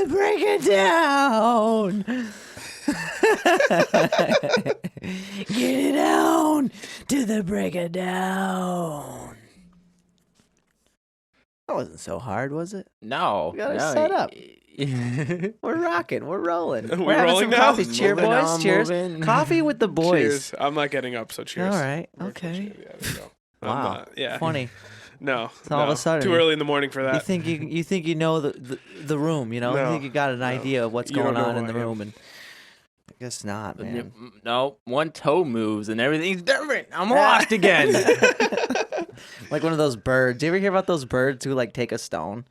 the break of dawn. Get it down to the break of dawn. That wasn't so hard, was it? No. We got it set up. We're rocking. We're rolling. We're having rolling some now? coffee. Cheers, Moving boys. on, Cheers. moving. Coffee with the boys. Cheers. I'm not getting up, so cheers. All right. Virtual Okay. cheers. Yeah, there you go. Wow. Yeah. Funny. No. All of a sudden, Too early in the morning for that. You think you know the room, you know? No, You think you got an idea of what's You don't going on know in who the I am. room, and I guess not, man. No, one toe moves and everything's different. I'm lost again. Like one of those birds. Do you ever hear about those birds who like take a stone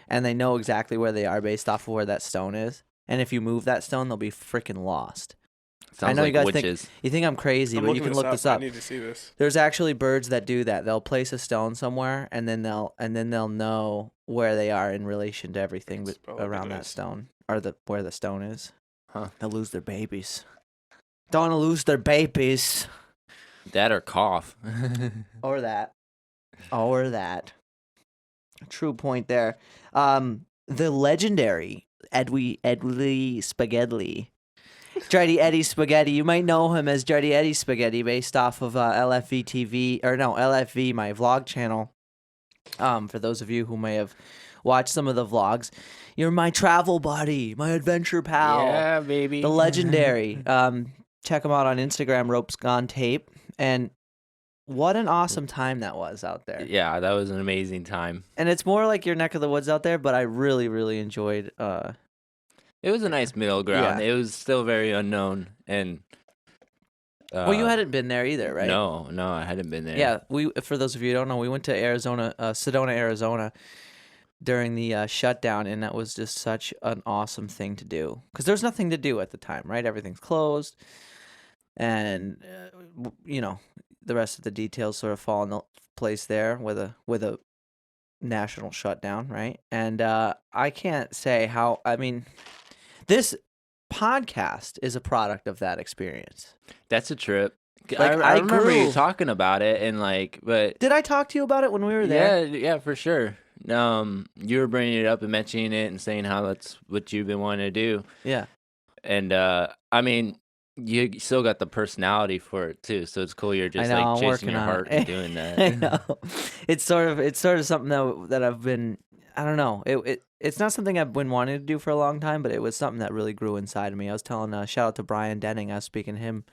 and they know exactly where they are based off of where that stone is? And if you move that stone, they'll be freaking lost. Sounds I know like you guys witches. think I'm crazy, but you can look this up. I need to see this. There's actually birds that do that. They'll place a stone somewhere, and then they'll know where they are in relation to everything around that stone, or where the stone is. Huh. They'll lose their babies. Don't want to lose their babies. That or cough. Or that. True point there. The legendary Edwin Lee Spaghetti. Eddy Spaghetti. You might know him as Eddy Spaghetti based off of LFV TV, or no, LFV, my vlog channel. For those of you who may have watched some of the vlogs, you're my travel buddy, my adventure pal. Yeah, baby. The legendary. Check him out on Instagram, Ropes Gone Tape. And what an awesome time that was out there. Yeah, that was an amazing time. And it's more like your neck of the woods out there, but I really, really enjoyed It was a nice middle ground. Yeah. It was still very unknown, and well, you hadn't been there either, right? No, I hadn't been there. Yeah, for those of you who don't know, we went to Arizona, Sedona, Arizona, during the shutdown, and that was just such an awesome thing to do because there's nothing to do at the time, right? Everything's closed, and the rest of the details sort of fall into place there with a national shutdown, right? And I can't say how. I mean, this podcast is a product of that experience. That's a trip. Like, I remember grew. you talking about it, and but Did I talk to you about it when we were there? yeah, for sure. You were bringing it up and mentioning it and saying how that's what you've been wanting to do. Yeah. And I mean, you still got the personality for it too, so it's cool. You're just I know, like I'm chasing working your on heart it. and doing that. I know. It's sort of something that I've been. I don't know. It's not something I've been wanting to do for a long time, but it was something that really grew inside of me. I was telling shout out to Brian Denning. I was speaking to him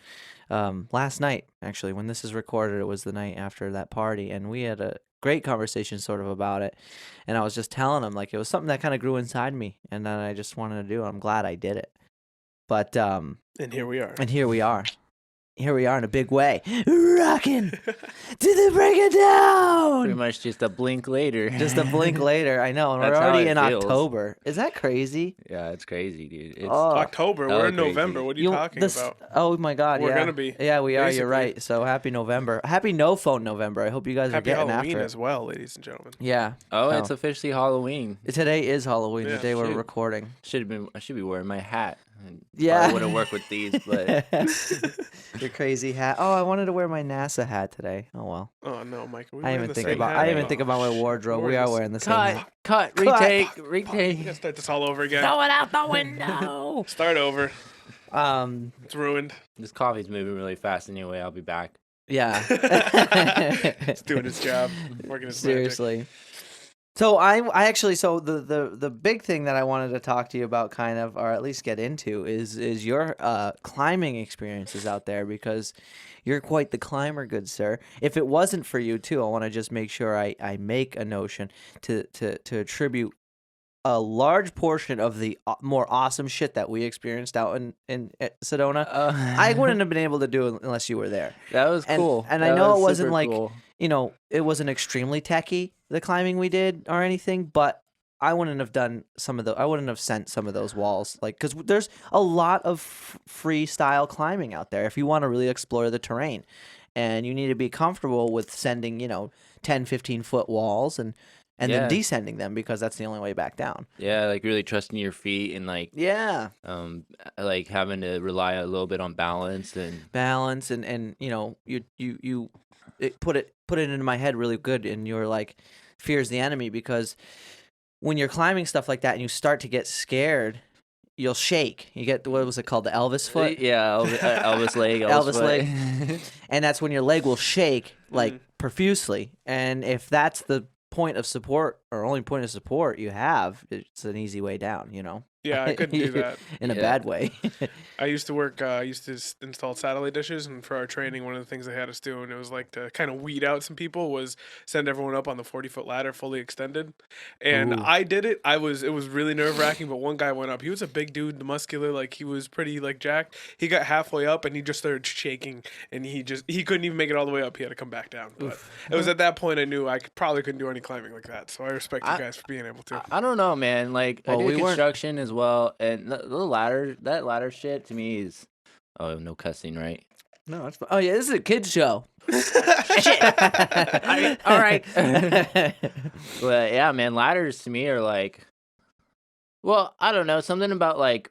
last night, actually. When this is recorded, it was the night after that party, and we had a great conversation sort of about it. And I was just telling him like it was something that kind of grew inside me, and that I just wanted to do. I'm glad I did it. But And here we are. here we are. Here we are in a big way, rocking to the break of dawn. Pretty much just a blink later. Just a blink later, I know, and we're That's how already it in feels. October. Is that crazy? Yeah, it's crazy, dude. It's October. hella We're in crazy. November. What are you talking about? Oh my God, We're yeah. gonna be, Yeah, we are. basically. You're right. So happy November. Happy No Phone November. I hope you guys are Happy getting Halloween after it. as well, ladies and gentlemen. Yeah. Oh, it's officially Halloween. Today is Halloween. Yeah, the day we're shoot. recording. I should be wearing my hat. Yeah. It wouldn't work with these, but Your crazy hat. Oh, I wanted to wear my NASA hat today. Oh well. Oh no, Mike. Are we I wearing even the think same about. hat? I didn't even Oh, think about my shit. wardrobe. We're We are just- wearing the same hat. cut, Retake. We gotta start this all over again. Throw it out the window. Start over. It's ruined. This coffee's moving really fast anyway. I'll be back. Yeah. It's doing its job. Working its magic. Seriously. So I actually the big thing that I wanted to talk to you about kind of, or at least get into, is your climbing experiences out there, because you're quite the climber, good sir. If it wasn't for you too, I want to just make sure I make a notion to attribute a large portion of the more awesome shit that we experienced out in Sedona. I wouldn't have been able to do it unless you were there. That was cool. And I know it wasn't like, it wasn't extremely techy, the climbing we did or anything, but I wouldn't have done I wouldn't have sent some of those walls, like, because there's a lot of freestyle climbing out there if you want to really explore the terrain, and you need to be comfortable with sending 10, 15-foot walls and then descending them, because that's the only way back down. Yeah, like really trusting your feet and like like having to rely a little bit on balance and you put it into my head really good, and you were like, fear's the enemy, because when you're climbing stuff like that and you start to get scared, you'll shake. You get, what was it called, the Elvis foot? Yeah, Elvis leg, Elvis foot. leg. And that's when your leg will shake like profusely. And if that's the point of support or only point of support you have, it's an easy way down, you know? Yeah, I couldn't do that. In a bad way. I used to work, I used to install satellite dishes, and for our training, one of the things they had us do, and it was like to kind of weed out some people, was send everyone up on the 40-foot ladder fully extended. And Ooh. I did it. It was really nerve-wracking, but one guy went up. He was a big dude, muscular, like he was pretty like jacked. He got halfway up and he just started shaking, and he couldn't even make it all the way up. He had to come back down. But it was at that point I knew I probably couldn't do any climbing like that. So I respect you guys for being able to. I don't know, man. Like, Well, I we did weren't- construction as well, and the ladder, that ladder shit to me is, oh, no cussing, right? No, that's fine. Oh, yeah, this is a kid's show. Shit. All right. But yeah, man, ladders to me are like, well, I don't know, something about like,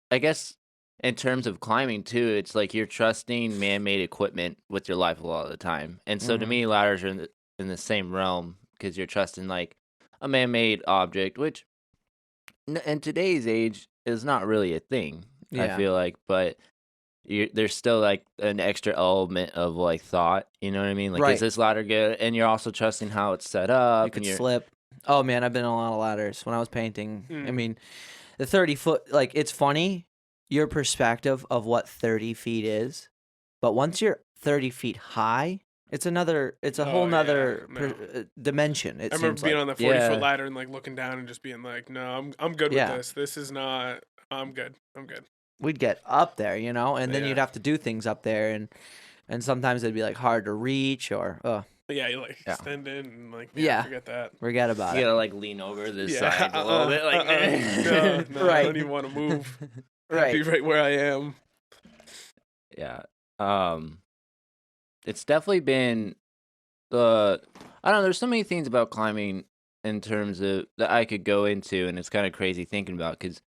I guess in terms of climbing too, it's like you're trusting man-made equipment with your life a lot of the time. And so to me, ladders are in the same realm because you're trusting like a man-made object, which in today's age is not really a thing, I feel like, but there's still like an extra element of like thought, you know what I mean? Like, is this ladder good? And you're also trusting how it's set up. You could slip. Oh, man, I've been on a lot of ladders when I was painting. I mean, the 30-foot, like, it's funny, your perspective of what 30 feet is, but once you're 30 feet high, it's a whole nother dimension. I remember being on the 40-foot ladder and like looking down and just being like, no, I'm good with this. This is not, I'm good. We'd get up there, you know, and then you'd have to do things up there, and sometimes it'd be like hard to reach or yeah, you like extend it and like forget that. Forget about it. You gotta like lean over this side a little bit, like no, I don't even want to move. Be right where I am. Yeah, it's definitely been I don't know. There's so many things about climbing in terms of that I could go into, and it's kind of crazy thinking about because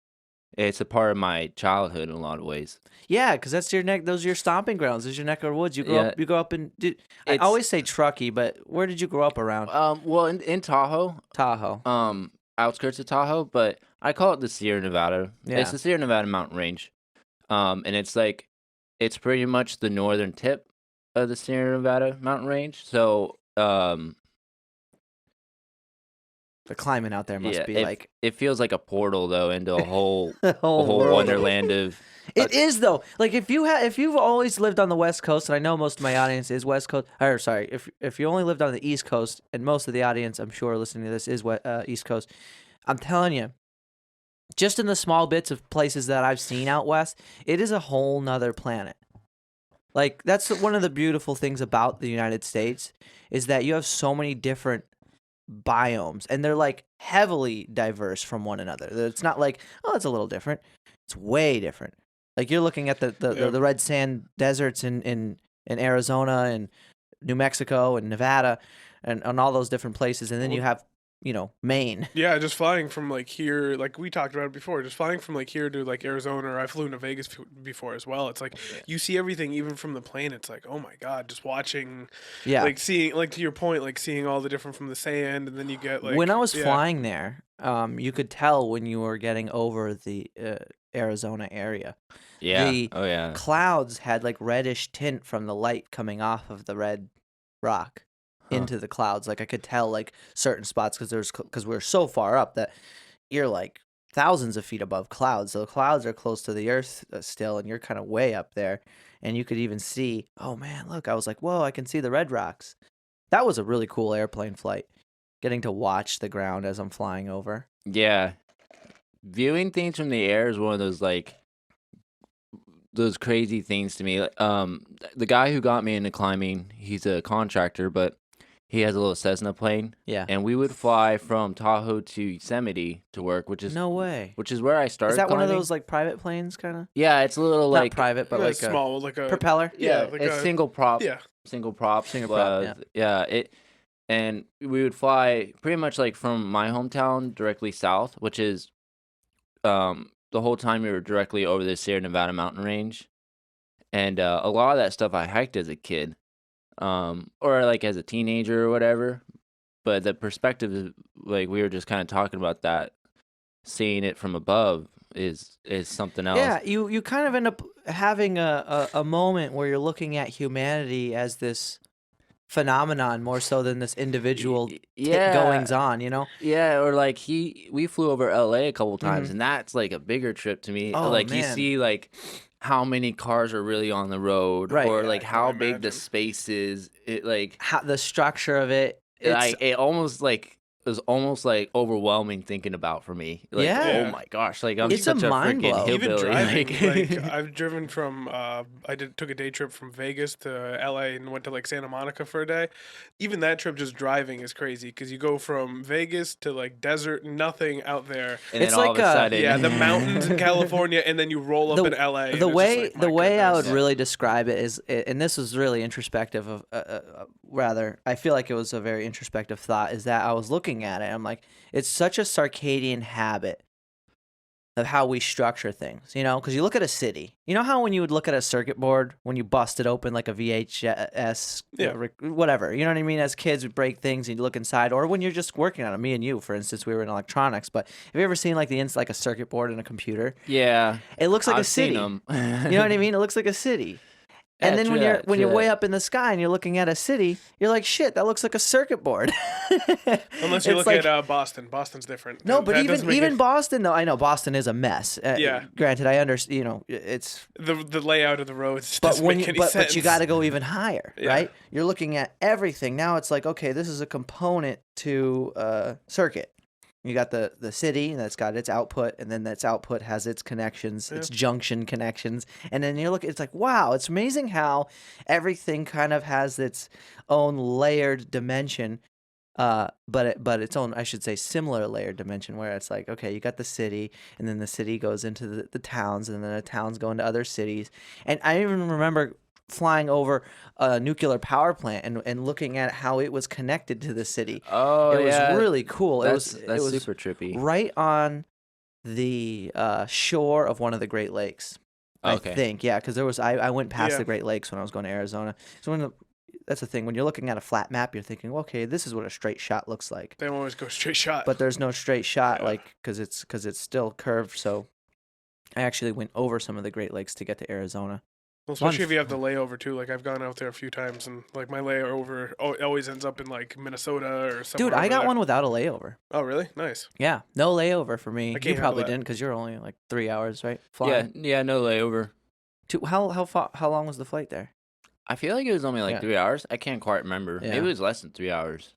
it's a part of my childhood in a lot of ways. Yeah, because that's your neck. Those are your stomping grounds. Those are your neck of the woods. You grow up in. I always say Truckee, but where did you grow up around? Well, in Tahoe. Tahoe. Outskirts of Tahoe, but I call it the Sierra Nevada. Yeah. It's the Sierra Nevada mountain range, and it's pretty much the northern tip of the Sierra Nevada mountain range. So, the climbing out there must be like it feels like a portal though into a whole whole wonderland of. It is though. Like if you've always lived on the West Coast, and I know most of my audience is West Coast. Or sorry, if you only lived on the East Coast, and most of the audience, I'm sure, listening to this is East Coast. I'm telling you, just in the small bits of places that I've seen out west, it is a whole nother planet. Like that's one of the beautiful things about the United States is that you have so many different biomes, and they're like heavily diverse from one another. It's not like, oh, it's a little different. It's way different. Like you're looking at the red sand deserts in Arizona and New Mexico and Nevada and all those different places, and then you have, you know, Maine. Yeah, just flying from like here, like we talked about it before, just flying from like here to like Arizona, or I flew to Vegas before as well. It's like you see everything even from the plane. It's like, oh my God, just watching, like seeing, like to your point, like seeing all the different from the sand, and then you get like. When I was flying there, you could tell when you were getting over the Arizona area. Yeah. The clouds had like reddish tint from the light coming off of the red rock into the clouds. Like I could tell like certain spots because we're so far up that you're like thousands of feet above clouds. So the clouds are close to the earth still, and you're kind of way up there. And you could even see, oh man, look, I was like, whoa, I can see the red rocks. That was a really cool airplane flight, getting to watch the ground as I'm flying over. Yeah. Viewing things from the air is one of those like those crazy things to me. The guy who got me into climbing, he's a contractor, but he has a little Cessna plane. Yeah. And we would fly from Tahoe to Yosemite to work, which is no way. Which is where I started. Is that climbing. one of those like private planes, kind of? Yeah, it's a little like not private, but like small, like a propeller. Yeah, like it's single prop. Yeah, single prop. Single prop. And we would fly pretty much like from my hometown directly south, which is the whole time we were directly over the Sierra Nevada mountain range. And a lot of that stuff I hiked as a kid, or like as a teenager or whatever. But the perspective like we were just kind of talking about that, seeing it from above is something else. Yeah, you kind of end up having a moment where you're looking at humanity as this phenomenon more so than this individual Yeah. goings on, you know? Yeah, or like we flew over LA a couple times, Mhm. and that's like a bigger trip to me. Oh, Like you man. see like how many cars are really on the road, Right. or Yeah, like I can how big the imagine. space is. It like How the structure of it, it's like it almost like it was almost like overwhelming thinking about for me. Like, Yeah. oh Yeah. my gosh, like I'm It's a such a mind freaking blow. Even hillbilly. driving, Like, like I've driven from, took a day trip from Vegas to LA and went to like Santa Monica for a day. Even that trip, just driving is crazy because you go from Vegas to like desert, nothing out there. and It's then all like of a sudden, Yeah, the mountains in California, and then you roll up in LA. And the it's just way like, the my way I would goodness. really describe it is, and this was really introspective of rather, I feel like it was a very introspective thought, is that I was looking at it, I'm like, it's such a circadian habit of how we structure things, you know? Because you look at a city, you know how when you would look at a circuit board when you busted open like a VHS, Yeah. whatever, you know what I mean? As kids, we break things and you look inside, or when you're just working on it. Me and you, for instance, we were in electronics, but have you ever seen like like a circuit board in a computer? yeah, It looks like a I've seen city. them. You know what I mean? It looks like a city. And then when you're way up in the sky and you're looking at a city, you're like, shit, that looks like a circuit board. Unless you It's look like, at Boston. Boston's different. no, but That doesn't make even it- Boston though, I know Boston is a mess. Yeah. Granted, I understand. You know, it's the layout of the roads just but doesn't when make you any sense. but you got to go even higher, Yeah. right? You're looking at everything now. It's like, okay, this is a component to circuit. You got the city that's got its output, and then its output has its connections, its junction connections, and then you look. It's like, wow, it's amazing how everything kind of has its own layered dimension, but its own, I should say, similar layered dimension. Where it's like, okay, you got the city, and then the city goes into the towns, and then the towns go into other cities. And I even remember flying over a nuclear power plant and looking at how it was connected to the city. Oh, It was yeah. really cool. That's it was super trippy. right on the shore of one of the Great Lakes. Okay. I think, yeah, because I went past Yeah. the Great Lakes when I was going to Arizona. So that's the thing, when you're looking at a flat map, you're thinking, well, okay, this is what a straight shot looks like. They always go straight shot. But there's no straight shot, Yeah. like because it's still curved. So I actually went over some of the Great Lakes to get to Arizona. Well, especially if you have the layover too. Like I've gone out there a few times, and like my layover always ends up in like Minnesota or somewhere. Dude, I over got there. one without a layover. Oh, really? Nice. Yeah, no layover for me. I You can't probably handle that. didn't because you're only like 3 hours, right? Yeah, Flying. yeah, no layover. How long was the flight there? I feel like it was only like Yeah. 3 hours. I can't quite remember. Yeah. Maybe it was less than 3 hours.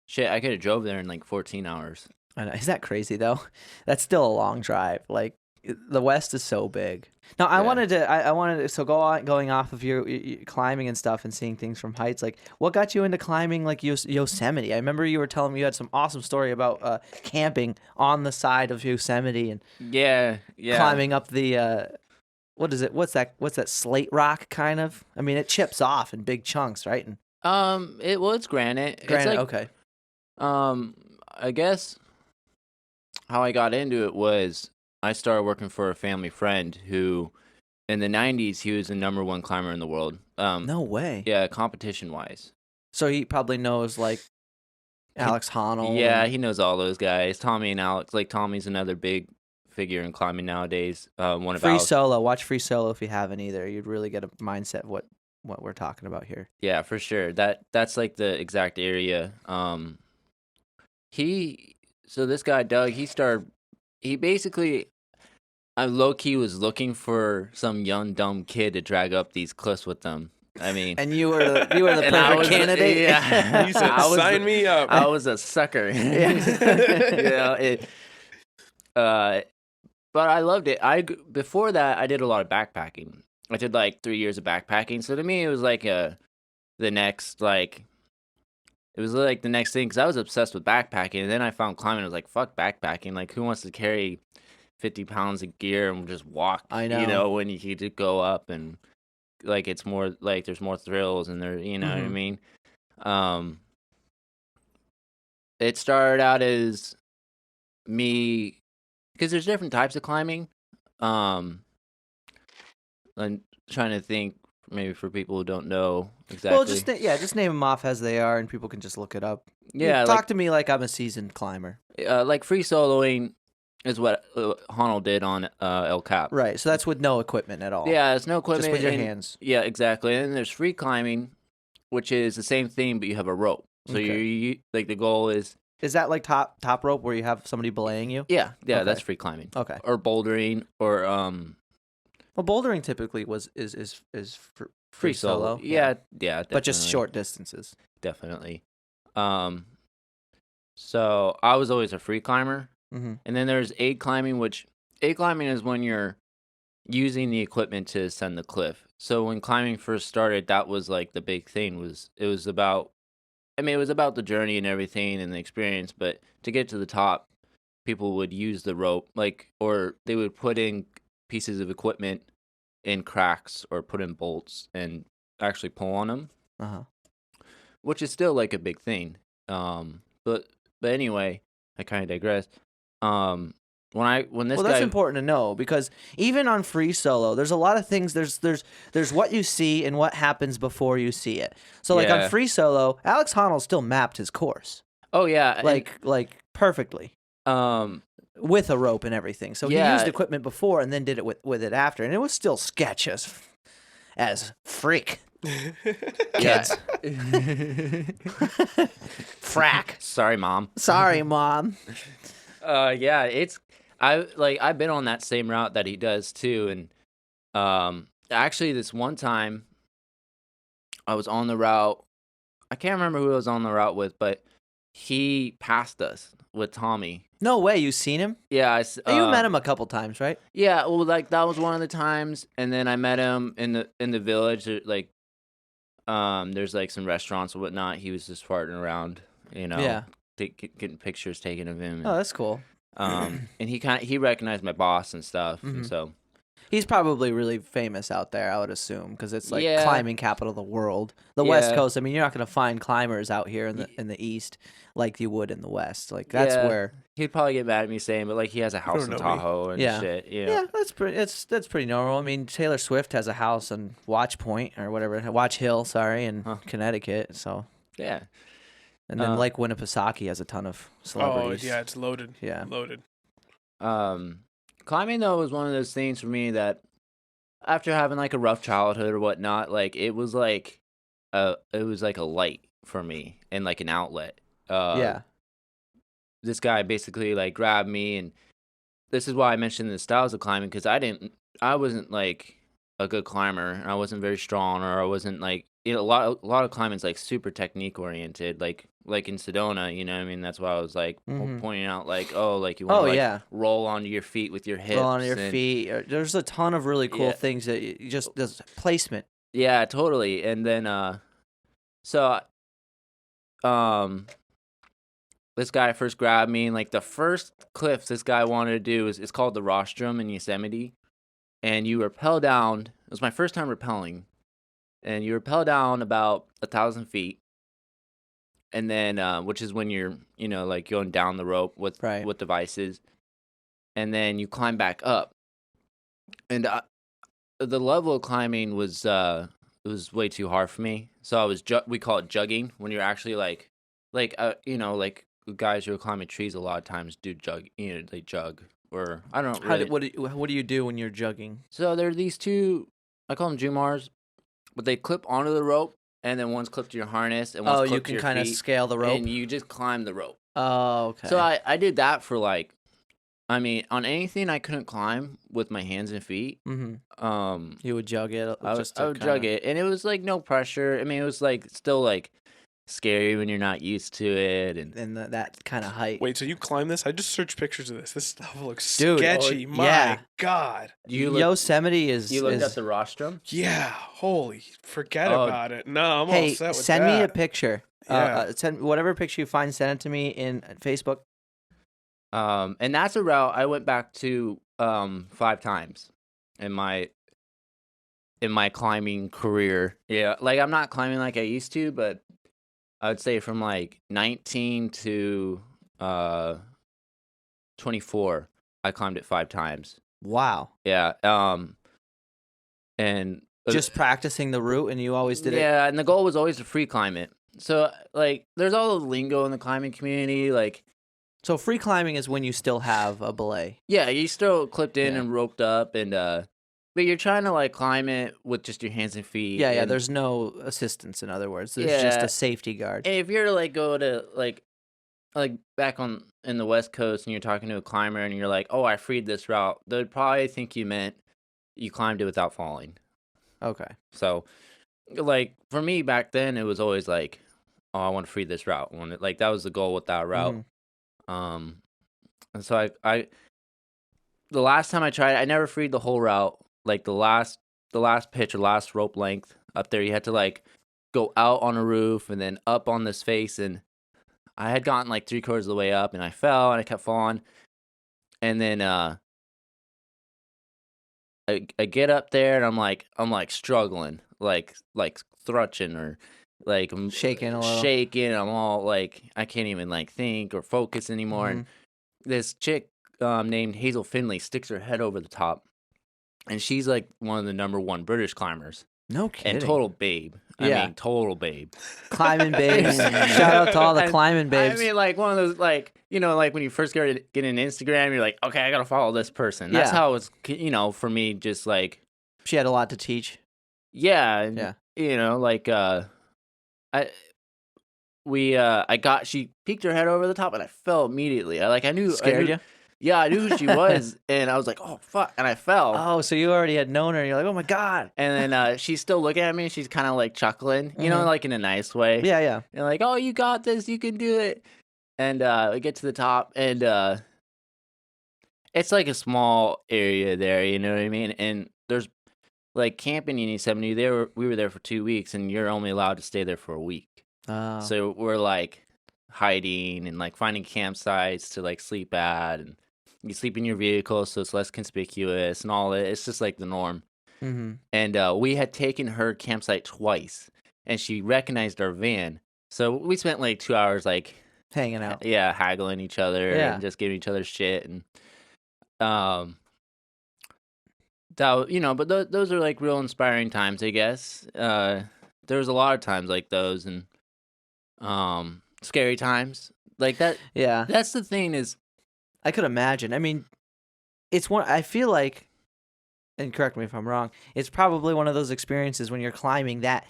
Shit, I could have drove there in like 14 hours. I know. Is that crazy though? That's still a long drive. Like the West is so big. Now I Yeah. wanted to so going off of your climbing and stuff and seeing things from heights. Like what got you into climbing like Yosemite? I remember you were telling me you had some awesome story about camping on the side of Yosemite and Yeah, yeah. climbing up the what is it? What's that slate rock kind of? I mean, it chips off in big chunks, right? And It's granite. granite, It's like, okay. I guess how I got into it was I started working for a family friend who, in the 90s, he was the #1 climber in the world. No way. Yeah, competition wise. So he probably knows like Alex Honnold. Yeah, and- he knows all those guys. Tommy and Alex. Like Tommy's another big figure in climbing nowadays. One of Free Alex. Solo. Watch Free Solo if you haven't either. You'd really get a mindset of what we're talking about here. Yeah, for sure. That's like the exact area. So this guy Doug, he basically low key was looking for some young dumb kid to drag up these cliffs with them. I mean, And you were the And I perfect was- candidate. yeah. You said, I was "Sign the- me up." I was a sucker. You know, but I loved it. Before that, I did a lot of backpacking. I did like 3 years of backpacking. So to me, it was like the next like. It was like the next thing because I was obsessed with backpacking, and then I found climbing. I was like, "Fuck backpacking! Like, who wants to carry 50 pounds of gear and just walk?" I know. You know, when you could go up and like it's more like there's more thrills and there, you know what I Mhm. mean. It started out as me because there's different types of climbing. I'm trying to think maybe for people who don't know exactly. Well, just name them off as they are, and people can just look it up. Yeah, Talk to me like I'm a seasoned climber. like free soloing is what Honnold did on El Cap. Right, so that's with no equipment at all. Yeah, it's no equipment. Just with your and- hands. Yeah, exactly. And then there's free climbing, which is the same thing, but you have a rope. So Okay. you like the goal is. Is that like top rope where you have somebody belaying you? Yeah, Okay. that's free climbing. Okay. Or bouldering, or Well, bouldering typically is free solo. Yeah, But just definitely. short distances. Definitely. So I was always a free climber. Mm-hmm. And then there's aid climbing, which aid climbing is when you're using the equipment to ascend the cliff. So when climbing first started, that was like the big thing. It was about the journey and everything and the experience, but to get to the top, people would use the rope, or they would put in pieces of equipment in cracks or put in bolts and actually pull on them, which is still like a big thing. But anyway, I kind of digress. When this that's guy, important to know, because even on free solo, there's a lot of things. There's what you see and what happens before you see it. So like Yeah. on free solo, Alex Honnold still mapped his course oh yeah, like perfectly with a rope and everything. So he Yeah. used equipment before and then did it with it after, and it was still sketch as freak. Kids. Frack. sorry, mom. Sorry, mom. Yeah, I've been on that same route that he does too, and actually this one time I was on the route. I can't remember who I was on the route with, but he passed us with Tommy. No way, you seen him? Yeah, You met him a couple times, right? Yeah, well, like that was one of the times, and then I met him in the village. There's like some restaurants and whatnot. He was just farting around, Yeah. getting pictures taken of him. Oh, that's cool. And he recognized my boss and stuff, Mhm. and so He's probably really famous out there, I would assume, because it's like Yeah. climbing capital of the world. The West Yeah. Coast. I mean, you're not going to find climbers out here in the East like you would in the West. Like that's Yeah. where. he'd probably get mad at me saying, but like he has a house in know me. Tahoe and Yeah. shit. Yeah, that's pretty normal. I mean, Taylor Swift has a house in Watch Point or whatever, Watch Hill, sorry, in Connecticut. So, Yeah. and then Lake Winnipesaukee has a ton of Oh celebrities. yeah, it's loaded. Yeah. Loaded. Climbing though was one of those things for me that after having like a rough childhood or whatnot, like it was like a light for me and like an outlet. Yeah. This guy basically like grabbed me, and this is why I mentioned the styles of climbing, because I wasn't like a good climber, and I wasn't very strong, or I wasn't like, a lot of climbing's like super technique oriented, like in Sedona, you know what I mean? That's why I was like Mhm. pointing out like, oh, like you want to yeah. roll onto your feet with your hips. Roll on your and- feet. There's a ton of really cool Yeah. things that you just there's placement. Yeah, totally. And then this guy first grabbed me, and like the first cliff this guy wanted to do it's called the Rostrum in Yosemite, and you rappel down. It was my first time rappelling, and you rappel down about 1,000 feet, and then which is when you're like going down the rope with Right. devices, and then you climb back up, and the level of climbing was it was way too hard for me. So I was we call it jugging, when you're actually like guys who are climbing trees a lot of times do jug, they jug, or I don't really. What do you do when you're jugging? So there are these two, I call them Jumars, but they clip onto the rope, and then one's clipped to your harness, and one's Oh, clipped you to can your kind of feet, scale the rope. and you just climb the rope. Oh, okay. So I did that for like, I mean, on anything I couldn't climb with my hands and feet, You would jug it. I would jug it, and it was like no pressure. I mean, it was like still like scary when you're not used to it, and that kind of height. Wait, so you climb this? I just searched pictures of this. This stuff looks Dude, sketchy. My yeah. God. Yosemite is. You looked is, at the rostrum. Yeah. Holy. Forget Oh. about it. No, I'm all Hey, set with send that. me a picture. Yeah. Send whatever picture you find. Send it to me in Facebook. And that's a route I went back to 5 times in my climbing career. Yeah, like I'm not climbing like I used to, but I would say from like 19 to 24, I climbed it 5 times. Wow. Yeah. And Just practicing the route, and you always did it. Yeah, and the goal was always to free climb it. So like, there's all the lingo in the climbing community. Like, So free climbing is when you still have a belay. yeah, you still clipped in Yeah. and roped up, and but you're trying to like climb it with just your hands and feet. Yeah, yeah. and- There's no assistance. In other words, there's just Yeah. a safety guard. And if you're to like go to like back on in the West Coast and you're talking to a climber and you're like, oh, I freed this route, they'd probably think you meant you climbed it without falling. Okay. So, like for me back then, it was always like, oh, I want to free this route. Like that was the goal with that route. Mhm. And so I the last time I tried it, I never freed the whole route. Like the last pitch or last rope length up there, you had to like go out on a roof and then up on this face, and I had gotten like 3/4 of the way up and I fell and I kept falling. And then I get up there and I'm like struggling, like thrutching or like I'm Shaking a little. shaking. I'm all like I can't even like think or focus anymore. And this chick named Hazel Finley sticks her head over the top, and she's like one of the #1 British climbers No kidding. and total babe. Yeah. I mean, total babe. Climbing babes. Shout out to all the And, climbing babes. I mean, like one of those, like, you know, like when you first get an Instagram, you're like, okay, I gotta follow this person. That's Yeah. how it was, you know, for me. Just like, She had a lot to teach. yeah, and, Yeah. you know, like she peeked her head over the top, and I fell immediately. I knew, Scared you? Yeah, I knew who she was, and I was like, oh fuck, and I fell. Oh, so you already had known her. And you're like, oh my god. And then she's still looking at me, and she's kind of like chuckling, you know, Mhm. like in a nice way. Yeah, yeah. And like, oh, you got this, you can do it. And we get to the top, and it's like a small area there, you know what I mean? And there's like camping in Yosemite. We were there for 2 weeks, and you're only allowed to stay there for a week. Oh. So we're like hiding and like finding campsites to like sleep at, and you sleep in your vehicle so it's less conspicuous and all that. It's just like the norm. Mm-hmm. And we had taken her campsite twice, and she recognized our van. So we spent like 2 hours like Hanging out. yeah, haggling each other Yeah. and just giving each other shit, and that, you know, but those are like real inspiring times, I guess. There was a lot of times like those, and scary times like that. Yeah. That's the thing is, I could imagine. I mean, it's one. I feel like, and correct me if I'm wrong, it's probably one of those experiences when you're climbing that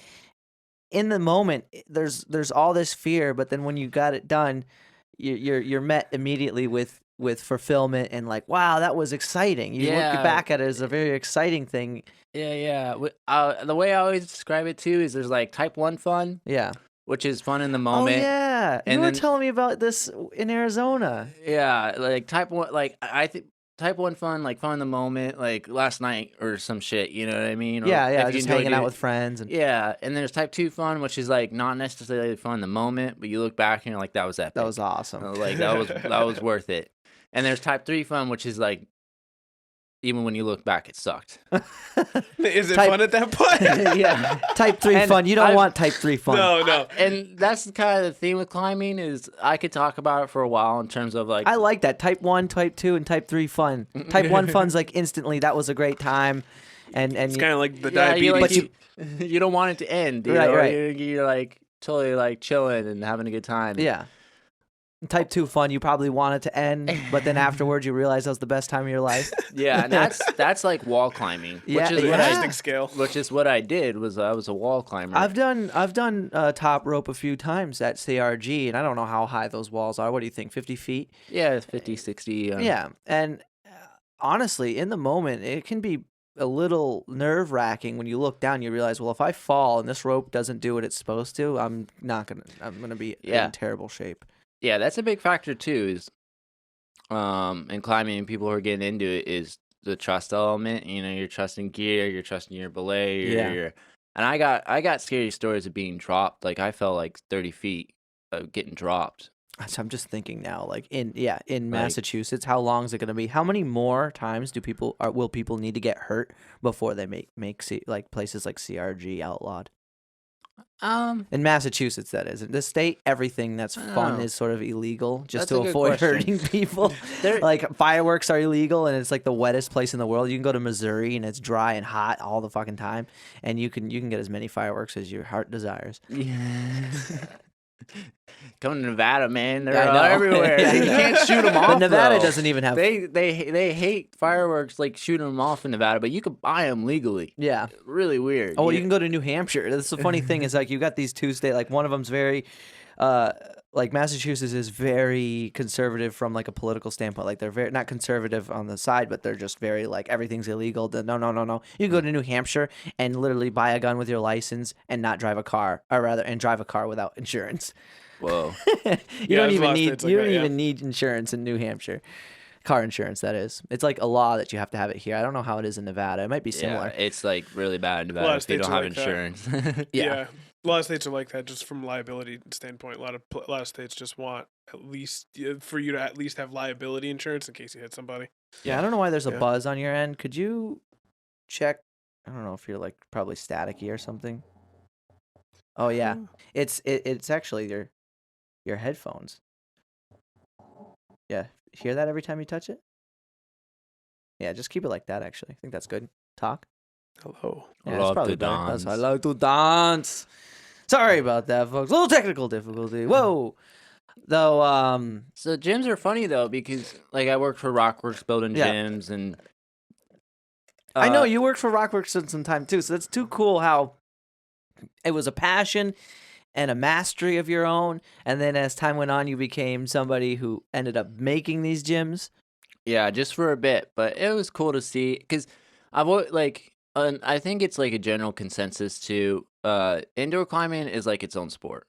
in the moment there's all this fear, but then when you got it done, you're met immediately with fulfillment and like, wow, that was exciting. You Yeah. look back at it as a very exciting thing. yeah. The way I always describe it too is there's like type 1 fun, Yeah. which is fun in the Oh moment. yeah. You And were then- telling me about this in Arizona. Yeah, like type 1, like I think type 1 fun, like fun in the moment, like last night or some shit, you know what I mean? Or Yeah, if yeah. you Just enjoyed hanging out it. with friends and Yeah, and there's type 2 fun, which is like not necessarily fun in the moment, but you look back and you're like, that was epic. that was awesome. Like that was worth it. And there's type 3 fun, which is like, even when you look back, it sucked. Is it Type- fun at that point? Yeah. Type 3 And fun. You don't I've- want type 3 fun. No. And that's kind of the theme with climbing is I could talk about it for a while in terms of like, I like that. Type 1, Type 2, and Type 3 fun. Type 1 fun's like instantly, that was a great time. And It's kind of like the yeah, diabetes. you, like, But you don't want it to end. You Right, know? right. You're like totally like chilling and having a good time. yeah. Type 2 fun, you probably want it to end, but then afterwards you realize that was the best time of your life. Yeah, and that's like wall climbing, Yeah, which is yeah. what I Elastic scale. which is what I did. I was a wall climber. I've done top rope a few times at CRG, and I don't know how high those walls are. What do you think, 50 feet? yeah, it's 50, 60. Yeah, and honestly, in the moment, it can be a little nerve-wracking when you look down. You realize, well, if I fall and this rope doesn't do what it's supposed to, I'm gonna be Yeah. in terrible shape. Yeah, that's a big factor too. Is in climbing, and people who are getting into it is the trust element. You know, you're trusting gear, you're trusting your belay. Yeah. And I got scary stories of being dropped. Like I fell like 30 feet of getting dropped. So I'm just thinking now, like in Massachusetts, how long is it gonna be? How many more times will people need to get hurt before they make places like CRG outlawed? In Massachusetts, that is. In this state, everything that's fun Oh. is sort of illegal just That's a to good avoid question. hurting people. There- Like, fireworks are illegal, and it's like the wettest place in the world. You can go to Missouri, and it's dry and hot all the fucking time, and you can get as many fireworks as your heart desires. Come to Nevada, man. They're I know. everywhere. Yeah, I You know. can't shoot them off. But Nevada though. doesn't even have. They hate fireworks, like shooting them off in Nevada, but you could buy them legally. Yeah. Really weird. Oh, well, you can go to New Hampshire. That's the funny thing is like you got these two states. Like one of them's very, like Massachusetts is very conservative from like a political standpoint. Like they're very not conservative on the side, but they're just very like everything's illegal. No. You can go to New Hampshire and literally buy a gun with your license and not drive a car, or rather, and drive a car without insurance. Whoa. You Yeah, don't there's a even lot of need states like you that, don't yeah. even need insurance in New Hampshire. Car insurance, that is. It's like a law that you have to have it here. I don't know how it is in Nevada. It might be similar. Yeah, it's like really bad in lot Nevada of if you states don't are have like that. insurance. Yeah. A lot of states are like that, just from liability standpoint. A lot of states just want at least for you to at least have liability insurance in case you hit somebody. Yeah, I don't know why there's a Yeah. buzz on your end. Could you check? I don't know if you're like probably staticky or something. Oh yeah, it's actually your headphones. Yeah, hear that every time you touch it? Yeah, just keep it like that. Actually, I think that's good. Talk. Hello. Yeah, I that's love probably to better. That's- I dance. love to dance. Sorry about that, folks. A little technical difficulty. Whoa. Though, So gyms are funny though because like I worked for Rockworks building Yeah. gyms and I know you worked for Rockworks for some time too, so that's too cool how it was a passion and a mastery of your own, and then as time went on, you became somebody who ended up making these gyms. Yeah, just for a bit, but it was cool to see because I think it's like a general consensus to indoor climbing is like its own sport.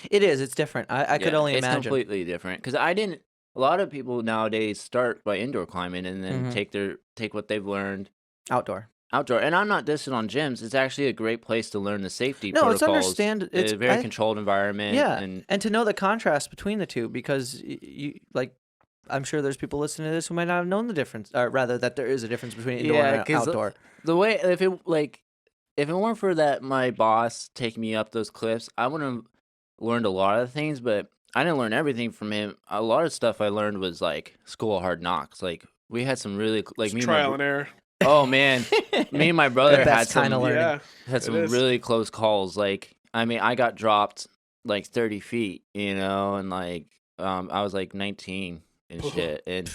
It is. It's different. I could Yeah, only it's imagine. completely different because I didn't. A lot of people nowadays start by indoor climbing and then Mhm. take what they've learned Outdoor. outdoor. And I'm not dissing on gyms. It's actually a great place to learn the safety No, it's protocols. It's a very I- controlled environment. Yeah, and and to know the contrast between the two, because you like, I'm sure there's people listening to this who might not have known the difference, or rather that there is a difference between indoor Yeah, and 'cause, outdoor. the way if it weren't for that my boss taking me up those cliffs, I would have learned a lot of things, but I didn't learn everything from him. A lot of stuff I learned was like school of hard knocks. Like we had some really like It's me and trial my, and error. oh man, me and my brother had best some kinda learning. Yeah. had it some is. really close calls. Like I mean, I got dropped like 30 feet, you know, and like I was like 19 and shit, and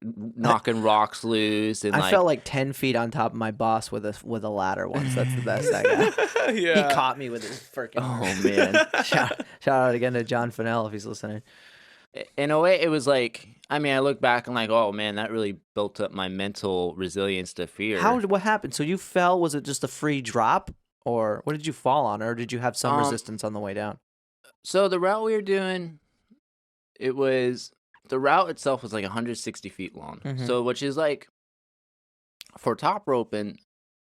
knocking rocks loose, and I felt like 10 feet on top of my boss with a ladder once. That's the best I got. Yeah. He caught me with his freaking. oh man. shout out again to John Fennell if he's listening. In a way, it was like, I mean, I look back and like, oh man, that really built up my mental resilience to fear. What happened? So you fell? Was it just a free drop, or what did you fall on, or did you have some resistance on the way down? So the route we were doing, the route itself was like 160 feet long. Mhm. So which is like, for top roping,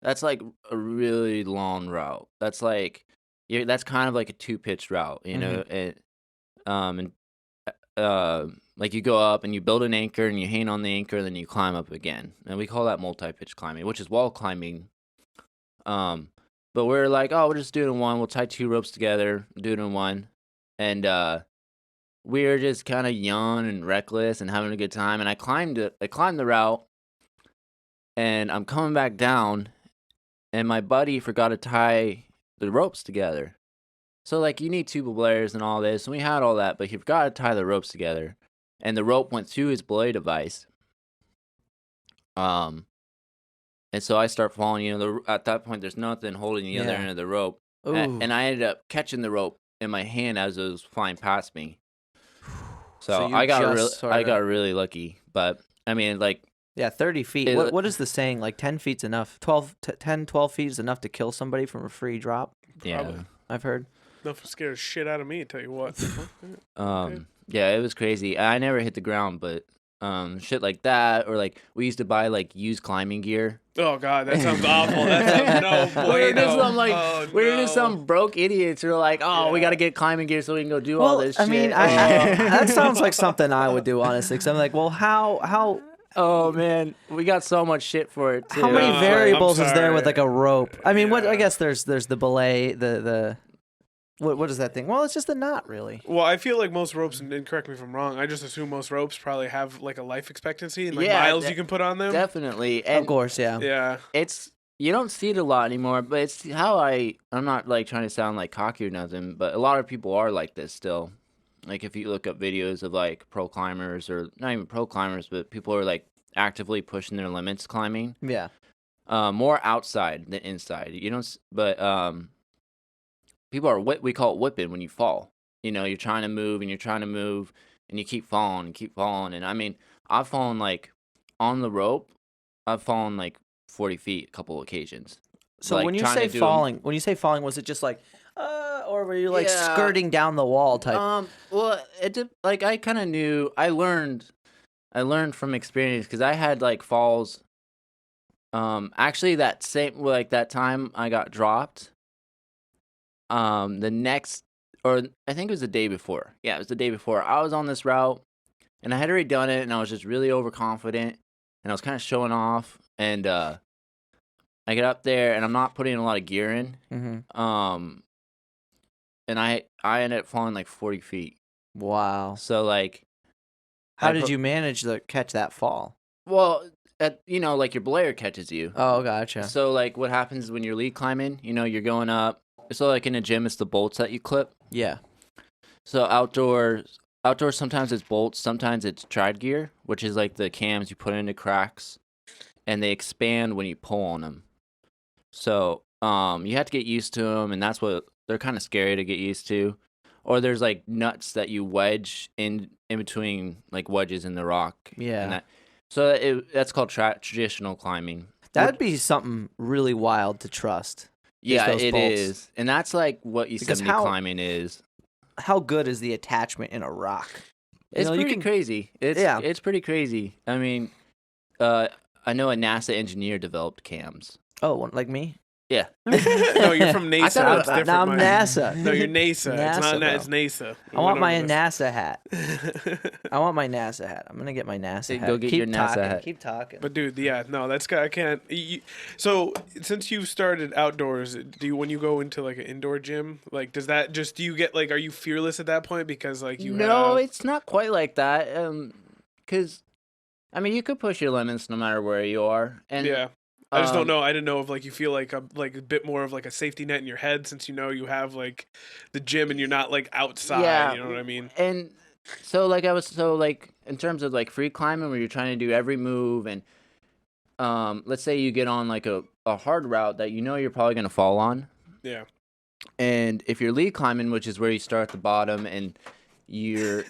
that's like a really long route. That's like, that's kind of like a 2-pitch route, you know, and like you go up and you build an anchor and you hang on the anchor and then you climb up again, and we call that multi-pitch climbing, which is wall climbing. But we're like, oh, we're just doing one. We'll tie 2 ropes together, do it in one, and we were just kind of young and reckless and having a good time. And I climbed the route, and I'm coming back down, and my buddy forgot to tie the ropes together. So like you need tuba belayers and all this, and we had all that, but he forgot to tie the ropes together, and the rope went through his belay device. And so I start falling. You know, at that point, there's nothing holding the other Yeah. end of the rope, Ooh. and I ended up catching the rope in my hand as it was flying past me. So you I got just really lucky. But I mean, like, Yeah, 30 feet. What is the saying? Like 10 feet's enough. 12 feet is enough to kill somebody from a free drop. yeah. Probably. I've heard. Enough to scare the shit out of me, tell you what. Yeah, it was crazy. I never hit the ground, but shit like that, or like we used to buy like used climbing gear. Oh god, that sounds awful. That sounds no We're just bueno. some like Oh, we're just no. some broke idiots who are like, oh, we Yeah. got to get climbing gear so we can go do all this I shit. mean, that sounds like something I would do, honestly. Because I'm like, well, how Oh man, we got so much shit for it too. How many No, variables I'm is there with sorry. like a rope? I mean, what? I Yeah. guess there's the belay, the what is that thing? Well, it's just a knot, really. Well, I feel like most ropes, and correct me if I'm wrong, I just assume most ropes probably have like a life expectancy and like Yeah, miles you can put on them. Definitely, Of and course, yeah. Yeah. it's you don't see it a lot anymore. But it's how I'm not like trying to sound like cocky or nothing, but a lot of people are like this still. Like if you look up videos of like pro climbers or not even pro climbers, but people are like actively pushing their limits climbing. Yeah. More outside than inside. You don't, but people are we call it whipping when you fall. You know, you're trying to move and you're trying to move and you keep falling and keep falling. And I mean, I've fallen like on the rope. I've fallen like 40 feet a couple occasions. So Like, when you trying say to do 'em- falling, was it just like, or were you like Yeah. skirting down the wall type? Well, like I kind of knew. I learned from experience because I had like falls. Actually, that time I got dropped. The next, or I think it was the day before. Yeah, it was the day before. I was on this route, and I had already done it, and I was just really overconfident, and I was kind of showing off, and I get up there, and I'm not putting a lot of gear in. Mm-hmm. And I ended up falling like 40 feet. Wow. So like, How did you manage to catch that fall? well, like your belayer catches you. Oh, gotcha. So like, what happens when you're lead climbing? You know, you're going up. So like in a gym, it's the bolts that you clip. Yeah. So outdoors, sometimes it's bolts, sometimes it's trad gear, which is like the cams you put into cracks, and they expand when you pull on them. So you have to get used to them, and that's what they're kind of scary to get used to. Or there's like nuts that you wedge in between like wedges in the rock. Yeah. And that's called traditional climbing. That'd be something really wild to trust. Yeah, those it bolts. is, and that's like what Yosemite climbing is. How good is the attachment in a rock? It's pretty crazy. It's pretty crazy. I mean, I know a NASA engineer developed cams. Oh, like me? Yeah. No, you're from NASA. thought- It's different, now I'm Mike. NASA. No, you're NASA. It's NASA, not. bro. It's NASA. I want my NASA hat. I want my NASA hat. I'm gonna get my NASA Hey, hat. go get Keep your NASA talking, hat. Keep talking. But dude, yeah, no, that's I can't. So since you started outdoors, when you go into like an indoor gym, like does that just do you get like are you fearless at that point because like you No, have it's not quite like that. Because I mean, you could push your limits no matter where you are. And yeah. I just don't um, know. I didn't know if like you feel like a bit more of like a safety net in your head since you have like the gym and you're not like outside. Yeah, You know what I mean? And so like in terms of like free climbing where you're trying to do every move and let's say you get on like a hard route that you know you're probably gonna fall on. Yeah. And if you're lead climbing, which is where you start at the bottom and you're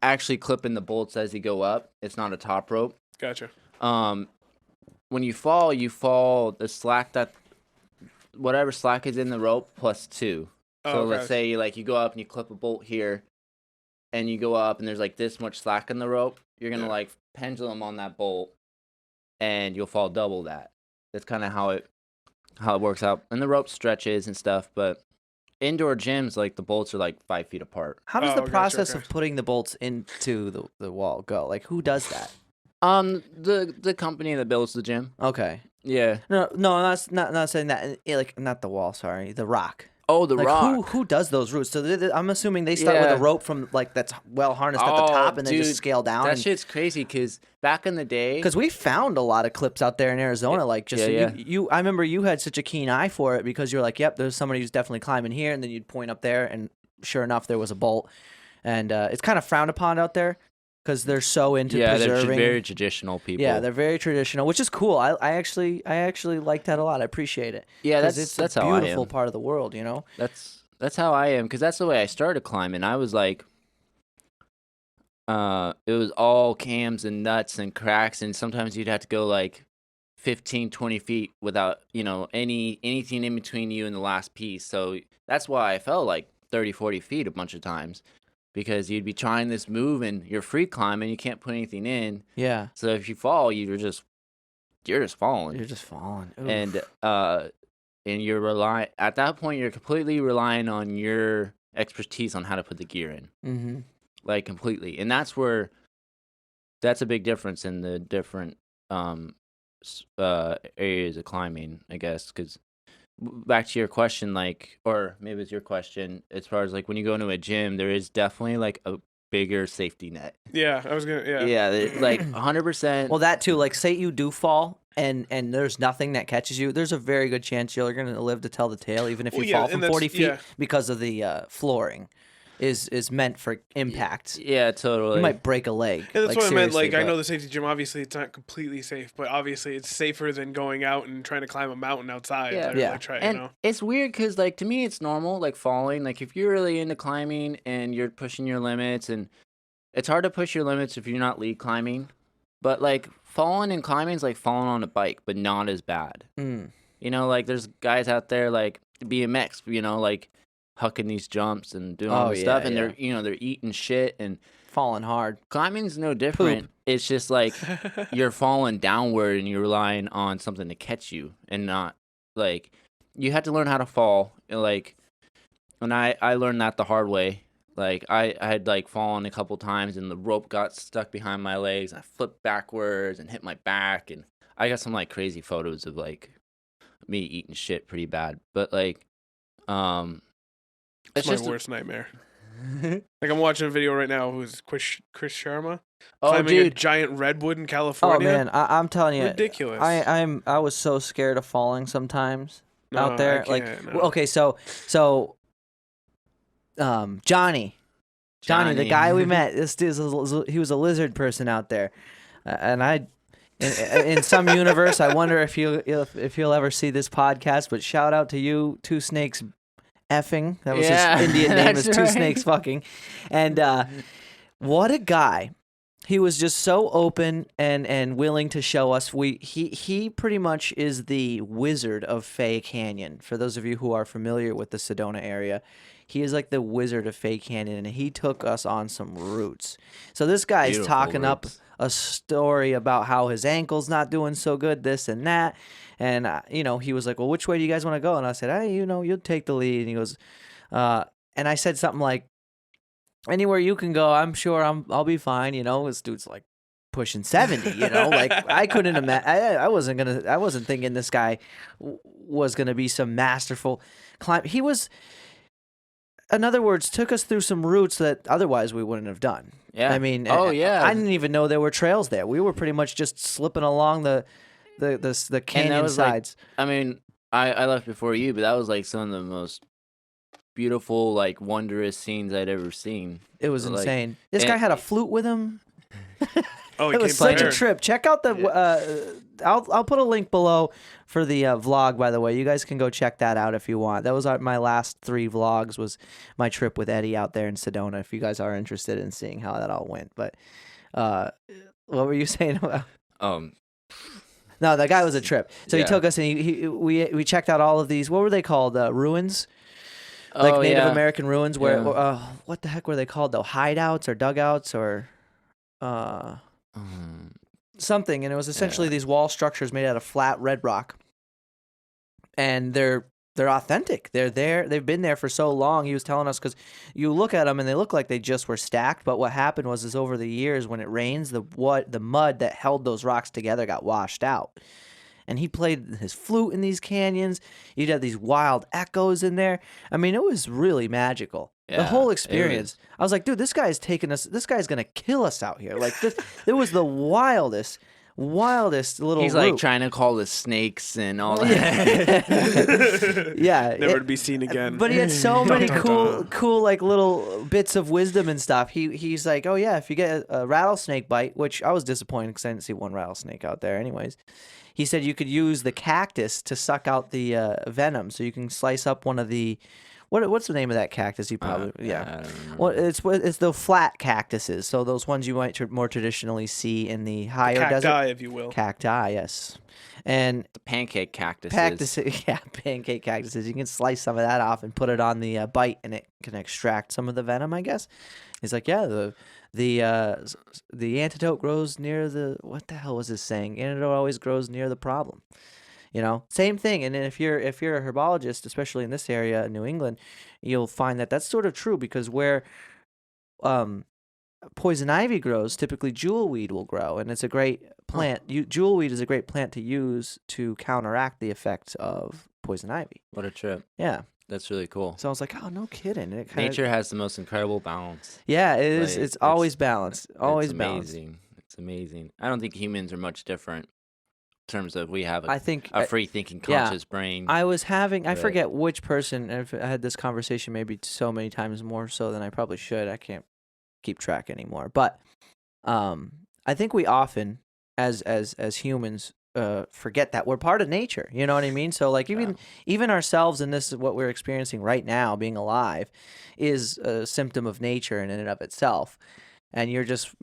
actually clipping the bolts as you go up, it's not a top rope. Gotcha. When you fall the slack whatever slack is in the rope plus 2. So Oh, let's okay. say you go up and you clip a bolt here and you go up and there's like this much slack in the rope, you're going to like pendulum on that bolt and you'll fall double that. That's kind of how it works out. And the rope stretches and stuff, but indoor gyms, like the bolts are like 5 feet apart. How does Oh, the gotcha, process okay. of putting the bolts into the wall go? Like, who does that? The company that builds the gym. Okay. Yeah. No, not saying that. Like, not the wall. Sorry, the rock. Oh, the Like, rock. who does those routes? So I'm assuming they start with Yeah. a rope from like that's well harnessed at the Oh, top, and then just dude, scale down. That shit's crazy because back in the day, Because we found a lot of clips out there in Arizona, like just yeah. you. I remember you had such a keen eye for it because you're like, yep, there's somebody who's definitely climbing here, and then you'd point up there, and sure enough, there was a bolt, and it's kind of frowned upon out there because they're so into they're preserving. very traditional people. Yeah, they're very traditional, which is cool. I actually like that a lot. I appreciate it. Yeah, 'Cause that's it's a how I beautiful am. part of the world, you know. That's how I am because that's the way I started climbing. I was like, it was all cams and nuts and cracks, and sometimes you'd have to go like 15, 20 feet without anything in between you and the last piece. So that's why I fell like 30, 40 feet a bunch of times because you'd be trying this move and you're free climbing, you can't put anything in. Yeah, So if you fall, you're just falling. you're just falling. Oof. And you're at that point you're completely relying on your expertise on how to put the gear in. Mm-hmm. Like completely. And that's where that's a big difference in the different areas of climbing, I guess. Because back to your question, like, or maybe it's your question, as far as like when you go into a gym, there is definitely like a bigger safety net. Yeah, I was gonna. Yeah. Yeah, like 100%. Well, that too. Like, say you do fall, and there's nothing that catches you. There's a very good chance you're going to live to tell the tale, even if Well, you yeah, fall and from that's- 40 feet, yeah. because of the flooring is meant for impact. Yeah, totally. You might break a leg. And that's like, what I meant. seriously, Like, I but- know the safety gym. Obviously, it's not completely safe, but obviously, it's safer than going out and trying to climb a mountain outside. Yeah. Or, Yeah. Like, try, And you know. it's weird because, like, to me, it's normal, like, falling. Like, if you're really into climbing and you're pushing your limits, and it's hard to push your limits if you're not lead climbing. But, like, falling and climbing is like falling on a bike, but not as bad. Mm. You know, like, there's guys out there, like, BMX, you know, like, hucking these jumps and doing all Oh, this yeah, stuff. And yeah. they're, you know, they're eating shit. And Falling hard. climbing's no different. It's just like you're falling downward and you're relying on something to catch you and not like you had to learn how to fall. Like, and I learned that the hard way. Like I had like fallen a couple times and the rope got stuck behind my legs and I flipped backwards and hit my back, and I got some like crazy photos of like me eating shit pretty bad. But like It's it's my just worst nightmare. Like, I'm watching a video right now. Who's Chris Sharma oh climbing a dude, giant redwood in Oh California? man, I'm telling you, Ridiculous. I was so scared of falling sometimes No, out there. I Like, can't, no. well, okay, so Johnny, the guy we met, this dude, he was a lizard person out there, and in some universe, I wonder if you'll ever see this podcast. But shout out to you, Two Snakes effing. That was Yeah, his Indian name, that's is Two right. Snakes fucking, and what a guy. He was just so open and willing to show us. He pretty much is the wizard of Fay Canyon. For those of you who are familiar with the Sedona area, he is like the wizard of Fay Canyon, and he took us on some routes. So this guy's Beautiful talking up routes. a story about how his ankle's not doing so good, this and that. And, he was like, well, which way do you guys want to go? And I said, hey, you'll take the lead. And he goes, and I said something like, anywhere you can go, I'm sure I'll be fine. This dude's like pushing 70, like I couldn't imagine. I wasn't thinking this guy was going to be some masterful climb. He was, in other words, took us through some routes that otherwise we wouldn't have done. Yeah. I mean, Oh, yeah. I didn't even know there were trails there. We were pretty much just slipping along the canyon was, like, sides. I mean, I left before you, but that was like some of the most beautiful, like wondrous scenes I'd ever seen. It was like, insane. This and- guy had a flute with him. Oh, It was such a trip. Check out the. I'll put a link below for the vlog. By the way, you guys can go check that out if you want. That was my last 3 vlogs. Was my trip with Eddy out there in Sedona. If you guys are interested in seeing how that all went, but what were you saying about? No, that guy was a trip. So he Yeah. took us and we checked out all of these. What were they called? Ruins. Like Oh, Native yeah. American ruins. Where Yeah. what the heck were they called though? Hideouts or dugouts or something, and it was essentially these wall structures made out of flat red rock, and they're authentic. They're there. They've been there for so long. He was telling us because you look at them and they look like they just were stacked, but what happened was over the years when it rains, the mud that held those rocks together got washed out. And he played his flute in these canyons. You'd have these wild echoes in there. I mean, it was really magical. The Yeah, whole it experience. I was like, dude, this guy's taking us. This guy's gonna kill us out here. Like this, it was the wildest little. He's like route. trying to call the snakes and all that. Yeah, Never to be seen again. But he had so many Dun, dun, cool like little bits of wisdom and stuff. He's like, oh yeah, if you get a rattlesnake bite, which I was disappointed because I didn't see one rattlesnake out there. Anyways, he said you could use the cactus to suck out the venom, so you can slice up one of the. What's the name of that cactus? You probably I don't remember. Well, it's the flat cactuses. So those ones you might more traditionally see in the higher Cacti, desert. if you will. Cacti, yes. And The pancake cactuses. pancake cactuses. You can slice some of that off and put it on the bite, and it can extract some of the venom, I guess. He's like, yeah, the antidote grows near the. What the hell was his saying? Antidote always grows near the problem. Same thing. And then if you're a herbologist, especially in this area in New England, you'll find that that's sort of true because where poison ivy grows, typically jewelweed will grow, and it's a great plant. Jewelweed is a great plant to use to counteract the effects of poison ivy. What a trip. Yeah. That's really cool. So I was like, oh, no kidding. And it Nature has the most incredible balance. Yeah, it is. Like, It's always balanced. Always it's balanced. amazing. It's amazing. I don't think humans are much different in terms of we have I think a free thinking, conscious brain. I forget which person, and I had this conversation maybe so many times more so than I probably should. I can't keep track anymore. But I think we often, as humans, forget that we're part of nature. You know what I mean? So like even ourselves, and this is what we're experiencing right now, being alive, is a symptom of nature in and of itself. And you're just,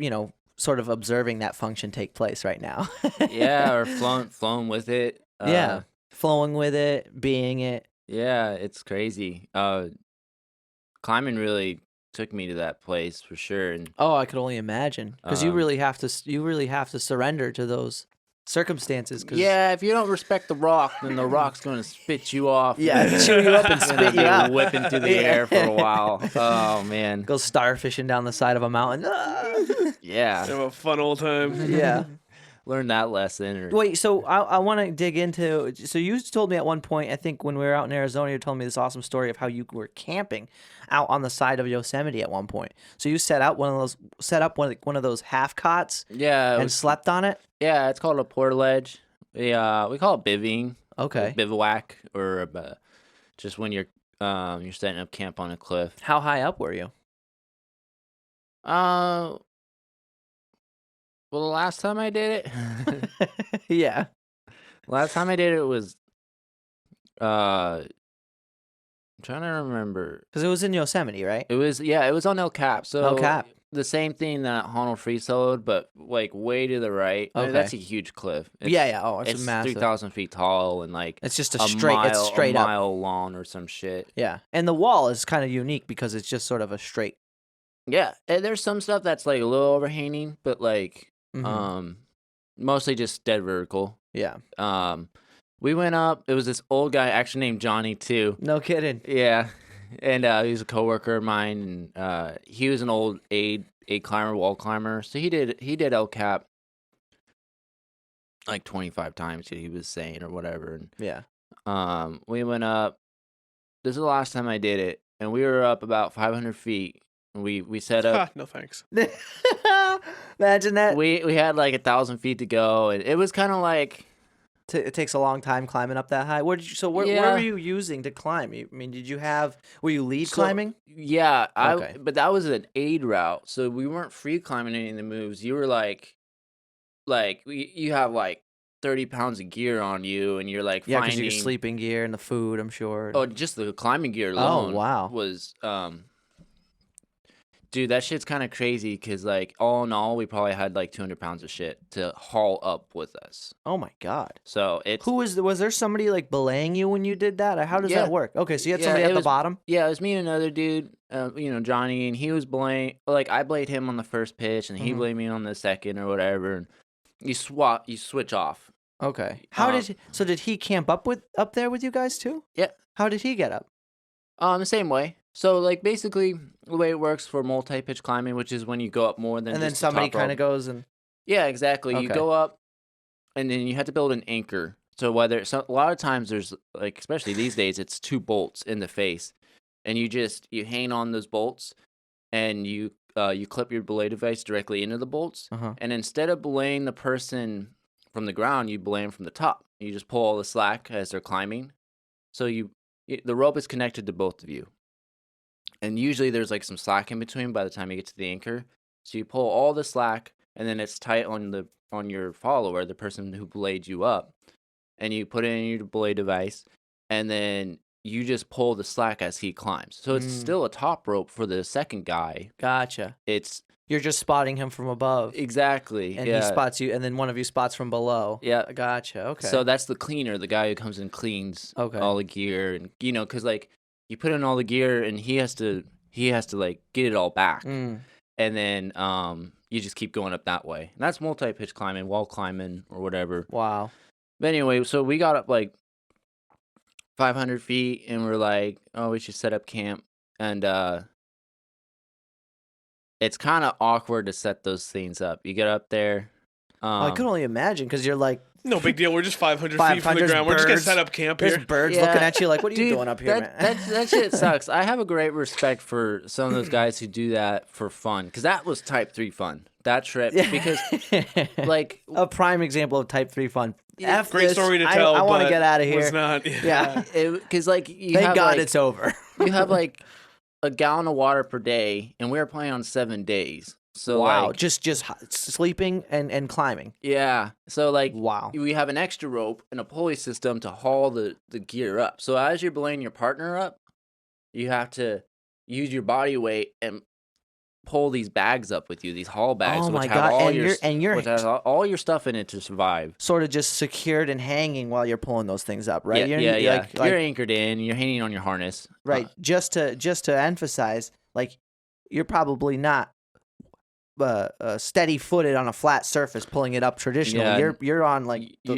sort of observing that function take place right now. Yeah, or flown with it. Yeah, flowing with it, being it. Yeah, it's crazy. Climbing really took me to that place for sure. And I could only imagine, because you really have to surrender to those circumstances. 'Cause yeah, if you don't respect the rock, then the rock's going to spit you off. Yeah, chew you up and spit you out. Whipping through the air for a while. Oh, man. Go starfishing down the side of a mountain. Yeah. Have a fun old time. Yeah. Learn that lesson. Or... Wait, so I want to dig into. So you told me at one point, I think when we were out in Arizona, you told me this awesome story of how you were camping out on the side of Yosemite at one point. So you set up one of those half cots. Yeah. And slept on it. Yeah, it's called a portaledge. We call it bivvying. Okay. Like bivouac, or just when you're setting up camp on a cliff. How high up were you? Well, the last time I did it, Yeah. last time I did it was, I'm trying to remember. Because it was in Yosemite, right? It was on El Cap. So El Cap. the same thing that Honnold free soloed, but like way to the right. I mean, Okay. that's a huge cliff. Yeah. Oh, It's massive. 3,000 feet tall and like It's just it's straight a up. mile long or some shit. Yeah, and the wall is kind of unique because it's just sort of a straight. Yeah, and there's some stuff that's like a little overhanging, but like Mhm. mostly just dead vertical. Yeah. We went up. It was this old guy actually named Johnny too. No kidding. Yeah, and he was a coworker of mine, and he was an old aid climber, wall climber. So he did El Cap like 25 times. He was saying or whatever. And Yeah. we went up. This is the last time I did it, and we were up about 500 feet. And we set up. No thanks. Imagine that. We had like 1,000 feet to go, and it was kind of like. It takes a long time climbing up that high. Where were you using to climb? I mean, were you lead climbing? Yeah, Okay. but that was an aid route, so we weren't free climbing any of the moves. You were like you have like 30 pounds of gear on you, and you're like Yeah, because finding your sleeping gear and the food, I'm sure. Oh, just the climbing gear alone. wow. Was dude, that shit's kind of crazy because like all in all, we probably had like 200 pounds of shit to haul up with us. Oh my God. So it's was there somebody like belaying you when you did that? Or how does that work? Okay, so you had somebody at the bottom? Yeah, it was me and another dude, Johnny, and he was like I blayed him on the first pitch, and he blayed me on the second or whatever, and you switch off. Okay. Did he camp up there with you guys too? Yeah. How did he get up? The same way. So like basically the way it works for multi-pitch climbing, which is when you go up more than And then just the somebody top rope. kind of goes and Yeah, exactly. You Okay. go up, and then you have to build an anchor. So a lot of times there's like, especially these days, it's 2 bolts in the face, and you hang on those bolts, and you clip your belay device directly into the bolts, and instead of belaying the person from the ground, you belay them from the top. You just pull all the slack as they're climbing, so the rope is connected to both of you, and usually there's like some slack in between by the time you get to the anchor. So you pull all the slack, and then it's tight on your follower, the person who belayed you up, and you put it in your belay device, and then you just pull the slack as he climbs. So it's still a top rope for the second guy. Gotcha. You're just spotting him from above. Exactly. And he spots you, and then one of you spots from below. Yeah. Gotcha. Okay. So that's the cleaner, the guy who comes and cleans all the gear, and because like you put in all the gear, and he has to like get it all back, and then you just keep going up that way. And that's multi-pitch climbing, wall climbing, or whatever. Wow. But anyway, so we got up like 500 feet, and we're like, oh, we should set up camp, and it's kind of awkward to set those things up. You get up there. I can only imagine because you're like No big deal. We're just 500 feet from the there's ground. We're just gonna birds. set up camp there's here. birds Yeah. looking at you like, what are you Dude, doing up here, man? that shit sucks. I have a great respect for some of those guys who do that for fun, because that was Type 3 fun. That trip, because like a prime example of Type 3 fun. F Great this, story to tell. I want to but get out of was here. not. Yeah. because like you Thank have God like, it's over. you have like a gallon of water per day, and we were playing on 7 days. So Wow. like, Just sleeping and climbing. yeah. So like, Wow. we have an extra rope and a pulley system to haul the gear up. So as you're belaying your partner up, you have to use your body weight and pull these bags up with you, these haul bags, Oh which my have God. all And your you're which has all your stuff in it to survive. sort of just secured and hanging while you're pulling those things up, right? Yeah, You're, yeah. Like, You're anchored in. You're hanging on your harness. right. Just to emphasize, like, you're probably not steady footed on a flat surface pulling it up traditionally. Yeah. You're on like you're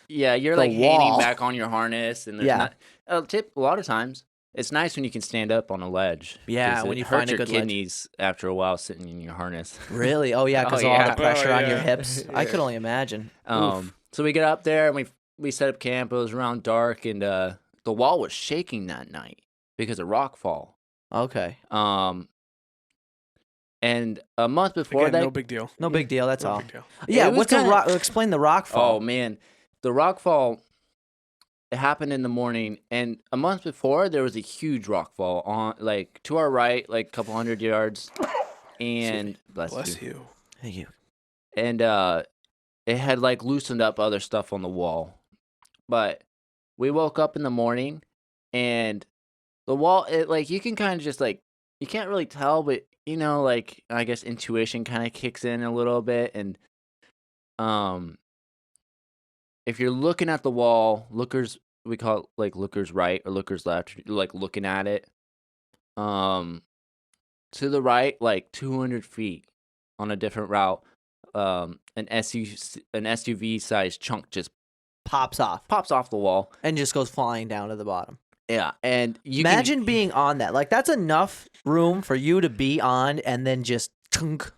the like wall. hanging back on your harness, and there's Yeah. not a lot of times. It's nice when you can stand up on a ledge. Yeah, 'cause when it you hurts find a your good ledge. kidneys after a while sitting in your harness. Really? Oh yeah, because Oh, all yeah. the pressure Oh, on your yeah. hips. I could only imagine. Oof. So we get up there and we set up camp. It was around dark, and the wall was shaking that night because of rock fall. Okay. And a month before Again, that, no big deal. No big deal. That's No all. big deal. Yeah. It was What's a kinda- rock? Explain the rock fall. oh man, the rock fall. It happened in the morning, and a month before there was a huge rock fall on like to our right, like a couple 100 yards, and Bless you. Thank you. and it had like loosened up other stuff on the wall. But we woke up in the morning, and the wall, it like you can kind of just like you can't really tell, but you know, like I guess intuition kind of kicks in a little bit, and if you're looking at the wall, we call it like lookers right or lookers left, like looking at it. To the right, like 200 feet on a different route, an SUV sized chunk just Pops off pops off the wall. and just goes flying down to the bottom. Yeah, and you Imagine being on that. Like that's enough room for you to be on, and then just chunk.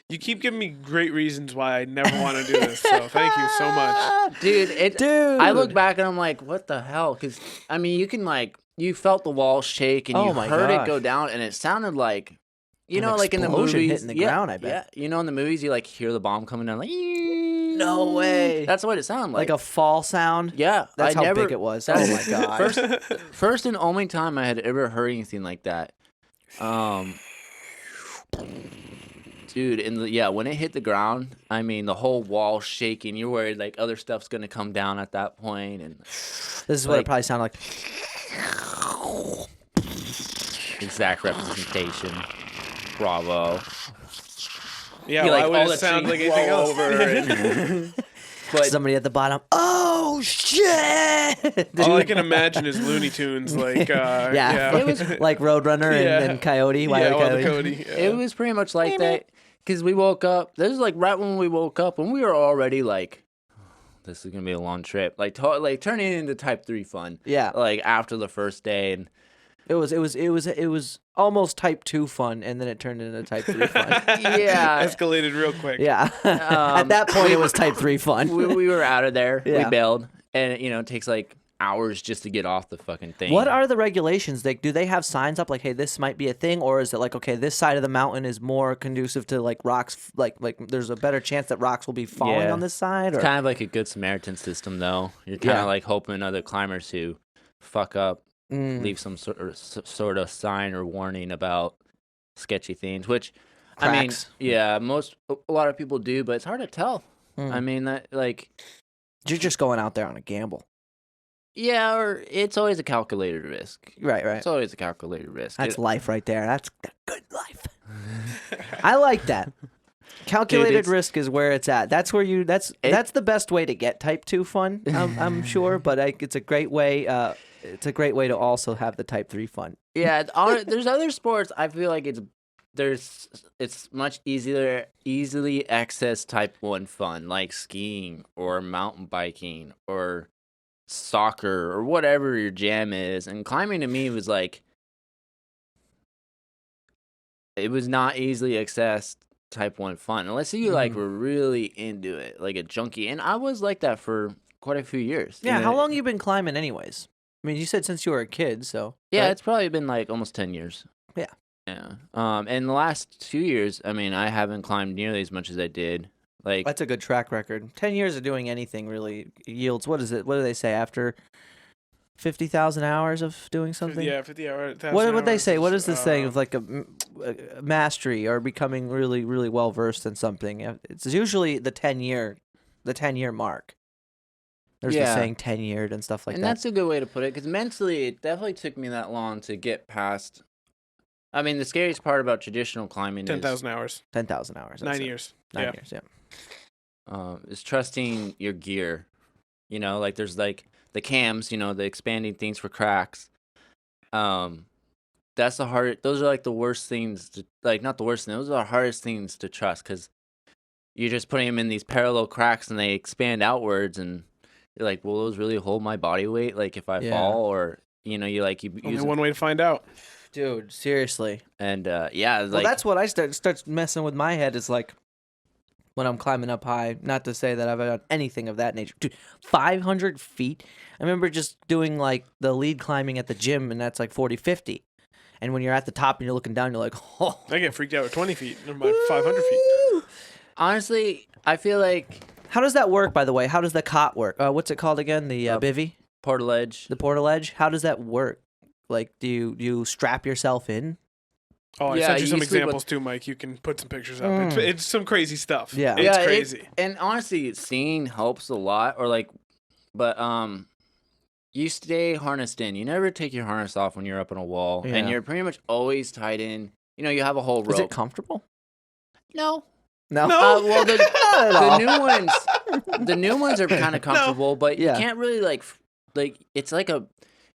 You keep giving me great reasons why I never want to do this. So thank you so much. dude. Dude. I look back and I'm like, what the hell? Because I mean, you can like you felt the wall shake and Oh you my heard gosh. it go down, and it sounded like. You An know, like in the explosion movies, hitting the ground, I bet. Yeah, you know, in the movies, you like hear the bomb coming down, like No way. That's what it sounded Like like. a fall sound. Yeah, That's I how never, big it was. Oh that's- my god. First and only time I had ever heard anything like that. Dude, when it hit the ground, I mean, the whole wall shaking. You're worried like other stuff's gonna come down at that point, and This is what it like- probably sounded like. exact representation. Bravo. Yeah, You, why like, would all it the sound like trees anything blow else? over and- but Somebody at the bottom. Oh shit! All I can imagine is Looney Tunes, like Yeah. It was- like Roadrunner and Coyote. Wile E. Wild Coyote. Cody. Yeah. it was pretty much like that because we woke up. This is like right when we woke up, and we were already like, "This is gonna be a long trip." Like, like turning into Type 3 fun. Yeah. Like after the first day, and It was almost Type 2 fun, and then it turned into Type 3 fun. yeah, Escalated real quick. Yeah. At that point, it was Type 3 fun. we were out of there. Yeah. We bailed, and you know it takes like hours just to get off the fucking thing. What are the regulations? Like, do they have signs up like, "Hey, this might be a thing," or is it like, "Okay, this side of the mountain is more conducive to like rocks, like there's a better chance that rocks will be falling Yeah. on this side"? Or It's kind of like a good Samaritan system, though. You're kind of Yeah. like hoping other climbers who fuck up Mm. leave some sort of sign or warning about sketchy things, which I mean, Cracks. yeah, a lot of people do, but it's hard to tell. Mm. I mean, that like, You're just going out there on a gamble. yeah, or it's always a calculated risk. Right. It's always a calculated risk. That's life right there. That's the good life. I like that. Calculated it's- risk is where it's at. That's where that's the best way to get Type 2 fun. I'm sure, but it's a great way. It's a great way to also have the Type 3 fun. Yeah, there's other sports. I feel like it's much easily access Type 1 fun, like skiing or mountain biking or soccer or whatever your jam is. And climbing to me was like, it was not easily accessed type 1 fun unless you like Mhm. were really into it, like a junkie. And I was like that for quite a few years. Yeah, You how know, long you been climbing anyways? I mean, you said since you were a kid, so Yeah, right? it's probably been like almost 10 years. Yeah. Yeah. And the last 2 years, I mean, I haven't climbed nearly as much as I did. Like, That's a good track record. 10 years of doing anything really yields, what is it? What do they say, after 50,000 hours of doing something? Yeah, 50 hours. What would they say? What is this saying of like a mastery or becoming really, really well versed in something? It's usually the 10-year mark. There's the Yeah. saying 10-yeared and stuff like and that. that's a good way to put it, because mentally, it definitely took me that long to get past. I mean, the scariest part about traditional climbing 10,000 hours. 10,000 hours. 9 years. 9 years, yeah. is trusting your gear. You know, like there's like the cams, you know, the expanding things for cracks. That's the hard. Those are like the worst things to, like, not the worst thing. Those are the hardest things to trust, because you're just putting them in these parallel cracks and they expand outwards, and you're like, will those really hold my body weight? Like if I Yeah. fall, or you Only use one way to find out. Dude, seriously. and yeah, Well, like that's what I starts messing with my head is like when I'm climbing up high. Not to say that I've done anything of that nature. Dude, 500 feet. I remember just doing like the lead climbing at the gym, and that's like 40, 50. And when you're at the top and you're looking down, you're like, oh. I get freaked out at 20 feet. Never mind 500 feet. honestly, I feel like How does that work, by the way? How does the cot work? What's it called again? The bivvy? portaledge. The portaledge? How does that work? Like, do you strap yourself in? Oh, I Yeah, sent you you some sleep with- examples too, Mike. You can put some pictures up. It's some crazy stuff. Yeah. It's Yeah, crazy. And honestly, seeing helps a lot. Or like, but you stay harnessed in. You never take your harness off when you're up on a wall, Yeah. and you're pretty much always tied in. You know, you have a whole rope. Is it comfortable? No. No. No. Well, Not at all. the new ones are kind of comfortable, but Yeah. you can't really like it's like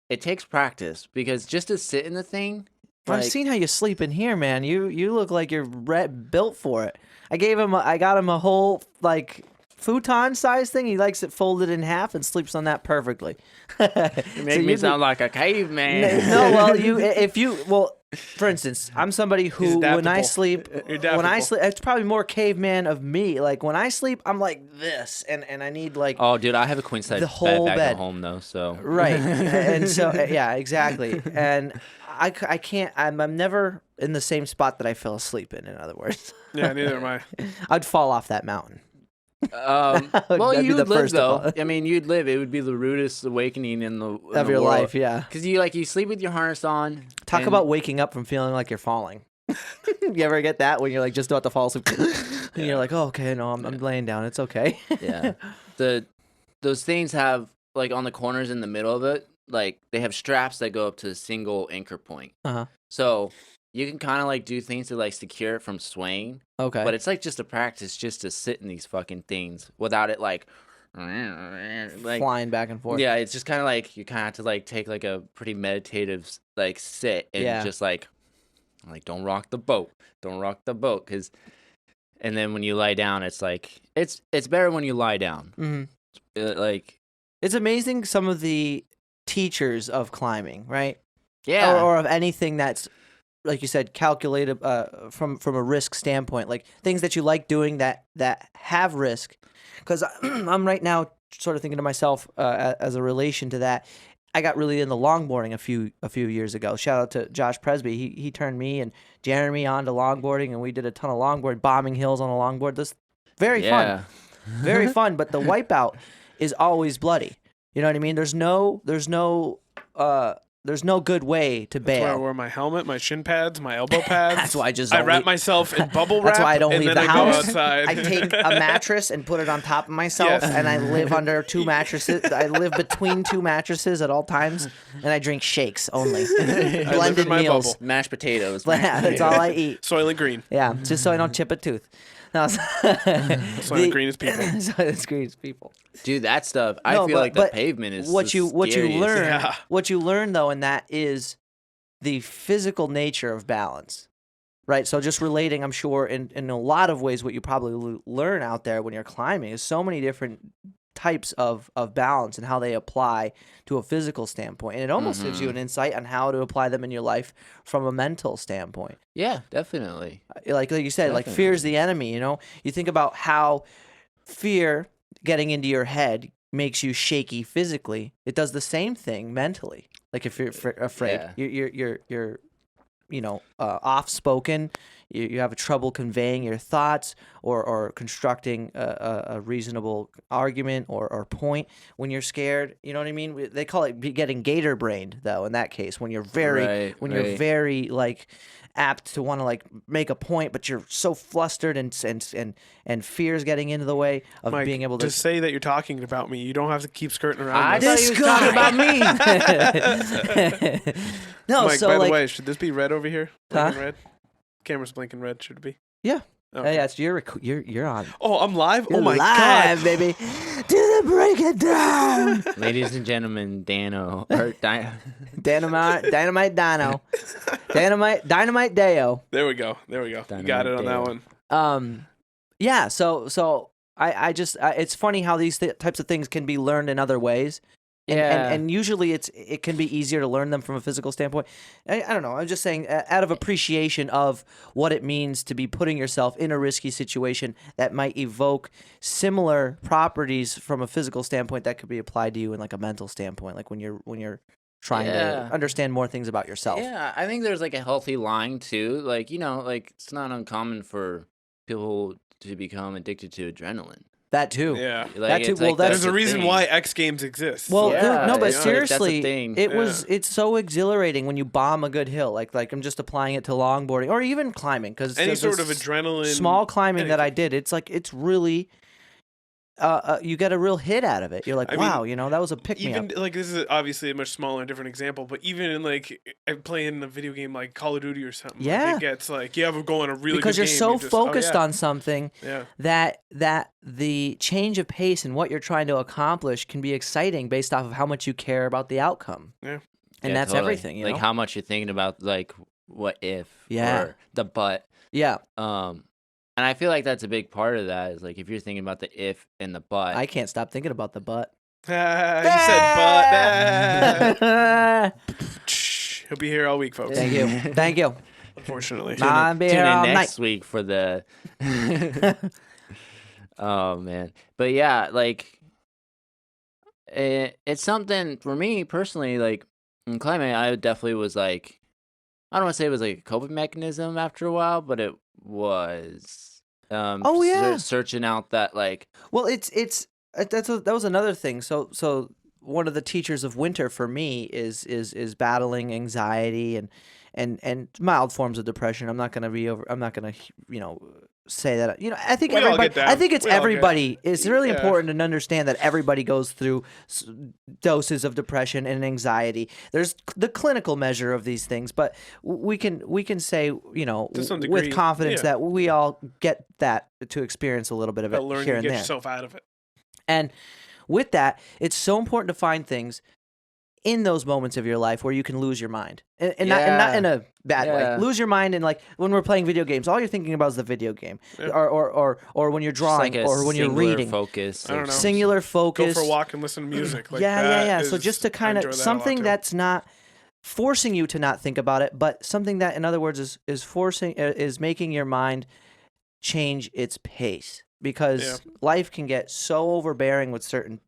it takes practice, because just to sit in the thing. I've like- seen how you sleep in here, man. You look like you're built for it. I got him a whole like futon size thing. He likes it folded in half and sleeps on that perfectly. You make me sound like a caveman. No, well, for instance, I'm somebody who He's when I adaptable. sleep, You're when I adaptable. sleep, it's probably more caveman of me. Like when I sleep, I'm like this, and I need like Oh, dude, I have a queen size The whole bed back bed. at home though, so right, and so yeah, exactly, and I can't. I'm never in the same spot that I fell asleep in. In other words, Yeah, neither am I. I'd fall off that mountain. Well, That'd be you'd the live first of though. all. I mean, you'd live. It would be the rudest awakening in the Of your life, yeah. Because you sleep with your harness on. Talk and- about waking up from feeling like you're falling. You ever get that when you're like just about to fall asleep, and you're like, "Oh, okay, no, I'm laying down. It's okay." yeah. Those things have like on the corners in the middle of it, like they have straps that go up to a single anchor point. Uh-huh. So you can kind of like do things to like secure it from swaying. Okay. But it's like just a practice just to sit in these fucking things without it like flying back and forth. yeah, it's just kind of like you kind of have to like take like a pretty meditative like sit and Yeah. just like don't rock the boat, because and then when you lie down, it's like it's better when you lie down. hmm Like It's amazing some of the teachers of climbing, right? yeah, Or of anything that's, like you said, calculated from a risk standpoint, like things that you like doing that have risk. Because I'm right now sort of thinking to myself as a relation to that. I got really into longboarding a few years ago. Shout out to Josh Presby. He turned me and Jeremy on to longboarding, and we did a ton of longboard, bombing hills on a longboard. This very fun, very fun. But the wipeout is always bloody. You know what I mean? There's no good way to That's why I bail. wear my helmet, my shin pads, my elbow pads. That's why I just I don't wrap leave- myself in bubble wrap. That's why I don't and leave then the I house. Go outside. I take a mattress and put it on top of myself, Yes. and I live under two mattresses. I live between two mattresses at all times, and I drink shakes only, live blended in my meals. bubble. mashed potatoes. That's all I eat. Soylent Green. Yeah, just so I don't chip a tooth. No, Soylent Green is people. Soylent Green is people. Dude, that stuff. I No, feel like the but pavement is what the you scariest. learn. Yeah. What you learn though, and that is the physical nature of balance, right? So just relating, I'm sure, in a lot of ways, what you probably learn out there when you're climbing is so many different types of balance and how they apply to a physical standpoint. And it almost gives you an insight on how to apply them in your life from a mental standpoint. Yeah, definitely. Like you said, like fear is the enemy, you know? You think about how fear getting into your head makes you shaky physically. It does the same thing mentally. Like if you're afraid, you're off-spoken. You have trouble conveying your thoughts or constructing a reasonable argument or point when you're scared. You know what I mean? They call it getting gator-brained, though, in that case, when you're very you're very like apt to want to like make a point, but you're so flustered and fear's getting into the way of Mike, being able to just say that you're talking about me. You don't have to keep skirting around. I this. thought you was talking about me. No, Mike, so by like, the way, should this be red over here? Huh? Blinking red? Camera's blinking red. Should it be? yeah. Okay. Yeah, it's you're on. Oh, I'm live? You're oh, my live, God. baby. Do the break it down. Ladies and gentlemen, Dynamite Dino. Dynamite Deo. There we go. You got Dynamite it on that Deo. one. Yeah, so I just it's funny how these types of things can be learned in other ways. And usually it can be easier to learn them from a physical standpoint. I don't know. I'm just saying out of appreciation of what it means to be putting yourself in a risky situation that might evoke similar properties from a physical standpoint that could be applied to you in like a mental standpoint, like when you're trying to understand more things about yourself. Yeah, I think there's like a healthy line too. Like, like it's not uncommon for people to become addicted to adrenaline. That too. Yeah. Like, That too. it's Well, like, that's There's a the reason why X Games exists. Well, Yeah, no, but it's like, seriously, that's a thing. it's so exhilarating when you bomb a good hill. Like I'm just applying it to longboarding or even climbing because any sort of adrenaline. small climbing that I did. It's really you get a real hit out of it. You're like, I wow, mean, that was a pick me up. Even like this is obviously a much smaller and different example, but even in like playing a video game like Call of Duty or something, Yeah. like, it gets like you have going a really Because good you're game, so you just, focused yeah. on something Yeah. that the change of pace and what you're trying to accomplish can be exciting based off of how much you care about the outcome. Yeah. And Yeah, that's totally. everything. Like how much you're thinking about like what if or the but. Yeah. And I feel like that's a big part of that is like if you're thinking about the if and the but. I can't stop thinking about the butt. He said, but he'll be here all week, folks. Thank you. Thank you. Unfortunately. I'll be Tune here in all next night. week for the. Oh man, but yeah, like it's something for me personally. Like in climbing, I definitely was like, I don't want to say it was like a coping mechanism after a while, but it was. Oh, yeah. Searching out that like. Well, that was another thing. So one of the teachers of winter for me is battling anxiety and mild forms of depression. I'm not gonna say that. I think We all everybody. get that. I think it's We all get everybody. It's really Yeah. important to understand that everybody goes through doses of depression and anxiety. There's the clinical measure of these things, but we can say To some degree, with confidence yeah. that we all get that to experience a little bit of it But learn here to and get there. yourself out of it. And with that, it's so important to find things in those moments of your life where you can lose your mind, and not in a bad way. Yeah. Lose your mind, and like when we're playing video games, all you're thinking about is the video game, Yeah. or when you're Just drawing, like a or when you're singular reading. focus. I don't know. Singular Go focus. for a walk and listen to music. Like yeah. that So is- just to I kind enjoy of that a lot, something too. that's not forcing you to not think about it, but something that, in other words, is making your mind change its pace, because life can get so overbearing with certain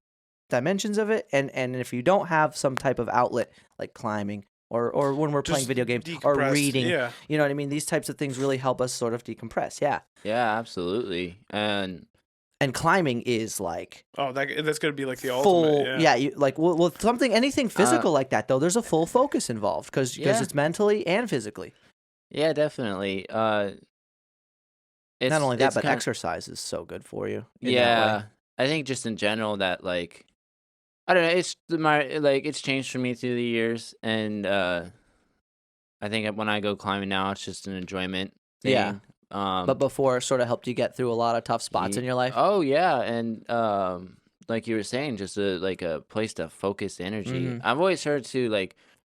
dimensions of it, and if you don't have some type of outlet like climbing or when we're playing Just video games or decompress, reading, yeah. you know what I mean? These types of things really help us sort of decompress. Yeah. Yeah, absolutely. And climbing is like Oh, that's gonna be like the full. ultimate. Yeah. You, like well, anything physical like that though. There's a full focus involved because Yeah. it's mentally and physically. yeah, definitely. Not only that, it's but kinda- exercise is so good for you. in that Yeah, way. I think just in general that like, I don't know. It's changed for me through the years, and I think when I go climbing now, it's just an enjoyment thing. Yeah. But before, it sort of helped you get through a lot of tough spots in your life. Oh yeah, and like you were saying, just a place to focus energy. Mhm. I've always heard too, like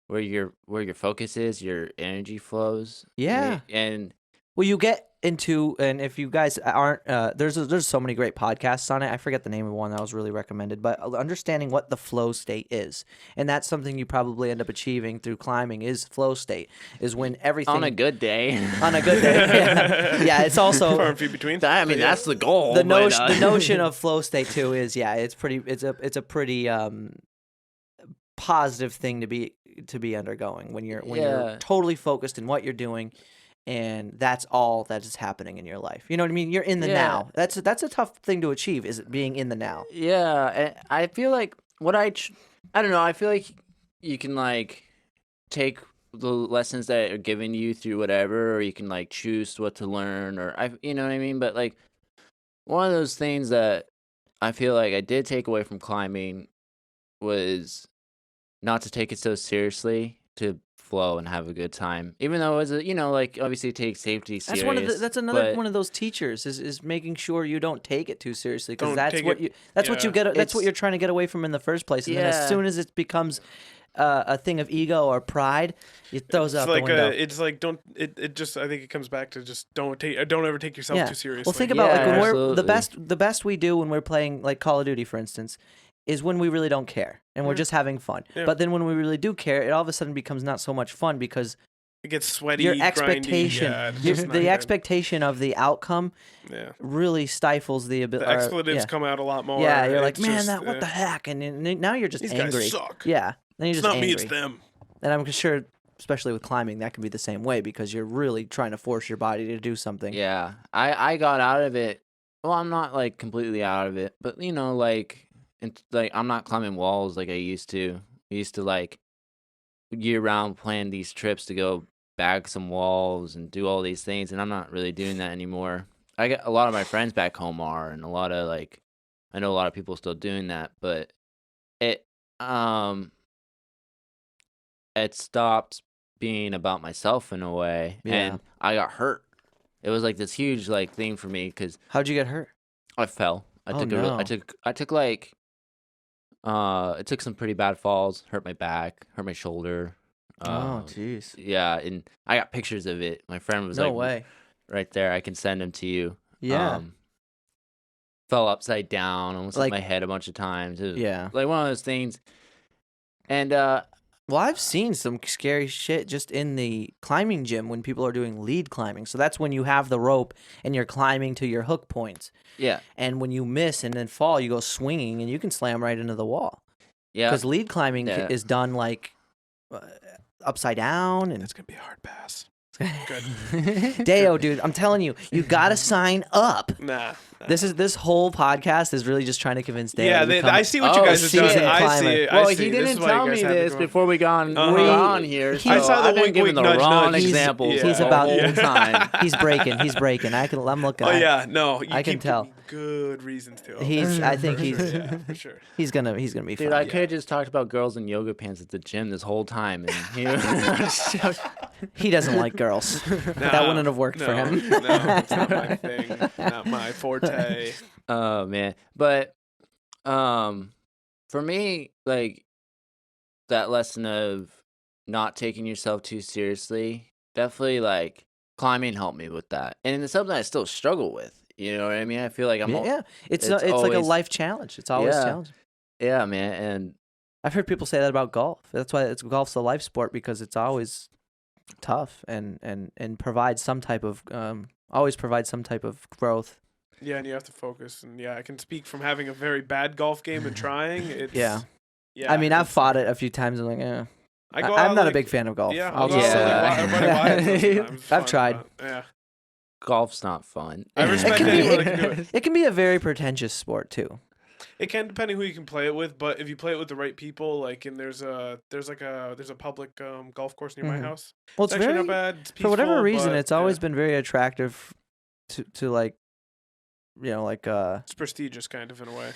where your focus is, your energy flows. Yeah. And Well, you get into, and if you guys aren't, there's so many great podcasts on it. I forget the name of one that was really recommended, but understanding what the flow state is, and that's something you probably end up achieving through climbing is flow state, is when everything On a good day. on a good day. Yeah, it's also Far and few between. I mean, that's the goal. the but, notion. The notion of flow state too is it's a pretty positive thing to be undergoing when you're totally focused in what you're doing. And that's all that is happening in your life. You know what I mean? You're in the now. That's a tough thing to achieve. Is it being in the now? Yeah, and I feel like I don't know. I feel like you can like take the lessons that are given you through whatever, or you can like choose what to learn, you know what I mean. But like one of those things that I feel like I did take away from climbing was not to take it so seriously, to flow and have a good time, even though it was like obviously take safety serious. That's another one of those teachers is making sure you don't take it too seriously, because that's what you get. That's what you're trying to get away from in the first place. And then as soon as it becomes a thing of ego or pride, it throws out the window. It's like it just, I think it comes back to just don't ever take yourself too seriously. Well, think about like when we're the best we do when we're playing like Call of Duty, for instance, is when we really don't care and we're just having fun. Yeah. But then when we really do care, it all of a sudden becomes not so much fun, because it gets sweaty. Your expectation, the expectation of the outcome, really stifles the ability. The expletives come out a lot more. Yeah, you're like, man, what the heck? And now you're just angry. These guys suck. Yeah, then you're it's just not angry. me, it's them. And I'm sure, especially with climbing, that can be the same way, because you're really trying to force your body to do something. Yeah, I got out of it. Well, I'm not like completely out of it, but like. And like I'm not climbing walls like I used to. I used to like year round plan these trips to go bag some walls and do all these things, and I'm not really doing that anymore. I got a lot of my friends back home are, and a lot of like I know a lot of people still doing that, but it stopped being about myself in a way, and I got hurt. It was like this huge like thing for me, because how'd you get hurt? I fell. I took some pretty bad falls, hurt my back, hurt my shoulder. Oh, jeez. Yeah, and I got pictures of it. My friend was no way. Right there. I can send them to you. Yeah. Fell upside down, almost hit my head a bunch of times. It was like one of those things. And well, I've seen some scary shit just in the climbing gym when people are doing lead climbing. So that's when you have the rope and you're climbing to your hook points. Yeah. And when you miss and then fall, you go swinging and you can slam right into the wall. Yeah. Because lead climbing is done like upside down. And it's going to be a hard pass. Good. Deo, dude, I'm telling you, you gotta sign up. Nah. This whole podcast is really just trying to convince Deo. Yeah, I see what you guys have done. I see it. Well, he didn't tell me this before we got on here. So I saw the wink giving the wrong examples. He's about the whole time. He's breaking. I'm looking. Oh yeah, no, I can tell. Good reasons to. I think he's for sure. He's gonna be Dude, fine. I could have just talked about girls in yoga pants at the gym this whole time, and he doesn't like girls. That wouldn't have worked for him. No, it's not my thing. Not my forte. Oh man, but for me, like that lesson of not taking yourself too seriously, definitely like climbing helped me with that, and it's something I still struggle with. You know what I mean? I feel like it's always, like a life challenge. It's always challenging. Yeah, man. And I've heard people say that about golf. That's why golf's a life sport, because it's always tough and provides some type of always provides some type of growth. Yeah, and you have to focus. And I can speak from having a very bad golf game and trying. It's, yeah. I mean, I've fought it a few times. I'm like, I'm not a big fan of golf. Yeah, I've tried. Yeah. Golf's not fun. I respect anyone that can do it. It can be a very pretentious sport too. It can, depending who you can play it with, but if you play it with the right people, like, and there's a public golf course near my house. Well, it's actually very, not bad. It's peaceful, for whatever reason, but, it's always been very attractive to like, it's prestigious kind of in a way.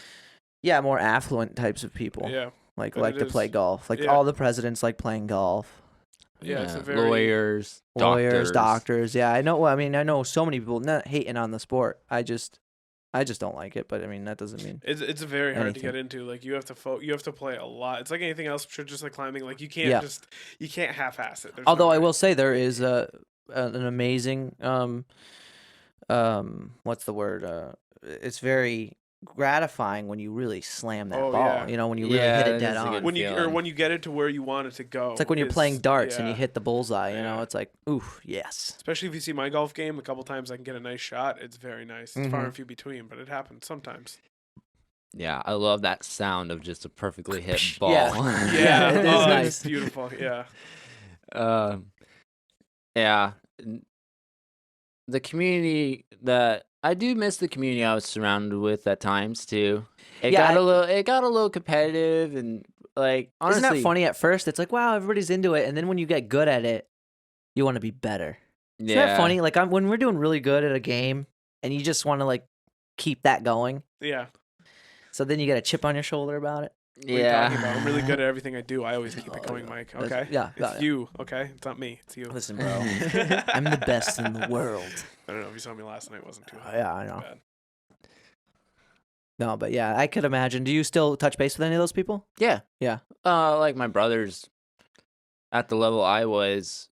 Yeah, more affluent types of people. Yeah. Like to play golf. Like all the presidents like playing golf. Yeah, it's a very lawyers, doctors. Yeah, I know. I mean, I know so many people not hating on the sport. I just don't like it. But I mean, that doesn't mean it's very hard to get into. Like you have to play a lot. It's like anything else, just like climbing. Like you can't you can't half-ass it. Although I will say there is an amazing what's the word? It's very gratifying when you really slam that Oh, ball. yeah. You know, when you really Yeah, hit that it dead is a good on. feeling. When you get it to where you want it to go. It's like when you're playing darts and you yeah. hit the bullseye. You know, Yeah. it's like, ooh, yes. Especially if you see my golf game, a couple times I can get a nice shot. It's very nice. It's far Mhm. and few between, but it happens sometimes. Yeah, I love that sound of just a perfectly hit ball. Yeah. Yeah, it is oh, nice. It's beautiful. Yeah. Yeah. The community that I do miss the community I was surrounded with at times too. It Yeah, got a little competitive and like honestly. Isn't that funny at first? It's like, wow, everybody's into it. And then when you get good at it, you want to be better. Isn't that funny? Like when we're doing really good at a game and you just want to like keep that going. Yeah. So then you get a chip on your shoulder about it. What are you talking about? I'm really good at everything I do. I always keep it going, Mike. Okay? Yeah. It's you, okay? It's not me. It's you. Listen, bro. I'm the best in the world. I don't know if you saw me last night. It wasn't too hot. Yeah, I know. Bad. No, but yeah, I could imagine. Do you still touch base with any of those people? Yeah. Yeah. Like my brother's at the level I was,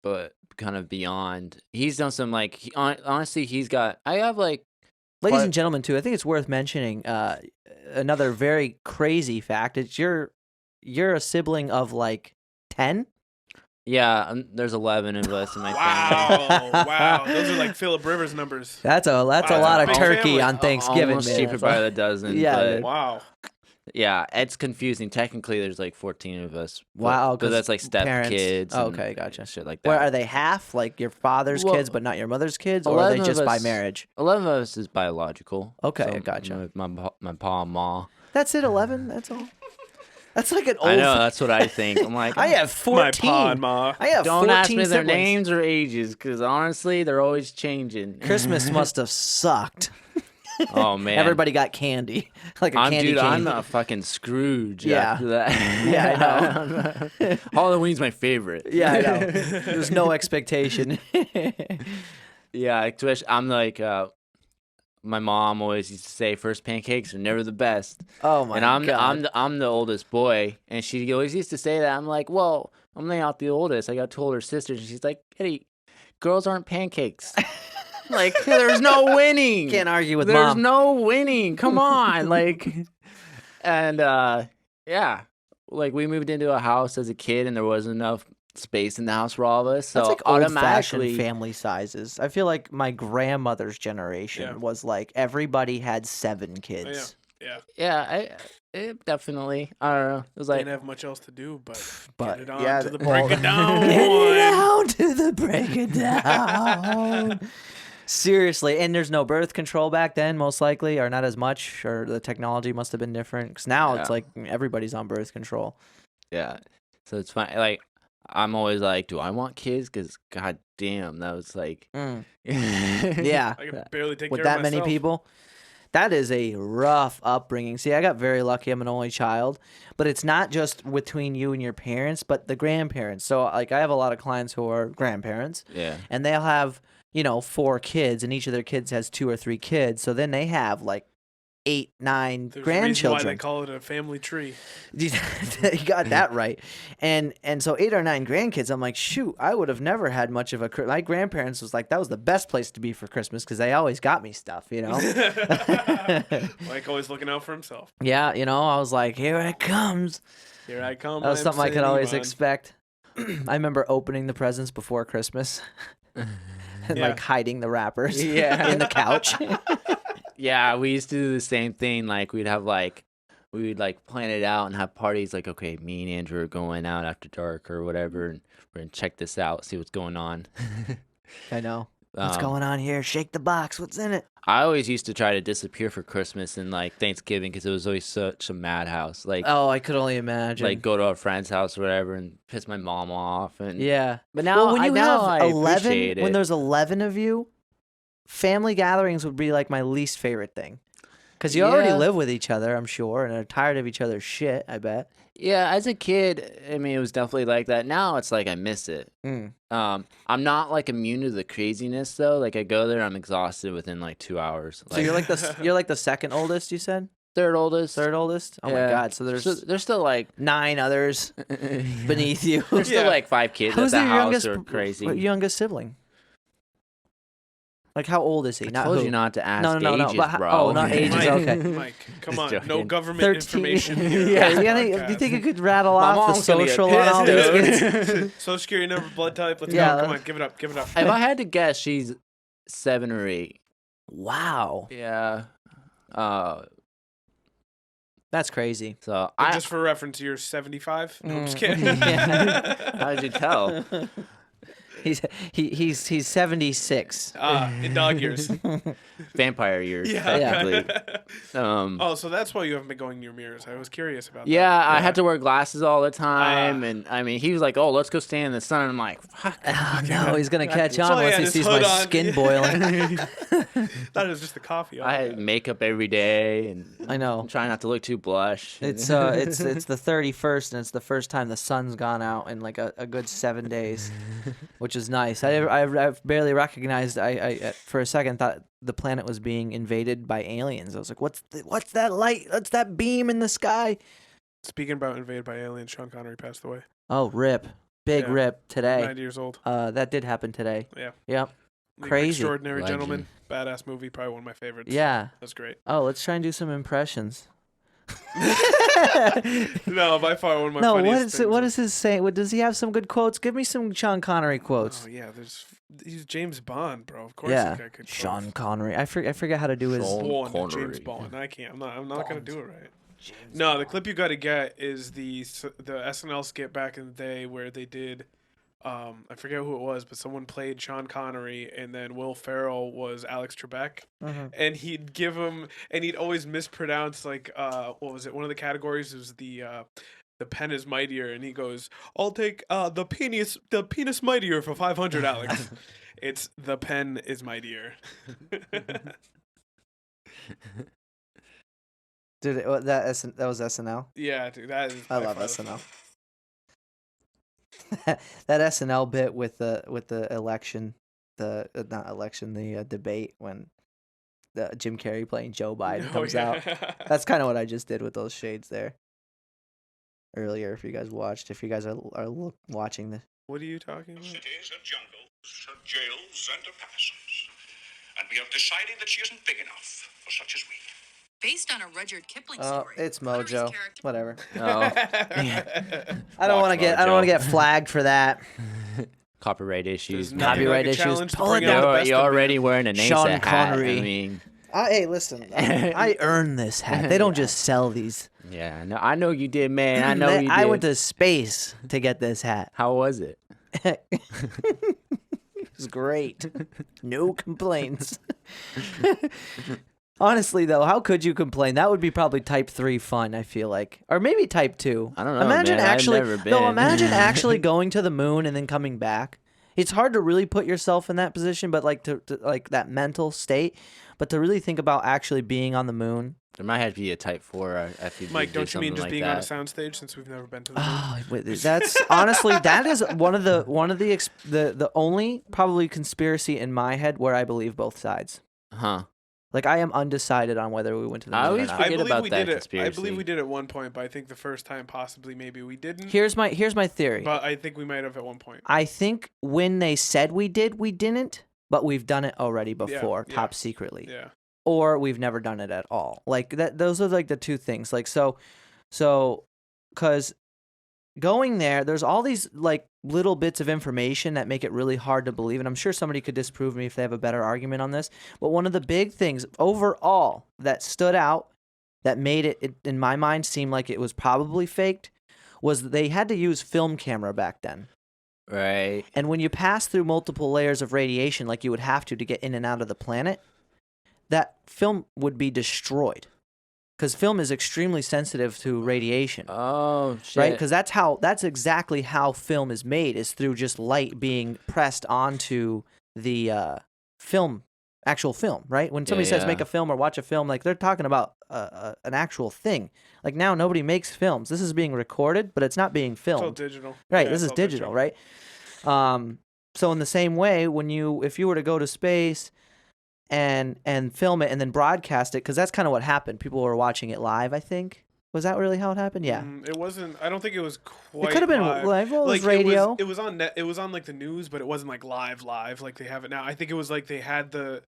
but kind of beyond. He's done some like honestly, I have like Ladies and gentlemen, too, I think it's worth mentioning another very crazy fact. It's you're a sibling of like 10? yeah, there's 11 of us in my Wow. Wow. Those are like Philip Rivers numbers. That's a lot Wow, of big turkey family. on Thanksgiving. Almost man. cheaper That's by all- the dozen. Yeah, but dude. Wow. yeah, it's confusing. Technically, there's like 14 of us. Wow, but 'cause that's like step parents. kids. Oh, and okay, gotcha. Shit like that. Where are they half? Like your father's Well, kids, but not your mother's kids? Or are they 11 of just by us- marriage? 11 of us is biological. Okay, so gotcha. My pa and ma. That's it, 11? That's all? That's like an old... I know, that's what I think. I'm like, I have 14. My pa and ma. I have don't 14 ask me their siblings. names or ages, because honestly, they're always changing. Christmas must have sucked. Oh man, Everybody got candy. Like a candy I'm cane. a fucking Scrooge. Yeah. After that. Yeah, I know. Halloween's my favorite. Yeah, I know. There's no expectation. Yeah, especially I'm like, my mom always used to say, first pancakes are never the best. Oh my And god. I'm the oldest boy, and she always used to say that. I'm like, well, I'm not the oldest. I got two older sisters, and she's like, Eddie, girls aren't pancakes. Like, there's no winning. Can't argue with There's mom. no winning. Come on, like, and yeah, like we moved into a house as a kid, and there wasn't enough space in the house for all of us. So That's like old-fashioned automatically, family sizes. I feel like my grandmother's generation Yeah. was like everybody had 7 kids. Yeah. yeah, it definitely. I don't know. It was like, Didn't have much else to do, but But, get it on yeah, to the well, break it down. Get it one. down to the break it down. Seriously, and there's no birth control back then, most likely, or not as much, or the technology must have been different. Because now it's Yeah. like everybody's on birth control. yeah. So it's fine. Like, I'm always like, do I want kids? Because god damn, that was like, Yeah, I can barely take with care that of many myself. people. That is a rough upbringing. See, I got very lucky. I'm an only child, but it's not just between you and your parents, but the grandparents. So, like, I have a lot of clients who are grandparents, yeah. and they'll have, 4 kids, and each of their kids has 2 or 3 kids. So then they have like 8, 9 There's a reason why grandchildren. they call it a family tree. You got that right. And so 8 or 9 grandkids. I'm like, shoot, I would have never had much of a. My grandparents was like, that was the best place to be for Christmas because they always got me stuff, Mike always looking out for himself. Yeah, I was like, here it comes. Here I come. That was I'm something I could St. always Ivan. expect. I remember opening the presents before Christmas and Yeah. like hiding the wrappers Yeah. in the couch. Yeah, we used to do the same thing. Like we would like plan it out and have parties. Like, okay, me and Andrew are going out after dark or whatever, and we're gonna check this out, see what's going on. I know. What's Um, going on here? Shake the box. What's in it? I always used to try to disappear for Christmas and like Thanksgiving because it was always such a madhouse. Like, Oh, I could only imagine. like go to a friend's house or whatever and piss my mom off. And yeah. but now Well, when you now have I 11, appreciate it. when there's 11 of you, family gatherings would be like my least favorite thing. Because you already Yeah. live with each other, I'm sure, and are tired of each other's shit, I bet. Yeah, as a kid, I mean, it was definitely like that. Now it's like I miss it. Mm. I'm not like immune to the craziness though. Like I go there, I'm exhausted within like 2 hours. So you're like the second oldest, you said? third oldest. Third oldest? Oh my Yeah. god, so there's There's still like 9 others beneath you. There's still Yeah. like 5 kids Who's at the your house youngest who are crazy. youngest sibling? Like, how old is he? I Not told who. you not to ask No. ages, But bro. oh, not ages. Mike, Okay. Mike, come Just on. No joking. government 13. information here. Yeah, on you, this do you think podcast. you could rattle My off the mom's gonna get social on all pissed, these dude. kids? Social security number, blood type. Let's Yeah. go. Come on, give it up. Give it up. If I had to guess, she's 7 or 8. Wow, Yeah. that's crazy. So And just for reference, you're 75. No, I'm just kidding. Yeah. how did you tell? He's 76. In dog years. Vampire years, Yeah. technically. Oh, so that's why you haven't been going near mirrors. I was curious about that. Yeah, I had to wear glasses all the time, and I mean, he was like, "Oh, let's go stand in the sun." And I'm like, "Fuck." Oh no, he's gonna catch That's on why he once had he his sees hood my on. skin boiling. Thought it was just the coffee. I had makeup every day, and I know. I'm trying not to look too blush. It's the 31st, and it's the first time the sun's gone out in like a good 7 days, which is nice. I've barely recognized. I for a second thought the planet was being invaded by aliens. I was like, what's that light? What's that beam in the sky? Speaking about invaded by aliens, Sean Connery passed away. Oh, rip, big Yeah. rip today. 90 years old. That did happen today. Yeah. Yep. The Crazy. Extraordinary Legend. Gentleman. Badass movie. Probably one of my favorites. Yeah. That's great. Oh, let's try and do some impressions. No, by far one of my No, funniest things. what is his saying? What does he have? Some good quotes? Give me some Sean Connery quotes. Oh yeah, he's James Bond, bro. Of course, Yeah, this guy could quote. Sean Connery. I forget how to do his. Sean Bond, Connery. James Bond. I can't. I'm not gonna do it right. No, the clip you got to get is the SNL skit back in the day where they did. I forget who it was, but someone played Sean Connery, and then Will Ferrell was Alex Trebek, and he'd give him, and he'd always mispronounce like what was it? One of the categories was the pen is mightier, and he goes, "I'll take the penis mightier for 500, Alex." It's the pen is mightier. Dude, that was SNL. Yeah, dude, that is. I by love far SNL. That SNL bit with the election, not election, the debate when the Jim Carrey playing Joe Biden Oh, comes yeah. out. That's kind of what I just did with those shades there. Earlier, if you guys watched, if you guys are watching this. What are you talking about? Cities are jungles, her jails and her castles. And we have decided that she isn't big enough for such as we. Based on a Rudyard Kipling Oh, story. it's Connery's Mojo. character- Whatever. Oh, I don't want to get flagged for that. copyright issues. There's nothing Copyright like a issues. challenge to Pull bring it out down. the You're, best you're of already them. wearing a NASA Sean hat. Connery. I mean, Hey, listen. I earned this hat. They don't just sell these. yeah, no, I know you did, man. I know you did. I went to space to get this hat. How was it? It was great. No complaints. Honestly, though, how could you complain? That would be probably type 3 fun, I feel like. Or maybe type 2. I don't know, Imagine man. I've actually never No, been. imagine actually going to the moon and then coming back. It's hard to really put yourself in that position, but like to like that mental state, but to really think about actually being on the moon. There might have to be a type 4 if you Mike, do don't you mean something just like being that. on a soundstage since we've never been to the moon? Oh, that's honestly that is one of the only probably conspiracy in my head where I believe both sides. Huh. Like I am undecided on whether we went to the I moon or always not. forget I believe about we that did it. I conspiracy. believe we did at one point, but I think the first time possibly maybe we didn't. Here's my theory. But I think we might have at one point. I think when they said we did, we didn't, but we've done it already before, yeah. top secretly. Yeah. Or we've never done it at all. Like that those are like the two things. Like so cuz going there's all these like little bits of information that make it really hard to believe, and I'm sure somebody could disprove me if they have a better argument on this. But one of the big things overall that stood out that made it in my mind seem like it was probably faked was that they had to use film camera back then. Right. And when you pass through multiple layers of radiation like you would have to get in and out of the planet, that film would be destroyed. Because film is extremely sensitive to radiation. Oh, shit. Right? Because that's exactly how film is made, is through just light being pressed onto the actual film, right? When somebody says yeah. make a film or watch a film, like they're talking about an actual thing. Like now nobody makes films. This is being recorded, but it's not being It's all filmed. digital. Right, Yeah, this it's is all digital, right? So in the same way, if you were to go to space and film it and then broadcast it, because that's kind of what happened. People were watching it live, I think. Was that really how it happened? Yeah. It wasn't. I don't think it was quite. It could have been live. Well, it was radio. It was on net. It was on like the news, but it wasn't like live like they have it now. I think it was like they had the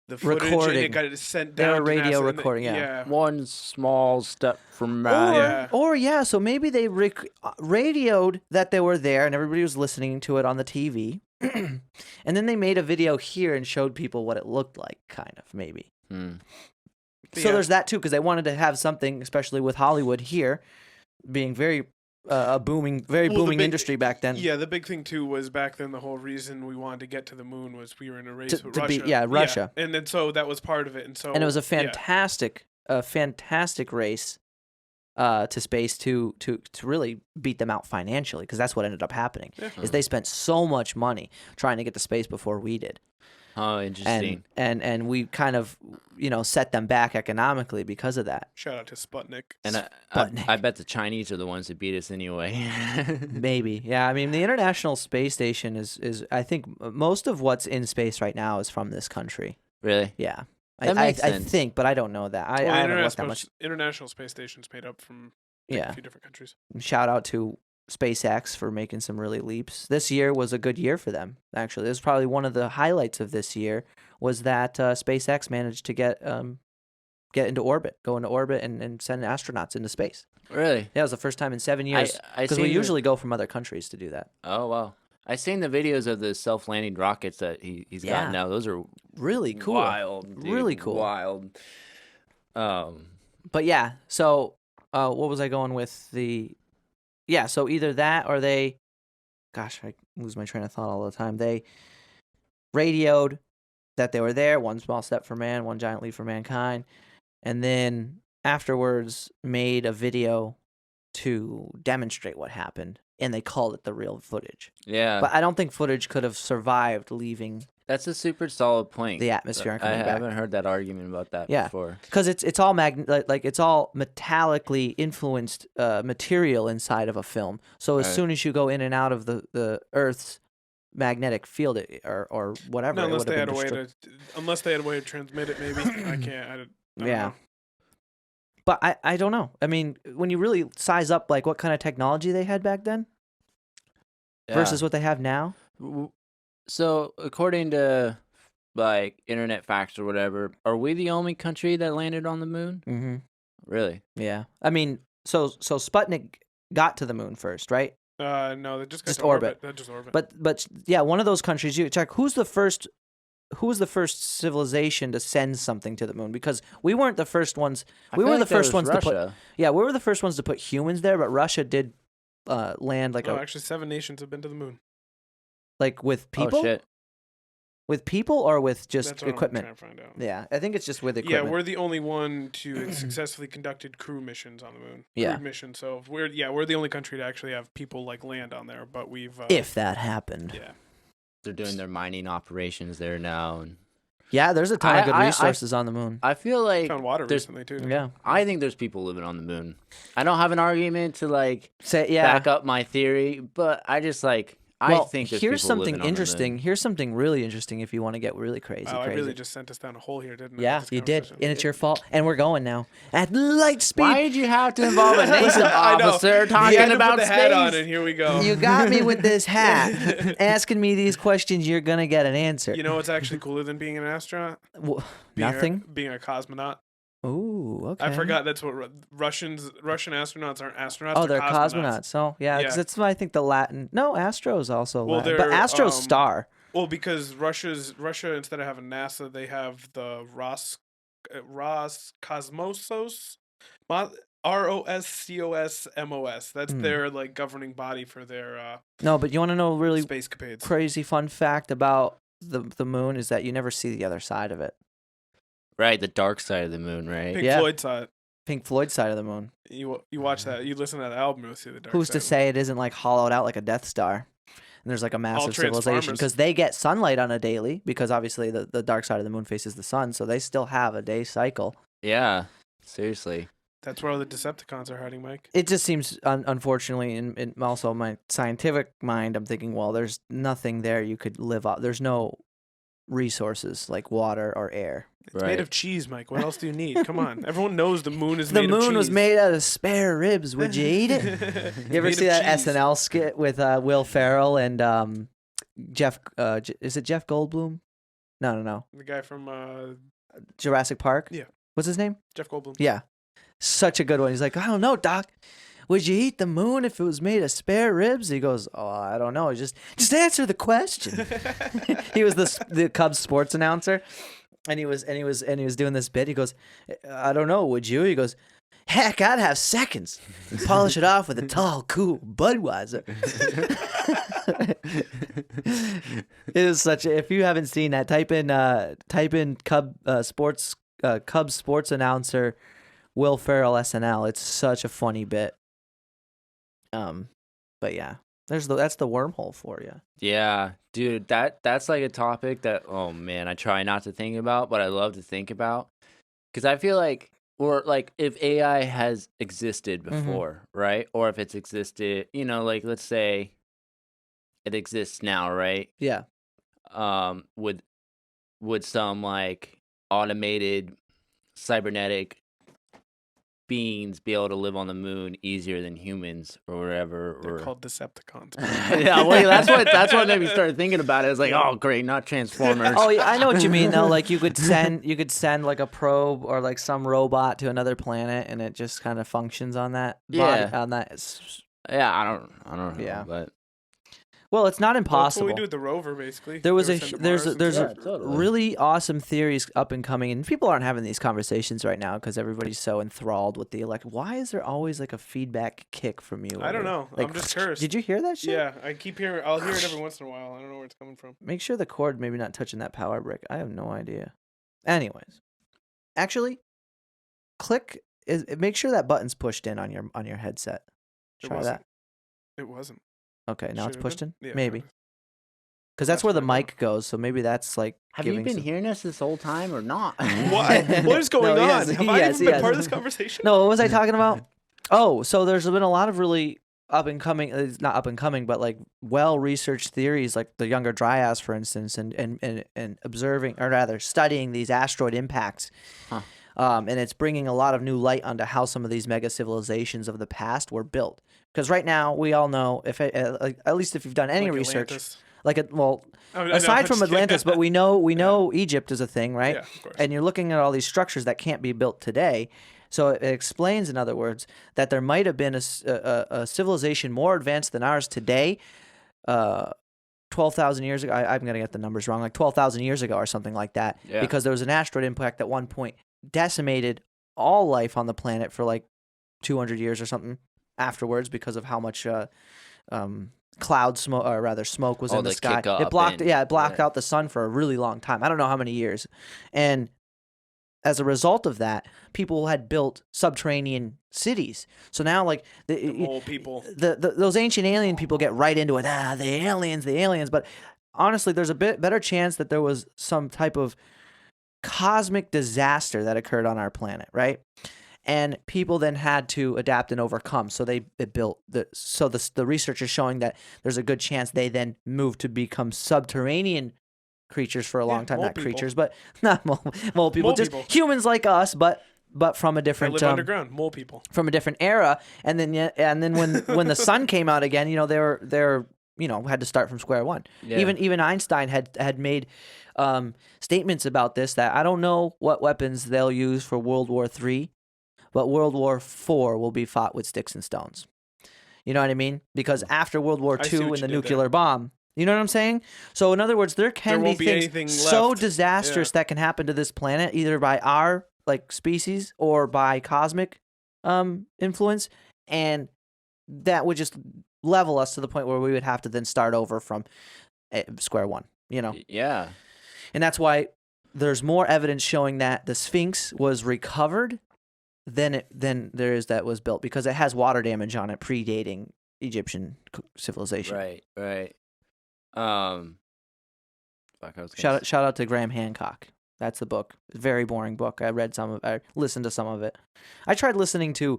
the footage and Recording. it got sent They down were to radio NASA, and recording, yeah. yeah. One small step from man. Yeah. Or yeah, so maybe they radioed that they were there and everybody was listening to it on the TV. And then they made a video here and showed people what it looked like, kind of, maybe. Hmm. So Yeah. there's that too, because they wanted to have something, especially with Hollywood here being very a booming, very Well, the booming big- industry back then. Yeah, the big thing too was back then the whole reason we wanted to get to the moon was we were in a race with to be- Russia. yeah, Russia. And then so that was part of it. And so And it was a yeah. fantastic race to space to really beat them out financially, because that's what ended up happening. Yeah. Is they spent so much money trying to get to space before we did. Oh, interesting. And we kind of, set them back economically because of that. Shout out to Sputnik. And Sputnik. I bet the Chinese are the ones that beat us anyway. Maybe. Yeah, I mean, the International Space Station is I think most of what's in space right now is from this country. Really? Yeah. That I makes sense. think, but I don't know that. I Well, the haven't looked that much. International Space Station's made up from Yeah. a few different countries. Shout out to SpaceX for making some really leaps. This year was a good year for them, actually. This was probably one of the highlights of this year was that SpaceX managed to get into orbit, go into orbit and send astronauts into space. Really? Yeah, it was the first time in 7 years. I Because we seen the- usually go from other countries to do that. Oh, wow. I seen the videos of the self-landing rockets that he's Yeah. got now. Those are Really cool. wild, dude. Really cool. Wild. But yeah, so what was I going with? Yeah, so either that or I lose my train of thought all the time. They radioed that they were there, one small step for man, one giant leap for mankind, and then afterwards made a video to demonstrate what happened, and they called it the real footage. Yeah. But I don't think footage could have survived leaving That's a super solid point. the atmosphere and I coming back. haven't heard that argument about that Yeah. before. Because it's all it's all metallically influenced material inside of a film. So as Right. soon as you go in and out of the Earth's magnetic field or whatever, No, it unless would they have had a been way unless they had a way to transmit it, maybe. I can't. I don't Yeah. know. But I don't know. I mean, when you really size up like what kind of technology they had back then versus what they have now. So, according to like internet facts or whatever, are we the only country that landed on the moon? Mm-hmm. Really? Yeah. I mean, so Sputnik got to the moon first, right? No, they just got Just to orbit. They just orbit. But yeah, one of those countries. You check who was the first civilization to send something to the moon, because we weren't the first ones. We were the first ones to put. Yeah, we were the first ones to put humans there, but Russia did land actually, 7 nations have been to the moon. with people. Oh shit! With people or with just That's what equipment. I'm trying to find out. Yeah, I think it's just with equipment. Yeah, we're the only one to successfully conducted crew missions on the moon. Yeah. Crewed missions. So we're the only country to actually have people land on there. But we've if that happened. yeah. They're doing their mining operations there now, and Yeah, there's a ton of good I- resources on the moon. I feel like Found water there's- recently too. Yeah. I think there's people living on the moon. I don't have an argument to Say back up my theory, but I just I think there's here's people something living on the moon. interesting. Here's something really interesting if you want to get really crazy. Wow, I crazy. really just sent us down a hole here, didn't I? Yeah, with this you did, conversation? and it's your fault. And we're going now at light speed. Why did you have to involve a NASA I know. officer He talking had to about put the space? hat on, and here we go. You got me with this hat, asking me these questions. You're gonna get an answer. You know what's actually cooler than being an astronaut? Being Nothing. being a cosmonaut. Ooh, okay. I forgot that's what Russian astronauts aren't astronauts. Oh, they're cosmonauts. So yeah, because Yeah. it's I think the Latin. No, Astro is also Well, Latin, but they're, Astro's star. Well, because Russia instead of having NASA, they have the Roscosmos, ROSCOSMOS. That's their governing body for their No, but you want to know a really space capades. crazy fun fact about the moon is that you never see the other side of it. Right, the dark side of the moon, right? Pink Yeah. Floyd saw it. Pink Floyd's side of the moon. You watch that. You listen to that album, you'll see the dark Who's side to of it. say it isn't hollowed out like a Death Star? And there's a massive civilization Transformers. because they get sunlight on a daily because obviously the dark side of the moon faces the sun, so they still have a day cycle. Yeah, seriously. That's where all the Decepticons are hiding, Mike. It just seems, unfortunately, in also my scientific mind, I'm thinking, well, there's nothing there you could live off. There's no resources like water or air. It's made of cheese, Mike. What else do you need? Come on. Everyone knows the moon is The made of cheese. moon was made out of spare ribs. Would you eat it? You ever Made see of that cheese. SNL skit with Will Ferrell and Jeff? Is it Jeff Goldblum? No. The guy from Jurassic Park. Yeah. What's his name? Jeff Goldblum. Yeah. Such a good one. He's like, I don't know, Doc. Would you eat the moon if it was made of spare ribs? He goes, oh, I don't know. Just answer the question. He was the Cubs sports announcer, and he was doing this bit. He goes, I don't know. Would you? He goes, heck, I'd have seconds. And polish it off with a tall, cool Budweiser. It is such a, if you haven't seen that, type in Cubs sports announcer Will Ferrell SNL. It's such a funny bit. But yeah, that's the wormhole for you. Yeah, dude, that's like a topic that, oh man, I try not to think about, but I love to think about, because I feel like, or like if AI has existed before, right? Or if it's existed, like let's say it exists now, right? Yeah. Would some like automated cybernetic beings be able to live on the moon easier than humans or whatever? They're called Decepticons. Yeah, well, that's what made me start thinking about it. It's like, oh great, not Transformers. Oh yeah, I know what you mean though. Like you could send like a probe or like some robot to another planet, and it just kind of functions on that. Yeah. On that. Yeah, I don't know. Yeah. But Well, it's not Well, that's what impossible. we do with the rover, basically. There was They a send to there's Mars a, and there's stuff. a totally. really awesome theories up and coming, and people aren't having these conversations right now because everybody's so enthralled with the Why is there always like a feedback kick from you? I don't know. Like, I'm just cursed. Did you hear that shit? Yeah, I keep hearing. I'll hear it every once in a while. I don't know where it's coming from. Make sure the cord maybe not touching that power brick. I have no idea. Anyways, actually, make sure that button's pushed in on your headset. It Try wasn't. that. It wasn't. Okay, now it's Should've pushed been? in. Yeah, Maybe. it was. Because that's That's where the right now. mic goes, so maybe that's like. have you giving been some- hearing us this whole time or not? What? What is going No, on? yes, Have I yes, even been yes. part of this conversation? No, what was I talking about? Oh, so there's been a lot of really up and coming, not up and coming, but like well researched theories, like the Younger Dryas, for instance, and observing, or rather studying these asteroid impacts. Huh. And it's bringing a lot of new light onto how some of these mega civilizations of the past were built. Because right now we all know, at least if you've done any Like research, Atlantis. aside I'm from just kidding. Atlantis, but we know Egypt is a thing, right? Yeah, of course. And you're looking at all these structures that can't be built today. So it explains, in other words, that there might have been a civilization more advanced than ours today, 12,000 years ago. I'm going to get the numbers wrong, like 12,000 years ago or something like that, Yeah. because there was an asteroid impact at one point decimated all life on the planet for like 200 years or something afterwards because of how much cloud smoke, or rather smoke, was Oh, in the the sky. kick up It blocked and- out the sun for a really long time. I don't know how many years. And as a result of that, people had built subterranean cities. So now, like The mole people. those ancient alien people get right into it. The aliens. But honestly, there's a bit better chance that there was some type of cosmic disaster that occurred on our planet, right? And people then had to adapt and overcome. So they built the research is showing that there's a good chance they then moved to become subterranean creatures for a long time. mole Not people. creatures, but not mole people, Mole just people. humans like us, but from a They different live underground. Mole people. from a different era. And then when the sun came out again, they're had to start from square one. Yeah. Even Einstein had made statements about this, that I don't know what weapons they'll use for World War III, but World War IV will be fought with sticks and stones. You know what I mean? Because after World War I see II what and the you did there. nuclear bomb, you know what I'm saying? So in other words, there can won't be things anything so left. disastrous that can happen to this planet, either by our like species or by cosmic influence, and that would just level us to the point where we would have to then start over from square one. Yeah. And that's why there's more evidence showing that the Sphinx was recovered than there is that was built, because it has water damage on it predating Egyptian civilization. Right. Fuck, I was Shout out to Graham Hancock. That's the book. Very boring book. I listened to some of it. I tried listening to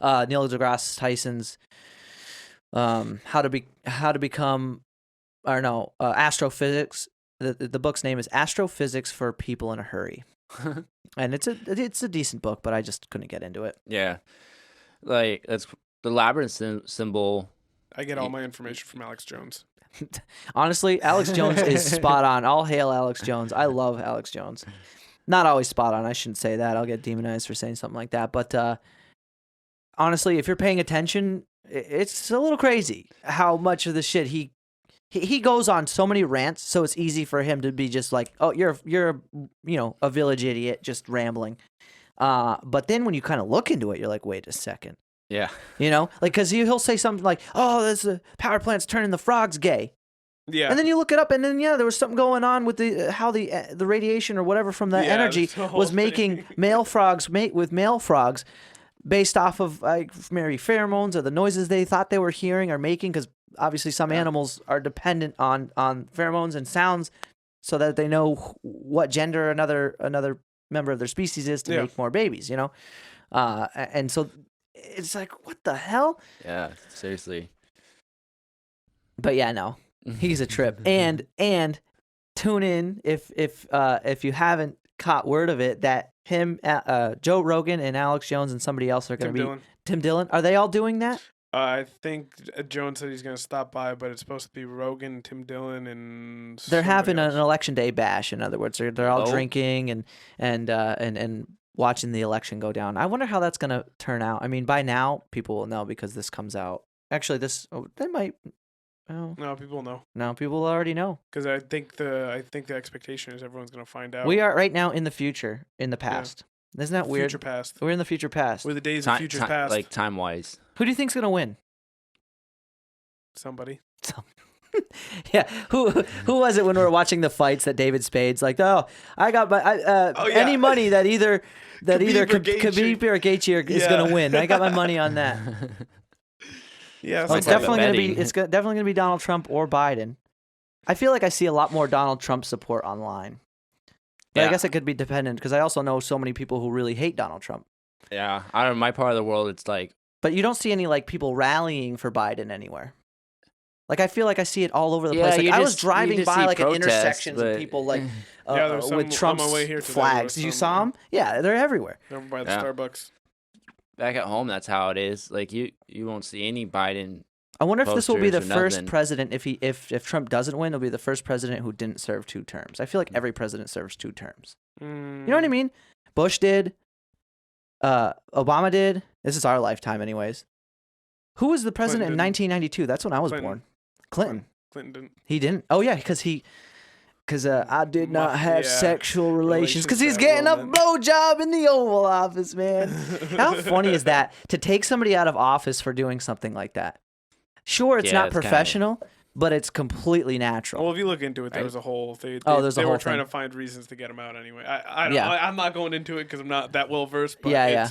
Neil deGrasse Tyson's astrophysics. The book's name is Astrophysics for People in a Hurry. And it's a decent book, but I just couldn't get into it. Yeah. Like, that's the labyrinth symbol. I get all my information from Alex Jones. Honestly, Alex Jones is spot on. All hail Alex Jones. I love Alex Jones. Not always spot on. I shouldn't say that. I'll get demonized for saying something like that. But honestly, if you're paying attention, it's a little crazy how much of the shit he goes on so many rants. So it's easy for him to be just like, oh, you're a village idiot just rambling. But then when you kind of look into it, you're like, wait a second. Yeah. Because he'll say something like, oh, there's a power plant's turning the frogs gay. Yeah. And then you look it up, and then there was something going on with how the radiation or whatever from the energy that's the whole was making thing. male frogs mate with male frogs based off of maybe pheromones or the noises they thought they were hearing or making, because obviously some animals are dependent on pheromones and sounds so that they know what gender another member of their species is to make more babies, and so it's like, what the hell? Yeah, seriously. But yeah, no. He's a trip. And tune in if you haven't caught word of it, that him, Joe Rogan and Alex Jones and somebody else are going to be Dillon. Tim Dillon. Are they all doing that? I think Jones said he's going to stop by, but it's supposed to be Rogan, Tim Dillon, and They're somebody having else. an election day bash. In other words, they're all drinking and watching the election go down. I wonder how that's going to turn out. I mean, by now people will know because this comes out. Actually, they might. Oh. No, people know No, people already know. because I think the expectation is everyone's going to find out. We are right now in the future, in the past. Isn't that weird? Future past. We're in the future past. We're the days of futures past. Like time-wise. Who do you think's gonna win? Somebody. Yeah, who was it when we were watching the fights that David Spade's like, oh, I got my any money that either Khabib or Gaethje is gonna win. I got my money on that. Yeah, It's definitely gonna be Donald Trump or Biden. I feel like I see a lot more Donald Trump support online. But I guess it could be dependent because I also know so many people who really hate Donald Trump. Yeah, I don't know. My part of the world, it's like. But you don't see any like people rallying for Biden anywhere. Like I feel like I see it all over the place. Like I was driving by like at intersections and people like with Trump's on my way here today, flags. Did you saw them? Yeah, they're everywhere. Over by the Starbucks. Back at home, that's how it is. Like you won't see any Biden. I wonder if this will be the posters or first nothing. president. If Trump doesn't win, it'll be the first president who didn't serve 2 terms. I feel like every president serves 2 terms. You know what I mean? Bush did. Obama did. This is our lifetime, anyways. Who was the president in 1992? That's when I was born. Clinton. Clinton didn't. He didn't. Oh yeah, because I did not have sexual relations because he's that getting a woman. blowjob in the Oval Office, man. How funny is that to take somebody out of office for doing something like that? Sure, it's not professional, but it's completely natural. Well, if you look into it, there was a whole thing. There's a they whole were trying thing. to find reasons to get him out anyway. I don't know. I'm not going into it because I'm not that well versed. But Yeah.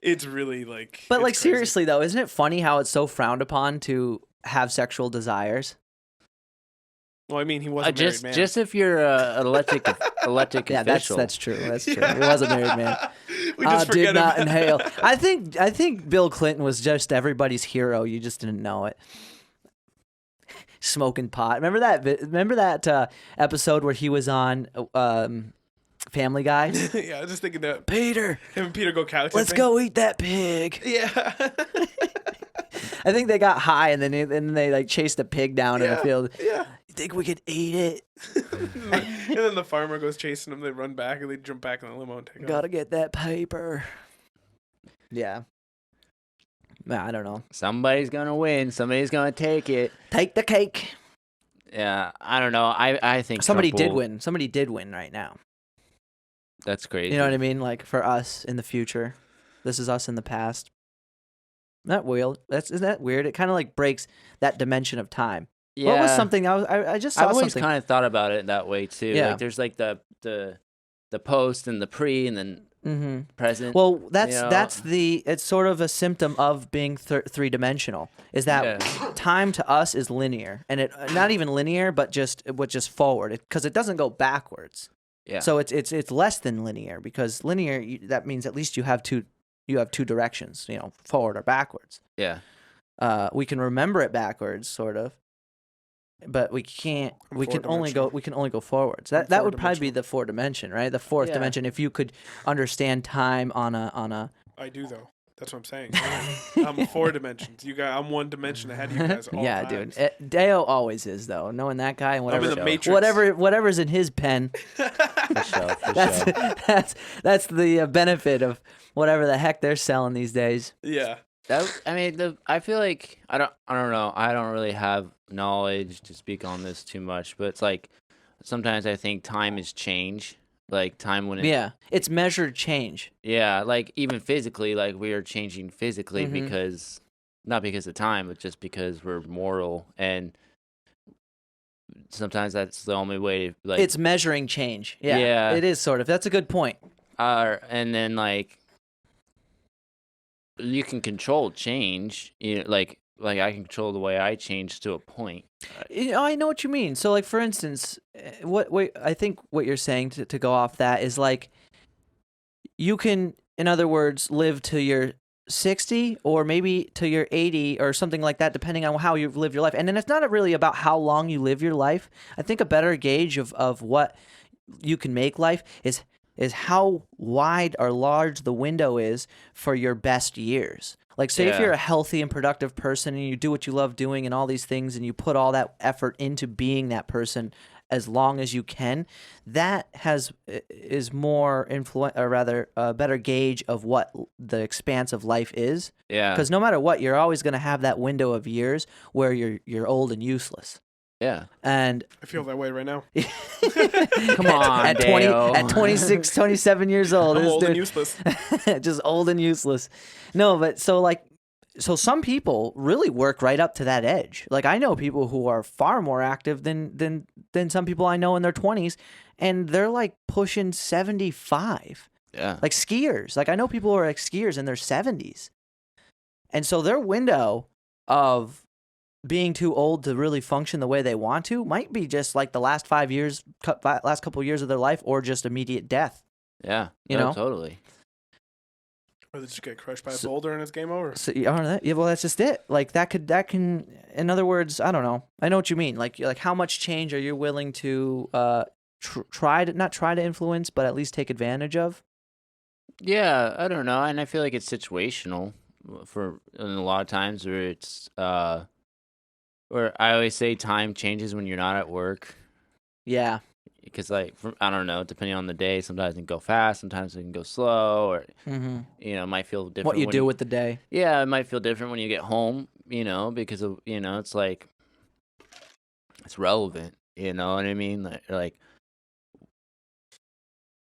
it's really like. But it's like crazy. seriously though, isn't it funny how it's so frowned upon to have sexual desires? Well, I mean, he was a married man. Just if you're an elected Yeah, official. that's true. That's true. He was a married man. We just Did forget not about inhale. I think Bill Clinton was just everybody's hero. You just didn't know it. Smoking pot. Remember that episode where he was on Family Guy? Yeah, I was just thinking that Peter, him and Peter go couch. let's go eat that pig. Yeah. I think they got high and then they like chased a pig down in a field. Yeah. You think we could eat it? And then the farmer goes chasing them. They run back and they jump back in the limo and take off. Gotta get that paper. Yeah. Nah, I don't know. Somebody's gonna win. Somebody's gonna take it. Take the cake. Yeah, I don't know. I think Somebody Trump did will- win. Somebody did win right now. That's crazy. You know what I mean? Like for us in the future, this is us in the past. Not weird. Isn't that weird? It kind of like breaks that dimension of time. Yeah. What was something I just saw I've always something. kind of thought about it that way too. Yeah. Like there's like the post and the pre and then present. Well, that's you know? it's sort of a symptom of being 3-dimensional. Is that time to us is linear, and it not even linear, but just forward because it doesn't go backwards. Yeah. So it's less than linear because linear that means at least you have two directions, forward or backwards. Yeah. We can remember it backwards, sort of, but we can't. We can only go forwards. That would probably be the 4th dimension, right? The 4th dimension. If you could understand time on a. I do though. That's what I'm saying. I'm 4 dimensions. I'm 1 dimension ahead of you guys all Yeah, times. dude. Deo always is though. Knowing that guy and I'm in whatever, the Matrix. whatever's in his pen. For sure. That's the benefit of whatever the heck they're selling these days. Yeah. I feel like I don't know. I don't really have knowledge to speak on this too much, but it's like sometimes I think time is change. Like time when It's measured change. Yeah, like even physically, like we are changing physically Mhm. because not because of time, but just because we're mortal, and sometimes that's the only way to like. It's measuring change. Yeah, Yeah. it is sort of. That's a good point. And then like you can control change. Like I can control the way I change to a point. I know what you mean. So, like for instance, I think what you're saying to go off that is like you can, in other words, live to your 60 or maybe to your 80 or something like that, depending on how you live your life. And then it's not really about how long you live your life. I think a better gauge of what you can make life is how wide or large the window is for your best years. Like, say if Yeah. you're a healthy and productive person and you do what you love doing and all these things and you put all that effort into being that person as long as you can, that is more or rather a better gauge of what the expanse of life is. Yeah. Because no matter what, you're always going to have that window of years where you're old and useless. Yeah. And I feel that way right now. Come on, at 20, Dale. at 26, 27 years old, I'm this old and dude- useless. just old and useless. No, but so some people really work right up to that edge. Like I know people who are far more active than some people I know in their 20s, and they're like pushing 75. Yeah. Like skiers. Like I know people who are like skiers in their 70s. And so their window of being too old to really function the way they want to might be just like the last last couple of years of their life, or just immediate death. Yeah. You No, know? totally. Or they just get crushed by a boulder and it's game over. So yeah, well, that's just it. Like that can, in other words, I don't know. I know what you mean. Like how much change are you willing to not try to influence, but at least take advantage of? Yeah, I don't know, and I feel like it's situational in a lot of times where it's where I always say time changes when you're not at work. Yeah. Because like I don't know, depending on the day, sometimes it can go fast, sometimes it can go slow, or Mm-hmm. it might feel different. What you when do with the day? Yeah, it might feel different when you get home. Because of it's like it's relevant. You know what I mean? Like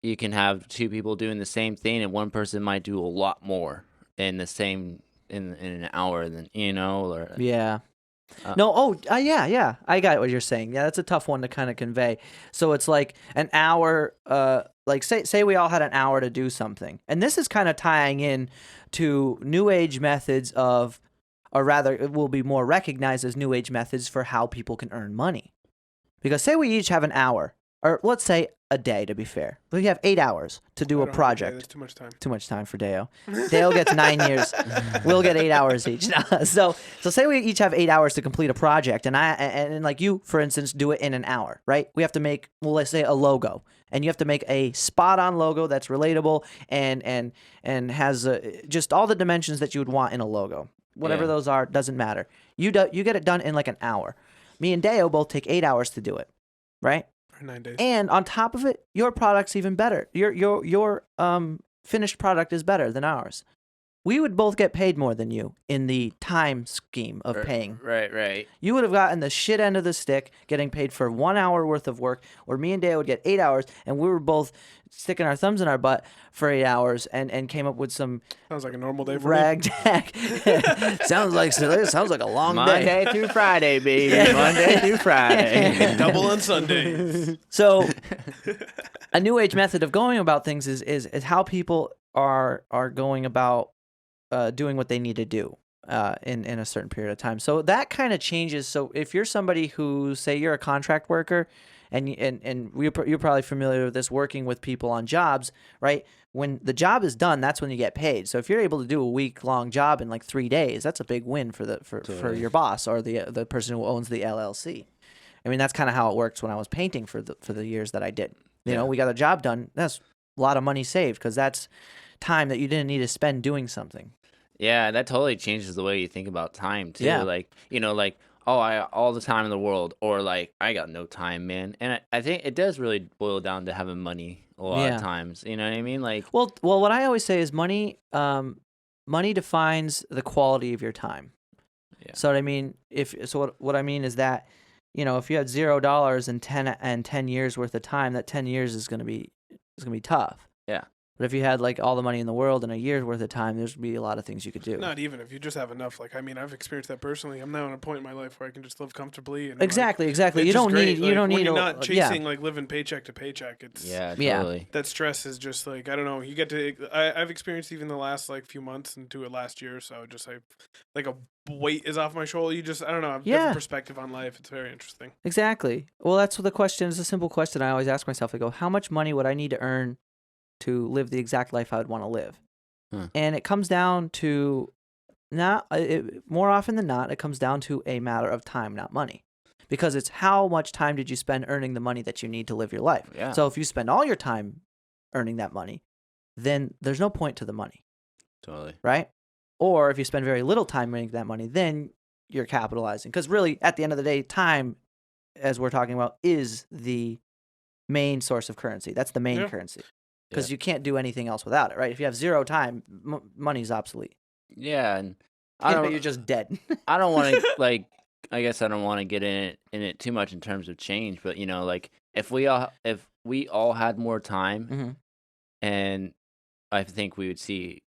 you can have 2 people doing the same thing, and one person might do a lot more in the same in an hour than or Yeah. Uh, Yeah. I got what you're saying. Yeah, that's a tough one to kind of convey. So it's like an hour, like say we all had an hour to do something. And this is kind of tying in to new age methods of, or rather it will be more recognized as new age methods for how people can earn money. Because say we each have an hour, or let's say a day to be fair. We have 8 hours to do I a don't have project. That's too much time. Too much time for Deo. Deo gets 9 years. We'll get 8 hours each. So say we each have 8 hours to complete a project, and like you, for instance, do it in an hour, right? We have to make, well, let's say a logo, and you have to make a spot-on logo that's relatable and has just all the dimensions that you would want in a logo. Whatever Yeah. those are, doesn't matter. You get it done in like an hour. Me and Deo both take 8 hours to do it, right? Or 9 days. And on top of it, your product's even better. Your finished product is better than ours. We would both get paid more than you in the time scheme of paying. Right. You would have gotten the shit end of the stick, getting paid for 1 hour worth of work, where me and Dale would get 8 hours, and we were both sticking our thumbs in our butt for 8 hours and came up with some Sounds like a normal day for me. ragtag. sounds like a long day. Monday through Friday, baby. Monday through Friday. Double on Sundays. So, a new age method of going about things is how people are going about doing what they need to do in a certain period of time. So that kind of changes. So if you're somebody who, say, you're a contract worker, and you're probably familiar with this, working with people on jobs, right? When the job is done, that's when you get paid. So if you're able to do a week-long job in like 3 days, that's a big win for your boss or the person who owns the LLC. I mean, that's kind of how it works when I was painting for the years that I did. You know, we got a job done. That's a lot of money saved because that's time that you didn't need to spend doing something. Yeah, that totally changes the way you think about time too. Yeah. Like, like, oh, I got all the time in the world, or like I got no time, man. And I think it does really boil down to having money a lot of Yeah. times. You know what I mean? Like, Well, what I always say is money defines the quality of your time. Yeah. So what I mean, what I mean is that, if you had $0 and 10 years worth of time, that 10 years is gonna be tough. Yeah. But if you had like all the money in the world and a year's worth of time, there's be a lot of things you could do. Not even if you just have enough. Like, I mean, I've experienced that personally. I'm now at a point in my life where I can just live comfortably. And Exactly. it's You just don't great. need Like, when need you're a- not chasing like living paycheck to paycheck. It's yeah, Yeah. totally. that stress is just like, I don't know. You get to. I've experienced even the last like few months into it last year. So just like a weight is off my shoulder. You just, I don't know. I have a Yeah. different perspective on life. It's very interesting. Exactly. Well, that's what the question is. A simple question I always ask myself. I go, how much money would I need to earn to live the exact life I would want to live? And it comes down to more often than not, it comes down to a matter of time, not money. Because it's how much time did you spend earning the money that you need to live your life. Yeah. So if you spend all your time earning that money, then there's no point to the money, Totally. right? Or if you spend very little time earning that money, then you're capitalizing. Because really, at the end of the day, time, as we're talking about, is the main source of currency. That's the main Yeah. currency. Because you can't do anything else without it, right? If you have zero time, money's obsolete. Yeah, and You're just dead. I don't want to like. I guess I don't want to get in it too much in terms of change, but like if we all had more time, Mhm. and I think we would see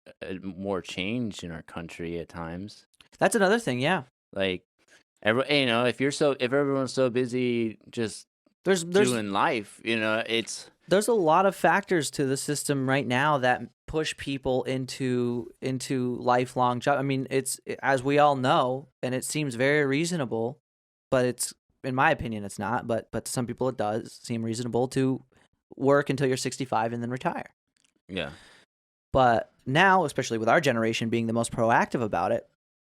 more change in our country at times. That's another thing, yeah. Like, if everyone's so busy just There's doing life, there's a lot of factors to the system right now that push people into lifelong job. I mean, it's, as we all know, and it seems very reasonable, but it's, in my opinion, it's not. But to some people, it does seem reasonable to work until you're 65 and then retire. Yeah. But now, especially with our generation being the most proactive about it,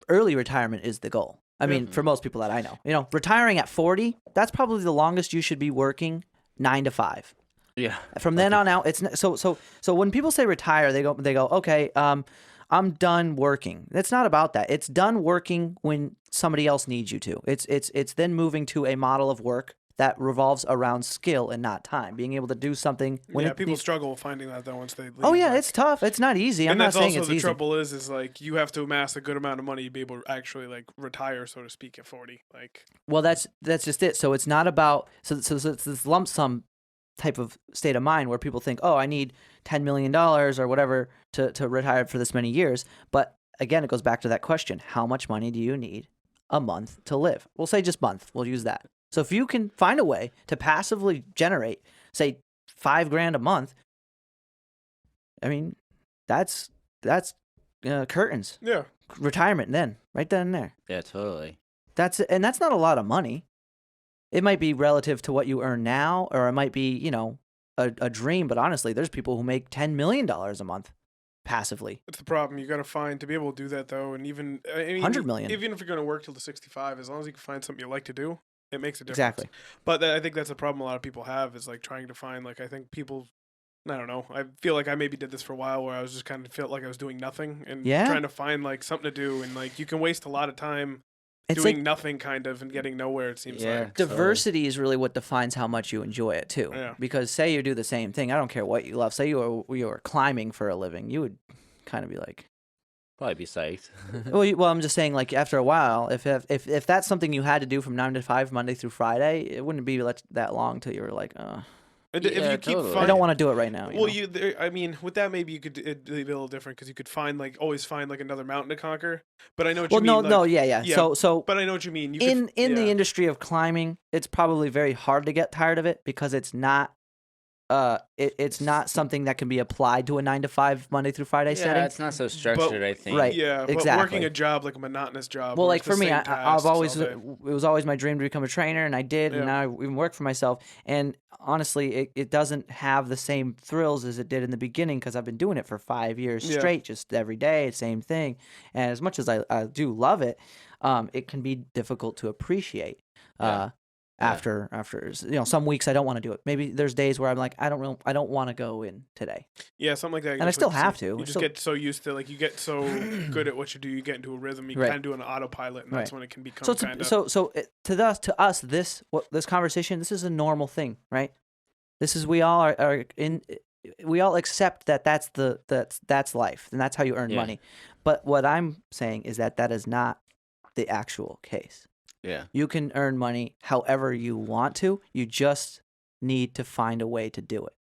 early retirement is the goal. I mean, for most people that I know, retiring at 40, that's probably the longest you should be working 9 to 5. Yeah. From then on out, it's so when people say retire, they go, okay, I'm done working. It's not about that. It's done working when somebody else needs you to. It's then moving to a model of work that revolves around skill and not time. Being able to do something when People struggle finding that though once they leave. Oh yeah, like- it's tough. It's not easy. I'm and not that's saying also it's the easy. trouble is like you have to amass a good amount of money to be able to actually like retire, so to speak, at 40. Like, Well, that's just it. So it's not about so it's this lump sum type of state of mind where people think, oh, I need $10 million or whatever to retire for this many years. But again, it goes back to that question: how much money do you need a month to live? We'll say just month. We'll use that. So if you can find a way to passively generate, say, $5,000 a month, I mean, that's curtains, yeah, retirement. Then right then and there. Yeah, totally. That's not a lot of money. It might be relative to what you earn now, or it might be, a dream. But honestly, there's people who make $10 million a month passively. that's the problem. You got to find to be able to do that though, and even I mean, 100 million. Even if you're going to work till the 65, as long as you can find something you like to do, it makes a difference. Exactly. But I think that's a problem a lot of people have is like trying to find like I think people. I don't know. I feel like I maybe did this for a while where I was just kind of felt like I was doing nothing and Yeah. trying to find like something to do, and like you can waste a lot of time It's doing like nothing kind of and getting nowhere, it seems Yeah. like. diversity is really what defines how much you enjoy it too. Yeah. Because say you do the same thing, I don't care what you love. Say you were climbing for a living, you would kind of be like, Probably be psyched. well, I'm just saying, like after a while, if that's something you had to do from 9 to 5 Monday through Friday, it wouldn't be that long till you were like, If Yeah, you keep totally. I don't want to do it right now. Well, you know? I mean, with that maybe you could it'd be a little different because you could always find like another mountain to conquer. But I know what you mean. no, like- yeah. yeah, So But I know what you mean. You in could, the yeah. industry of climbing, it's probably very hard to get tired of it because it's not it's not something that can be applied to a 9 to 5 Monday through Friday Yeah, setting. it's not so structured, I think. Right. Yeah, but exactly. working a job like a monotonous job. Well, where like it's the for me, same I've tasks always all day. it was always my dream to become a trainer, and I did, and Yeah. now I even work for myself. And honestly, it doesn't have the same thrills as it did in the beginning because I've been doing it for 5 years Yeah. straight, just every day, same thing. And as much as I do love it, it can be difficult to appreciate. Yeah. After some weeks I don't want to do it. Maybe there's days where I'm like I don't want to go in today. Yeah, something like that. And I still have to. You just get so used to, like, you get so good at what you do, you get into a rhythm, you kind of do an autopilot, and that's when it can become kind of. To us, this conversation, this is a normal thing, right? This is we all we all accept that that's life, and that's how you earn money. But what I'm saying is that is not the actual case. Yeah. You can earn money however you want to. You just need to find a way to do it.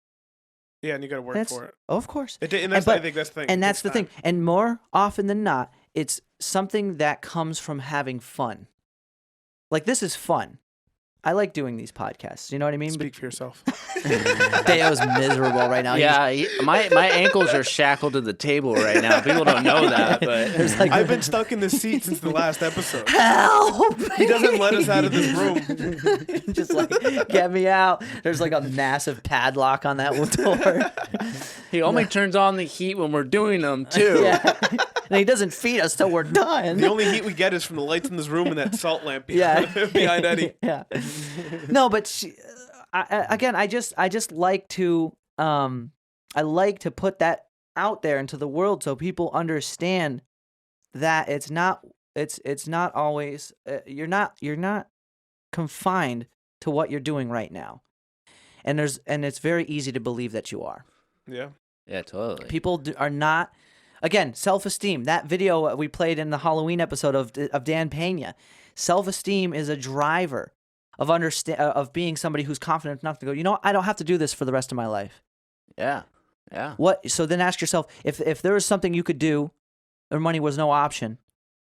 Yeah, and you got to work for it. Oh, of course. I think that's the thing. And that's the thing. And more often than not, it's something that comes from having fun. Like, this is fun. I like doing these podcasts. You know what I mean? Speak for yourself. Deo's miserable right now. Yeah, my ankles are shackled to the table right now. People don't know that, but I've been stuck in this seat since the last episode. Help! He doesn't let us out of this room. Just like, get me out. There's like a massive padlock on that door. he only turns on the heat when we're doing them too. Yeah. And he doesn't feed us till we're done. The only heat we get is from the lights in this room and that salt lamp behind Eddy. Yeah. No, but I just like to put that out there into the world so people understand that it's not always you're not confined to what you're doing right now, and it's very easy to believe that you are. Yeah. Yeah, totally. People are not. Again, self-esteem. That video we played in the Halloween episode of Dan Pena. Self-esteem is a driver of being somebody who's confident enough to go, you know what? I don't have to do this for the rest of my life. Yeah. Yeah. So then ask yourself, if there was something you could do, or money was no option,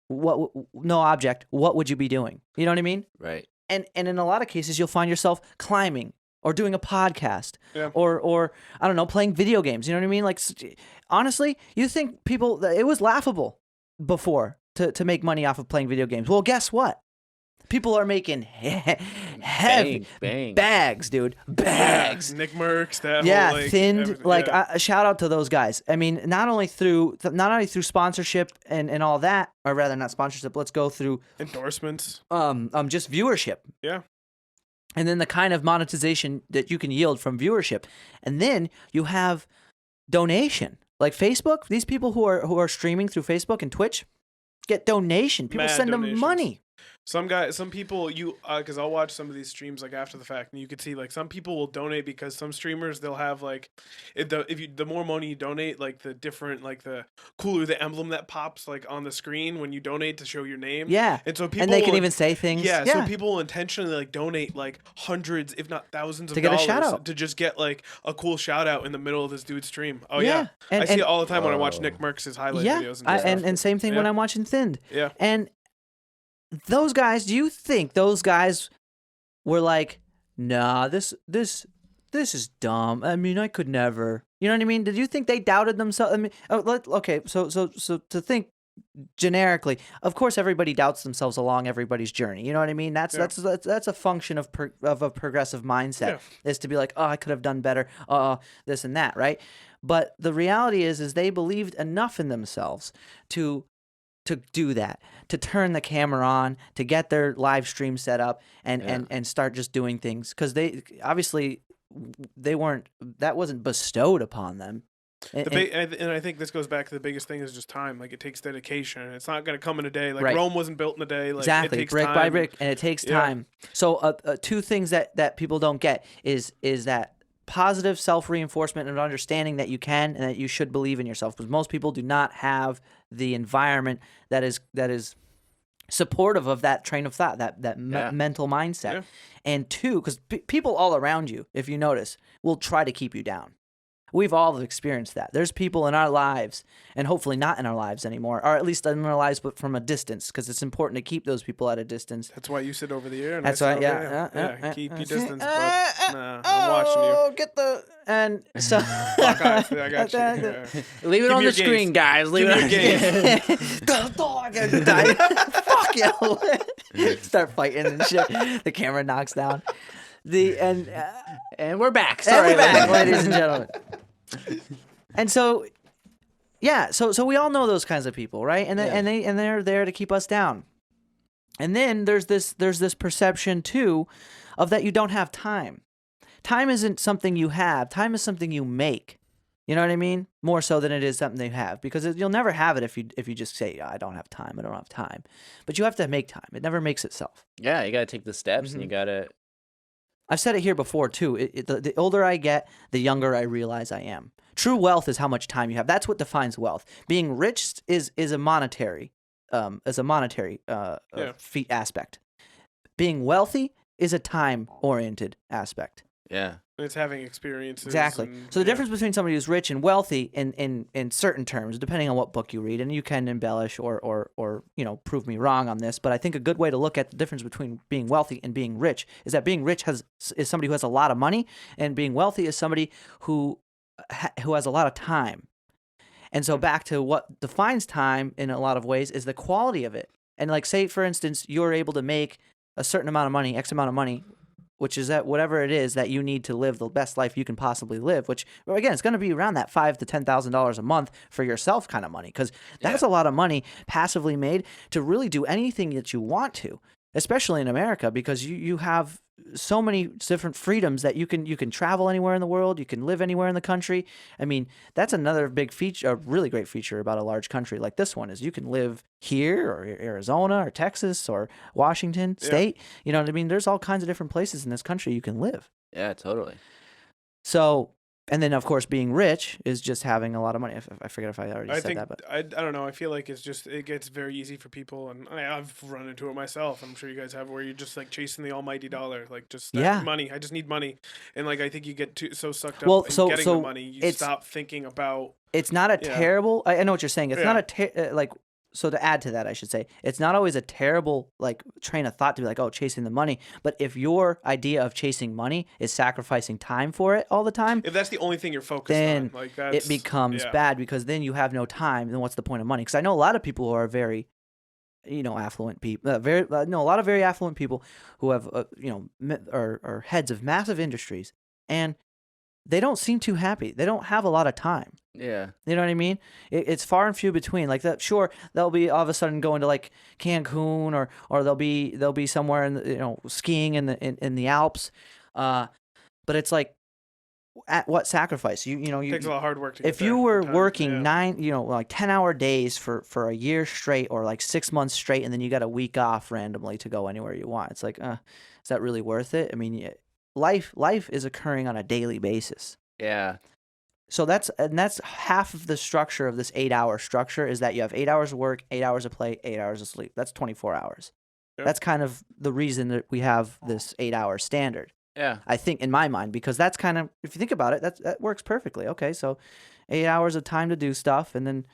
no object, what would you be doing? You know what I mean? Right. And in a lot of cases, you'll find yourself climbing or doing a podcast or I don't know, playing video games. You know what I mean? Like, honestly, you think it was laughable before to make money off of playing video games. Well, guess what? People are making heavy bang. bags, dude. Bags. Nick Merckx, that yeah, whole, like, thinned. Like, shout out to those guys. I mean, not only through sponsorship and all that, or rather not sponsorship. Let's go through endorsements. Just viewership. Yeah. And then the kind of monetization that you can yield from viewership, and then you have donation, like Facebook. These people who are streaming through Facebook and Twitch get donation. People send them money. Some people, because I'll watch some of these streams like after the fact, and you could see like some people will donate because some streamers they'll have like, the more money you donate, like the different, like the cooler the emblem that pops like on the screen when you donate to show your name. Yeah, and so people and they can even say things. Yeah, so people will intentionally like donate like hundreds, if not thousands, of dollars to get a shout out, to just get like a cool shout out in the middle of this dude's stream. Oh yeah. I see it all the time when I watch Nick Merckx's highlight videos. And same thing when I'm watching Thinned. Yeah, and those guys, do you think those guys were like, nah, this is dumb. I mean, I could never. You know what I mean? Did you think they doubted themselves? I mean, okay, so to think generically, of course, everybody doubts themselves along everybody's journey. You know what I mean? That's a function of a progressive mindset, is to be like, oh, I could have done better. This and that, right? But the reality is they believed enough in themselves to do that, to turn the camera on, to get their live stream set up and start just doing things, because they obviously that wasn't bestowed upon them. And I think this goes back to the biggest thing is just time. Like, it takes dedication. It's not going to come in a day. Like, Rome wasn't built in a day. Like, exactly, it takes brick time. by brick, and it takes time. So two things that people don't get is that positive self-reinforcement and understanding that you can and that you should believe in yourself, because most people do not have the environment that is supportive of that train of thought, that mental mindset. Yeah. And two, because people all around you, if you notice, will try to keep you down. We've all experienced that. There's people in our lives, and hopefully not in our lives anymore, or at least in our lives, but from a distance, because it's important to keep those people at a distance. That's why you sit over the air. And that's why, keep your distance. But I'm watching you. Get the and so. I got you. Yeah. Leave it on the screen, guys. Leave it on the screen. Fuck you! Start fighting and shit. The camera knocks down. And we're back. Sorry, we're back, ladies and gentlemen. And so, so we all know those kinds of people, right? And they're there to keep us down. And then there's this perception too of that you don't have time. Time isn't something you have. Time is something you make. You know what I mean? More so than it is something they have, because you'll never have it if you just say, I don't have time. I don't have time. But you have to make time. It never makes itself. Yeah, you got to take the steps and you got to. I've said it here before too. The older I get, the younger I realize I am. True wealth is how much time you have. That's what defines wealth. Being rich is a monetary feat aspect. Being wealthy is a time-oriented aspect. Yeah. It's having experiences. Exactly. So the difference between somebody who's rich and wealthy in certain terms, depending on what book you read, and you can embellish or prove me wrong on this, but I think a good way to look at the difference between being wealthy and being rich is that being rich is somebody who has a lot of money, and being wealthy is somebody who has a lot of time. And so back to what defines time in a lot of ways is the quality of it. And like, say for instance, you're able to make a certain amount of money, X amount of money, which is at whatever it is that you need to live the best life you can possibly live, which, again, it's going to be around that $5,000 to $10,000 a month for yourself kind of money, because that's a lot of money passively made to really do anything that you want to, especially in America, because you have so many different freedoms that you can travel anywhere in the world, you can live anywhere in the country. I mean, that's another big feature, a really great feature about a large country like this one, is you can live here or Arizona or Texas or Washington State. You know what I mean? There's all kinds of different places in this country you can live. Yeah, totally. So, and then of course being rich is just having a lot of money. I forget if I already said that, but I don't know. I feel like it gets very easy for people, and I've run into it myself. I'm sure you guys have, where you're just like chasing the almighty dollar, like just money. I just need money, and like I think you get so sucked up in getting the money, you stop thinking about. It's not a terrible. I know what you're saying. It's not a So to add to that, I should say, it's not always a terrible like train of thought to be like, oh, chasing the money. But if your idea of chasing money is sacrificing time for it all the time, if that's the only ththing you're focused on, like it becomes bad, because then you have no time. Then what's the point of money? Because I know a lot of people who are very, affluent people. A lot of very affluent people who have, are heads of massive industries, and they don't seem too happy. They don't have a lot of time. Yeah. You know what I mean? It's far and few between. Like that, sure, they'll be all of a sudden going to like Cancun, or they'll be somewhere in skiing in the Alps, but it's like, at what sacrifice? You takes a lot of hard work to get if you were working 10-hour days for a year straight, or like 6 months straight, and then you got a week off randomly to go anywhere you want. It's like, is that really worth it? I mean, life is occurring on a daily basis. Yeah. So that's half of the structure of this 8-hour structure, is that you have 8 hours of work, 8 hours of play, 8 hours of sleep. That's 24 hours. Yeah. That's kind of the reason that we have this 8-hour standard. Yeah. I think, in my mind, because that's kind of, if you think about it, that works perfectly. Okay, so 8 hours of time to do stuff, and then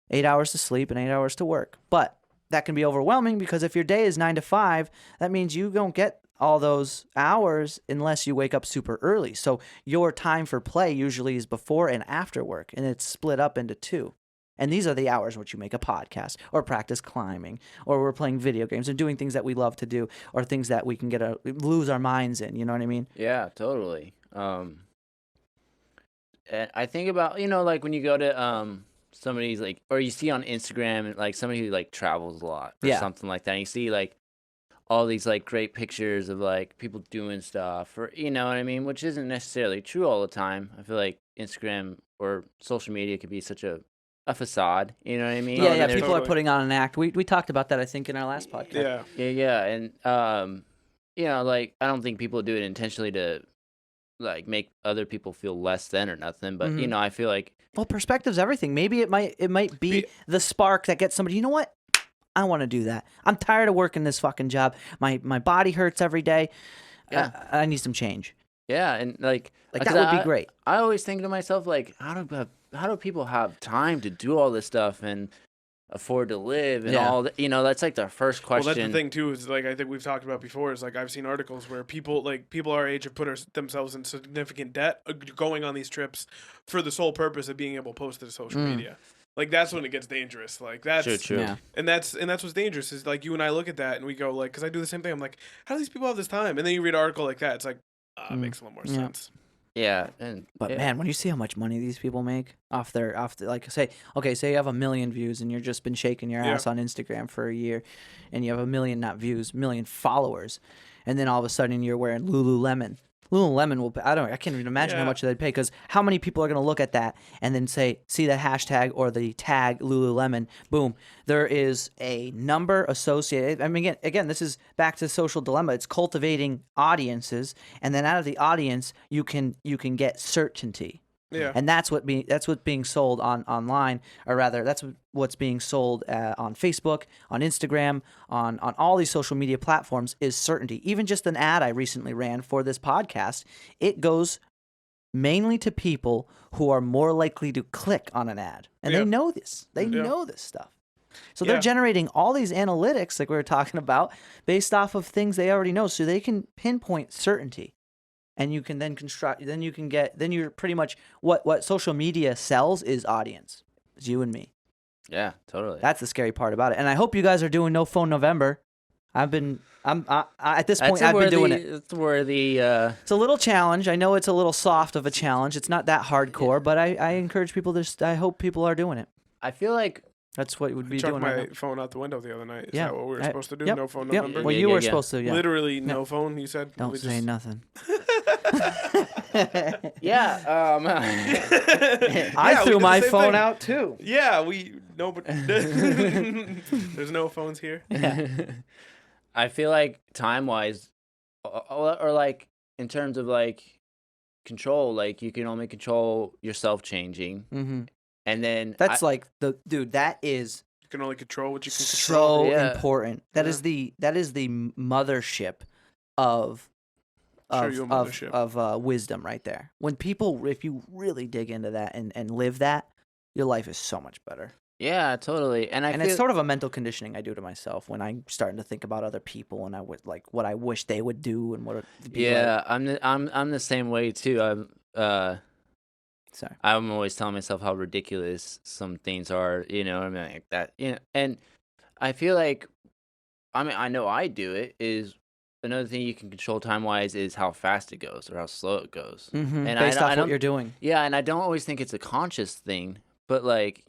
8 hours to sleep and 8 hours to work. But that can be overwhelming, because if your day is 9 to 5, that means you don't get all those hours unless you wake up super early. So your time for play usually is before and after work, and it's split up into two. And these are the hours which you make a podcast, or practice climbing, or we're playing video games and doing things that we love to do, or things that we can lose our minds in. You know what I mean? Yeah, totally. And I think about, like when you go to somebody's like, or you see on Instagram, like somebody who like travels a lot or something like that, and you see like all these like great pictures of like people doing stuff, or you know what I mean, which isn't necessarily true all the time. I feel like Instagram or social media could be such a facade, you know what I mean? Yeah, people are putting on an act. We talked about that, I think, in our last podcast. Yeah, and like I don't think people do it intentionally to like make other people feel less than or nothing, but I feel like, well, perspective's everything. Maybe it might be the spark that gets somebody, you know what? I want to do that. I'm tired of working this fucking job. My body hurts every day. Yeah. I need some change. Yeah, and like that would be great. I always think to myself, like, how do people have time to do all this stuff and afford to live and all that? That's like their first question. Well, that's the thing too, is like I think we've talked about before, is like I've seen articles where people our age have put themselves in significant debt going on these trips for the sole purpose of being able to post it to social media. Like that's when it gets dangerous. Like that's true. Yeah. And that's what's dangerous, is like you and I look at that and we go like, because I do the same thing. I'm like, how do these people have this time? And then you read an article like that, it's like, it makes a little more sense. Yeah, and But yeah. man, when you see how much money these people make off like say you have 1 million views and you've just been shaking your Yeah. ass on Instagram for a year, and you have 1 million not views, 1 million followers, and then all of a sudden you're wearing Lululemon. Lululemon will. I can't even imagine how Yeah. much they'd pay, because how many people are going to look at that and then see the hashtag or the tag Lululemon? Boom, there is a number associated. I mean, again, this is back to the social dilemma. It's cultivating audiences, and then out of the audience, you can get certainty. Yeah. And that's what's being sold online, or rather, that's what's being sold on Facebook, on Instagram, on all these social media platforms, is certainty. Even just an ad I recently ran for this podcast, it goes mainly to people who are more likely to click on an ad, and Yeah. they know this. They Yeah. know this stuff. So Yeah. they're generating all these analytics, like we were talking about, based off of things they already know, so they can pinpoint certainty. And you can then you're pretty much what social media sells is audience. It's you and me. Yeah, totally. That's the scary part about it. And I hope you guys are doing No Phone November. At this point, I've been doing it. That's where the It's a little challenge. I know it's a little soft of a challenge. It's not that hardcore, but I encourage people I hope people are doing it. I feel like That's what would be Chucked doing my right now. phone out the window the other night. Is Yeah. that what we were supposed to do? Yep. No phone Yep. November? Well, Yeah, you yeah, were yeah. supposed to, yeah. Literally no phone, you said? Don't We say just- nothing. yeah. I we threw did the my same phone thing. out too. Yeah, but there's no phones here. I feel like time-wise, or like in terms of like control, like you can only control yourself changing, Mm-hmm. and then That's like that is You can only control what you can control. so Yeah. important. That is the mothership of Show you a mothership. wisdom right there. If you really dig into that and live that, your life is so much better. yeah, totally. And It's sort of a mental conditioning I do to myself when I'm starting to think about other people and I would like what I wish they would do and what it'd be yeah, like. I'm the same way too. Sorry. I'm always telling myself how ridiculous some things are, I mean, like that, and I feel like, I know I do it, is another thing you can control time-wise is how fast it goes or how slow it goes. Mm-hmm. And Based I off what don't- you're doing. Yeah, and I don't always think it's a conscious thing, but like,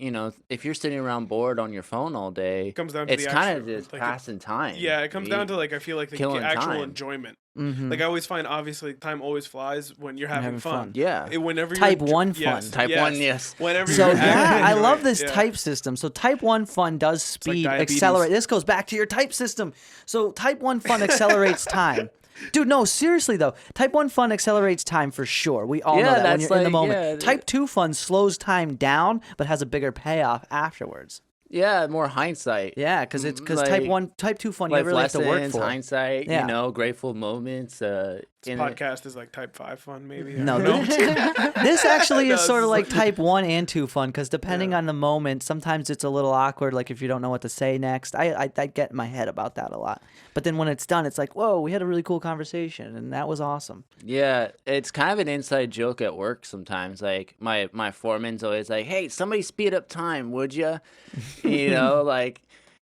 if you're sitting around bored on your phone all day, It comes down to it's the kind of actual, just like, passing time. Yeah, it comes down to like I feel like the Killing actual time. enjoyment. Mm-hmm. Like I always find, obviously, time always flies when you're having fun. Yeah. Whenever Type you're, 1 yes, fun. Type 1, yes. Whenever So you're yeah, actually I enjoying love it, this yeah. type system. So type 1 fun does like speed diabetes. accelerate. This goes back to your type system. So type 1 fun accelerates time. Dude, no, seriously though. Type 1 fun accelerates time for sure. We all know Yeah, that when that's you're in the like- moment. yeah. Type 2 fun slows time down but has a bigger payoff afterwards. Yeah, more hindsight. Yeah, because Like, type 2 fun you Life really have to work lessons, for. hindsight, Yeah. grateful moments. This in it. podcast is like type 5 fun, maybe. I No, don't know. this actually No, is sort this of is like like- type 1 and 2 fun, because depending Yeah. on the moment, sometimes it's a little awkward, like if you don't know what to say next. I get in my head about that a lot. But then when it's done, it's like, whoa, we had a really cool conversation, and that was awesome. Yeah, it's kind of an inside joke at work sometimes. Like my foreman's always like, "Hey, somebody speed up time, would you?" Like,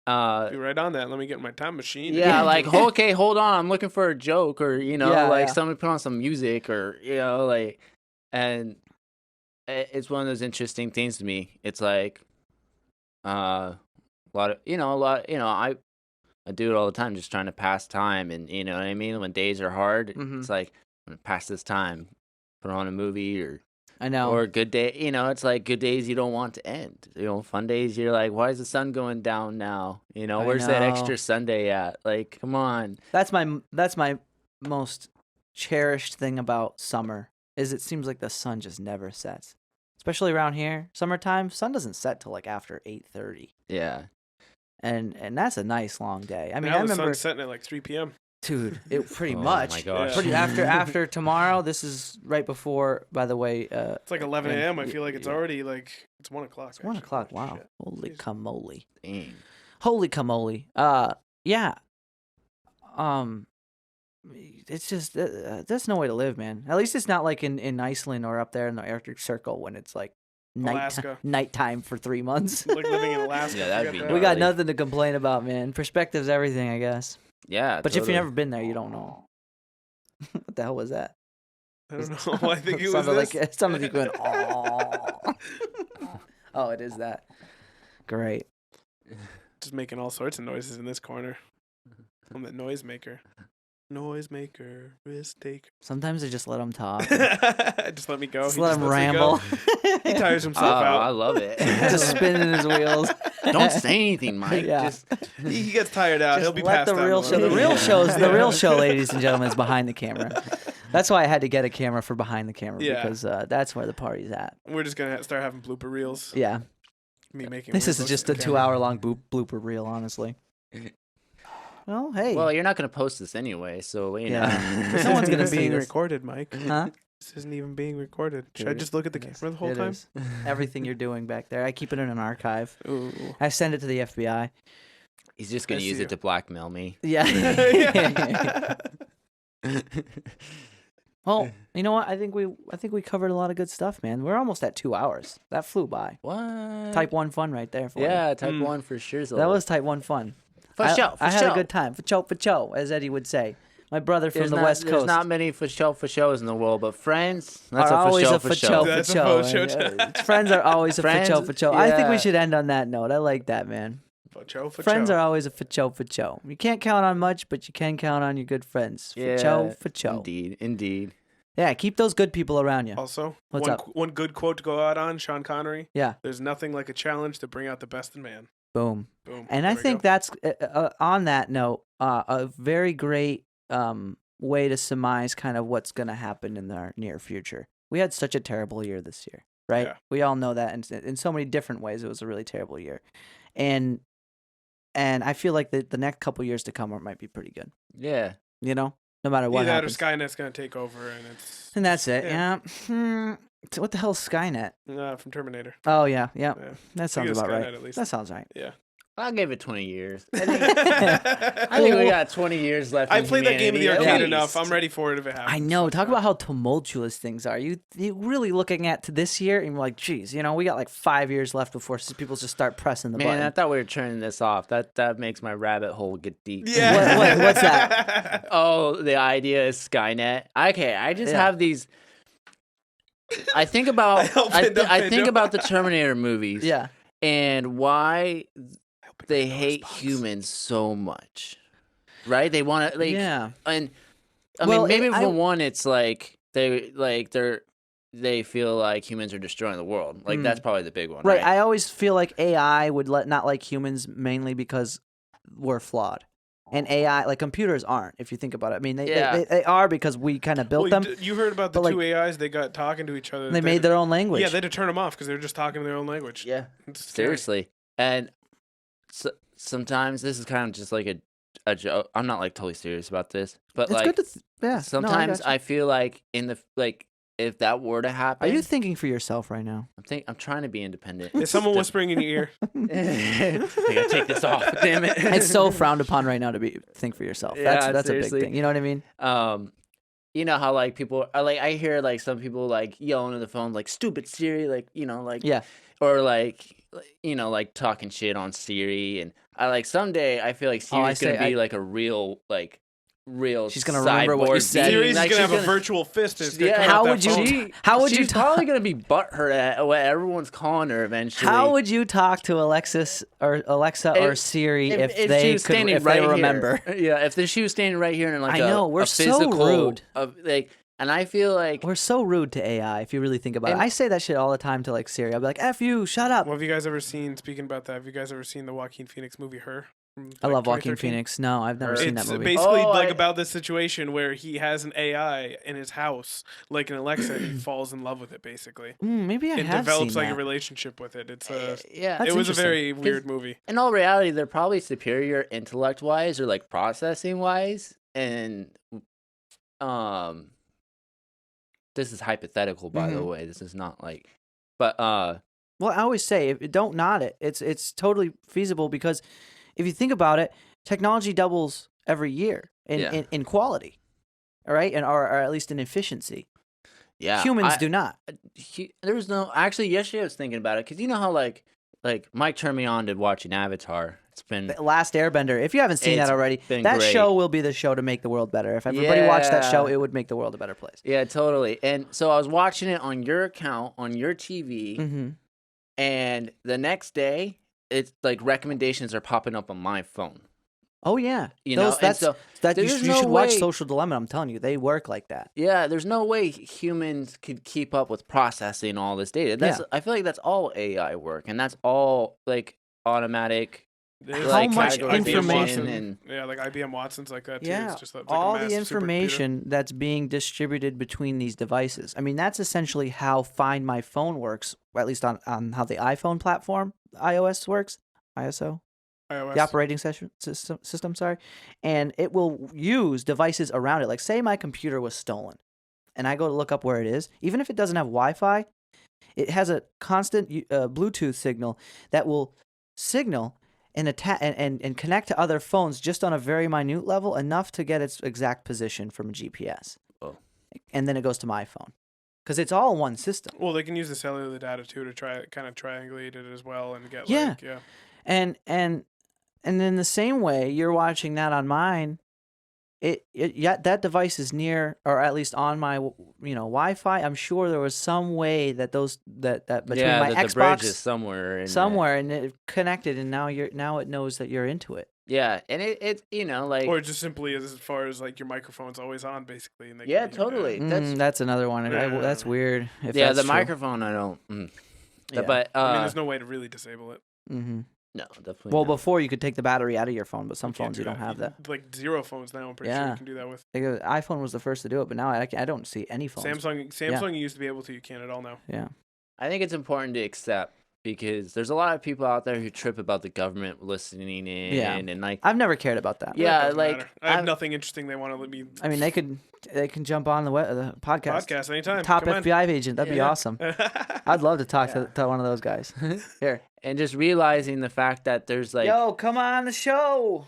Be right on that. Let me get my time machine. yeah, like, okay, hold on, I'm looking for a joke, or Yeah, like yeah. somebody put on some music, or like, and it's one of those interesting things to me. It's like, a lot, I do it all the time, just trying to pass time, and you know what I mean. When days are hard, Mhm. it's like, I'm gonna pass this time, put on a movie, or I know. or a good day. It's like good days you don't want to end. Fun days you're like, why is the sun going down now? I Where's that know. extra Sunday at? Like, come on. That's my most cherished thing about summer, is it seems like the sun just never sets. Especially around here, summertime, sun doesn't set till like after 8:30. Yeah. And that's a nice long day. I mean, Now I the remember, sun's setting at like 3 p.m. dude, it pretty Oh much. my gosh. Pretty after tomorrow. This is right before, by the way. It's like 11 And- a.m. I feel like it's yeah. already like it's 1 o'clock. It's 1 actually. o'clock. Wow. Shit. Holy Jeez. camole. Dang. Holy camole. Yeah. It's just there's no way to live, man. At least it's not like in Iceland or up there in the Arctic Circle when it's like Alaska. nighttime for 3 months. Like living in Alaska. Yeah, that'd forget be that. We got gnarly. nothing to complain about, man. Perspective's everything, I guess. Yeah. But if you've totally. never been there, you don't know. What the hell was that? I don't know. I think it was sounded this. like it sounded like you went, oh. Oh, it is that. Great. Just making all sorts of noises in this corner. I'm the noisemaker. Noisemaker, risk taker. Sometimes I just let him talk. Just let me go. Just He let him lets me ramble. go. He tires Oh, himself I out. love it. Just spinning his wheels. Don't say anything, Mike. Yeah. Just He gets tired out. Just He'll be let passed the out. real in a show. The little real bit. shows. The real show, ladies and gentlemen, is behind the camera. That's why I had to get a camera for behind the camera Yeah. because that's where the party's at. We're just gonna start having blooper reels. Yeah. Me making. This weird is looks just at a the camera. 2-hour-long blooper reel, honestly. Well, hey. well, you're not gonna post this anyway, so you know. Yeah. No one's gonna This see being this. recorded, Mike. Huh? This isn't even being recorded. Should I Dude, just look at the it is. camera the whole It time? is. Everything you're doing back there, I keep it in an archive. Ooh. I send it to the FBI. He's just gonna I use see it to blackmail me. Yeah. Yeah. Well, you know what? I think we covered a lot of good stuff, man. We're almost at 2 hours. That flew by. What? Type 1 fun right there for you. Yeah, type 1 for sure. That was type 1 fun. for I, show. I had a good time. For cho, as Eddie would say. My brother from the West There's Coast. not many for shows in the world, but friends, that's are a always for a show. for show. That's a For for show. show. Friends are always a Friends, for show. I think we yeah. should end on that note. I like that, man. For Friends show. are always a for show. You can't count on much, but you can count on your good friends. For show. Indeed. Yeah, keep those good people around you. Also, What's one, up? one good quote to go out on, Sean Connery. Yeah, There's nothing like a challenge to bring out the best in man. boom. Boom. And There I we think go. that's on that note, a very great way to surmise kind of what's going to happen in our near future. We had such a terrible year this year, right? Yeah. We all know that, and in so many different ways, it was a really terrible year, and I feel like the next couple years to come might be pretty good. Yeah. You know, no matter what Either that or happens. Skynet's gonna take over, and it's And that's it. Yeah. Yeah. So what the hell's Skynet? from Terminator. Oh yeah. Yeah. That sounds Think of about right. Skynet at least. That sounds right. Yeah. I'll give it 20 years. I think we got 20 years left. I in played that game of the humanity, arcade at enough. least. I'm ready for it if it happens. I know. Talk So, about how tumultuous things are. You really looking at to this year, and you're like, geez, you know, we got like 5 years left before people just start pressing the Man, I button. thought we were turning this off. That makes my rabbit hole get deep. Yeah. What's that? Oh, the idea is Skynet. Okay, I just Yeah. have these. I think about I think about the Terminator movies. Yeah. And why they hate humans so much, right? They want to like, Yeah. and I Well, mean, maybe I- for one, it's like they feel like humans are destroying the world. Like that's probably the big one, Right. right? I always feel like AI would not like humans mainly because we're flawed. And AI, like computers aren't, if you think about it. I mean, they are because we kind of built them. You heard about the but, two like, AIs? They got talking to each other. They made their own language. Yeah, they had to turn them off because they were just talking their own language. Yeah, It's scary. seriously. And sometimes this is kind of just like a joke. I'm not like totally serious about this, but It's like good to yeah. sometimes no, I, I feel like in the like if that were to Are happen, you thinking for yourself right now? I'm trying to be independent. Is someone whispering in your ear? I gotta take this off. Damn it! It's so frowned upon right now to think for yourself. That's Yeah, that's a seriously. big thing. You know what I mean? You know how like people are like I hear like some people like yelling on the phone like stupid Siri, like you know like Yeah. or like you know like talking shit on Siri, and I like someday I feel like Oh, I Siri's gonna say- be like a real She's gonna remember what you cyborg said. being. Siri's Like, gonna she's have a virtual fist. And it's gonna Yeah, come how out that would you- phone. How would you She's probably gonna be butthurt at what everyone's calling her eventually. How would you talk to Alexa or If- Siri if she they was could standing if right they here. remember? Yeah, if she was standing right here and like I know, we're a so physical rude. of like, and I feel like We're so rude to AI if you really think about it. And- I say that shit all the time to like Siri. I'll be like, "F you, shut up." Well, have you guys ever seen? Speaking about that, have you guys ever seen the Joaquin Phoenix movie Her? From, I like, love Joaquin 2013? Phoenix. No, I've never seen It's that movie. basically Oh, like I- about this situation where he has an AI in his house, like an Alexa, and he falls in love with it. Basically, Maybe I it have develops seen like that. a relationship with it. It's a. yeah. That's It was a interesting. very weird movie. In all reality, they're probably superior intellect wise or like processing wise, and this is hypothetical by the Mhm. way. This is not like, but Well, I always say, don't nod it. It's totally feasible because if you think about it, technology doubles every year Yeah. in quality, all right, and or at least in efficiency. yeah, Humans do not. There's no actually. Yesterday I was thinking about it because you know how like like Mike turned me on to watching Avatar. It's been The Last Airbender. If you haven't seen It's that already, been that great. show will be the show to make the world better. If everybody watched that show, Yeah. it would make the world a better place. Yeah, totally. And so I was watching it on your account on your TV, Mm-hmm. and the next day, it's like recommendations are popping up on my phone. Oh yeah, You know, and so you there's should no watch way- Social Dilemma. I'm telling you, they work like that. Yeah, there's no way humans could keep up with processing all this data. That's I feel like that's all AI work, and that's all like automatic. There's How like much IBM information- Watson, and yeah, like IBM Watson's like that too. Yeah, It's just like all a the massive supercomputer. information that's being distributed between these devices. I mean, that's essentially how Find My Phone works, or at least on how the iPhone platform, iOS works, ISO, iOS. the operating system, sorry. And it will use devices around it. Like, say my computer was stolen, and I go to look up where it is. Even if it doesn't have Wi-Fi, it has a constant Bluetooth signal that will signal and connect to other phones just on a very minute level, enough to get its exact position from a GPS. Oh. And then it goes to my phone. Because it's all one system. Well, they can use the cellular data too to try kind of triangulate it as well and get Yeah. like And in the same way, you're watching that on mine. That device is near, or at least on my Wi-Fi. I'm sure there was some way that that between Yeah, my that the bridge Xbox is somewhere. and it connected, and now it knows that you're into it. Yeah, and it like or just simply as far as like your microphone's always on basically. And they Yeah, can be- totally. That's- That's another one. Yeah. That's weird. If yeah, that's the true. microphone I don't. Yeah. But I mean, there's no way to really disable it. Mm-hmm. no, definitely. Well, not. before you could take the battery out of your phone, but some You can't phones do you don't have that. Like zero phones now. I'm pretty sure Yeah. you can do that with. Like, iPhone was the first to do it, but now I don't see any phones. Samsung, you used to be able to. You can't at all now. Yeah. I think it's important to accept because there's a lot of people out there who trip about the government listening in Yeah. and like I've never cared about that. Yeah, It doesn't like, matter. I have I've- nothing interesting they want to let me. I mean, they can jump on the the podcast. Podcast anytime. Top Come on. FBI agent. That'd be Yeah. awesome. I'd love to talk to one of those guys. Here. and just realizing the fact that there's like Yo, come on the show.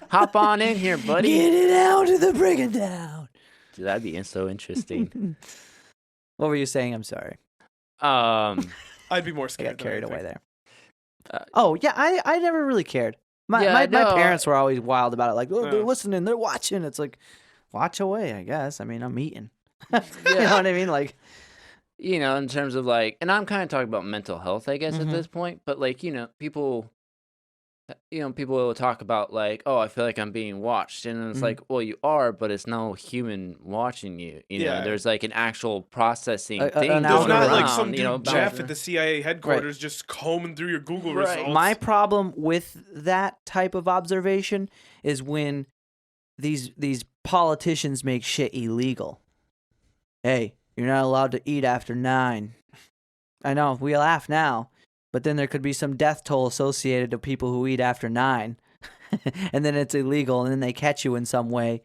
hop on in here, buddy. Get it out to the bring it down. Dude, that'd be so interesting. What were you saying? I'm sorry. I'd be more I scared. got carried away there. Uh, Oh, yeah, I never really cared. My Yeah, my no, parents were always wild about it. Like, oh, they're Yeah. listening, they're watching. It's like, watch away, I guess. I mean, I'm eating. You know what I mean? Like, You know, in terms of like, and I'm kind of talking about mental health, I guess, Mhm. at this point. But like, people will talk about like, oh, I feel like I'm being watched, and it's Mhm. like, well, you are, but it's no human watching you. You know, Yeah. there's like an actual processing an thing algorithm. There's going not around. like some dude you know, Jeff about- at the CIA headquarters just combing through your Google Right. results. my problem with that type of observation is when these politicians make shit illegal. Hey, you're not allowed to eat after 9. I know, we laugh now, but then there could be some death toll associated to people who eat after 9. And then it's illegal, and then they catch you in some way.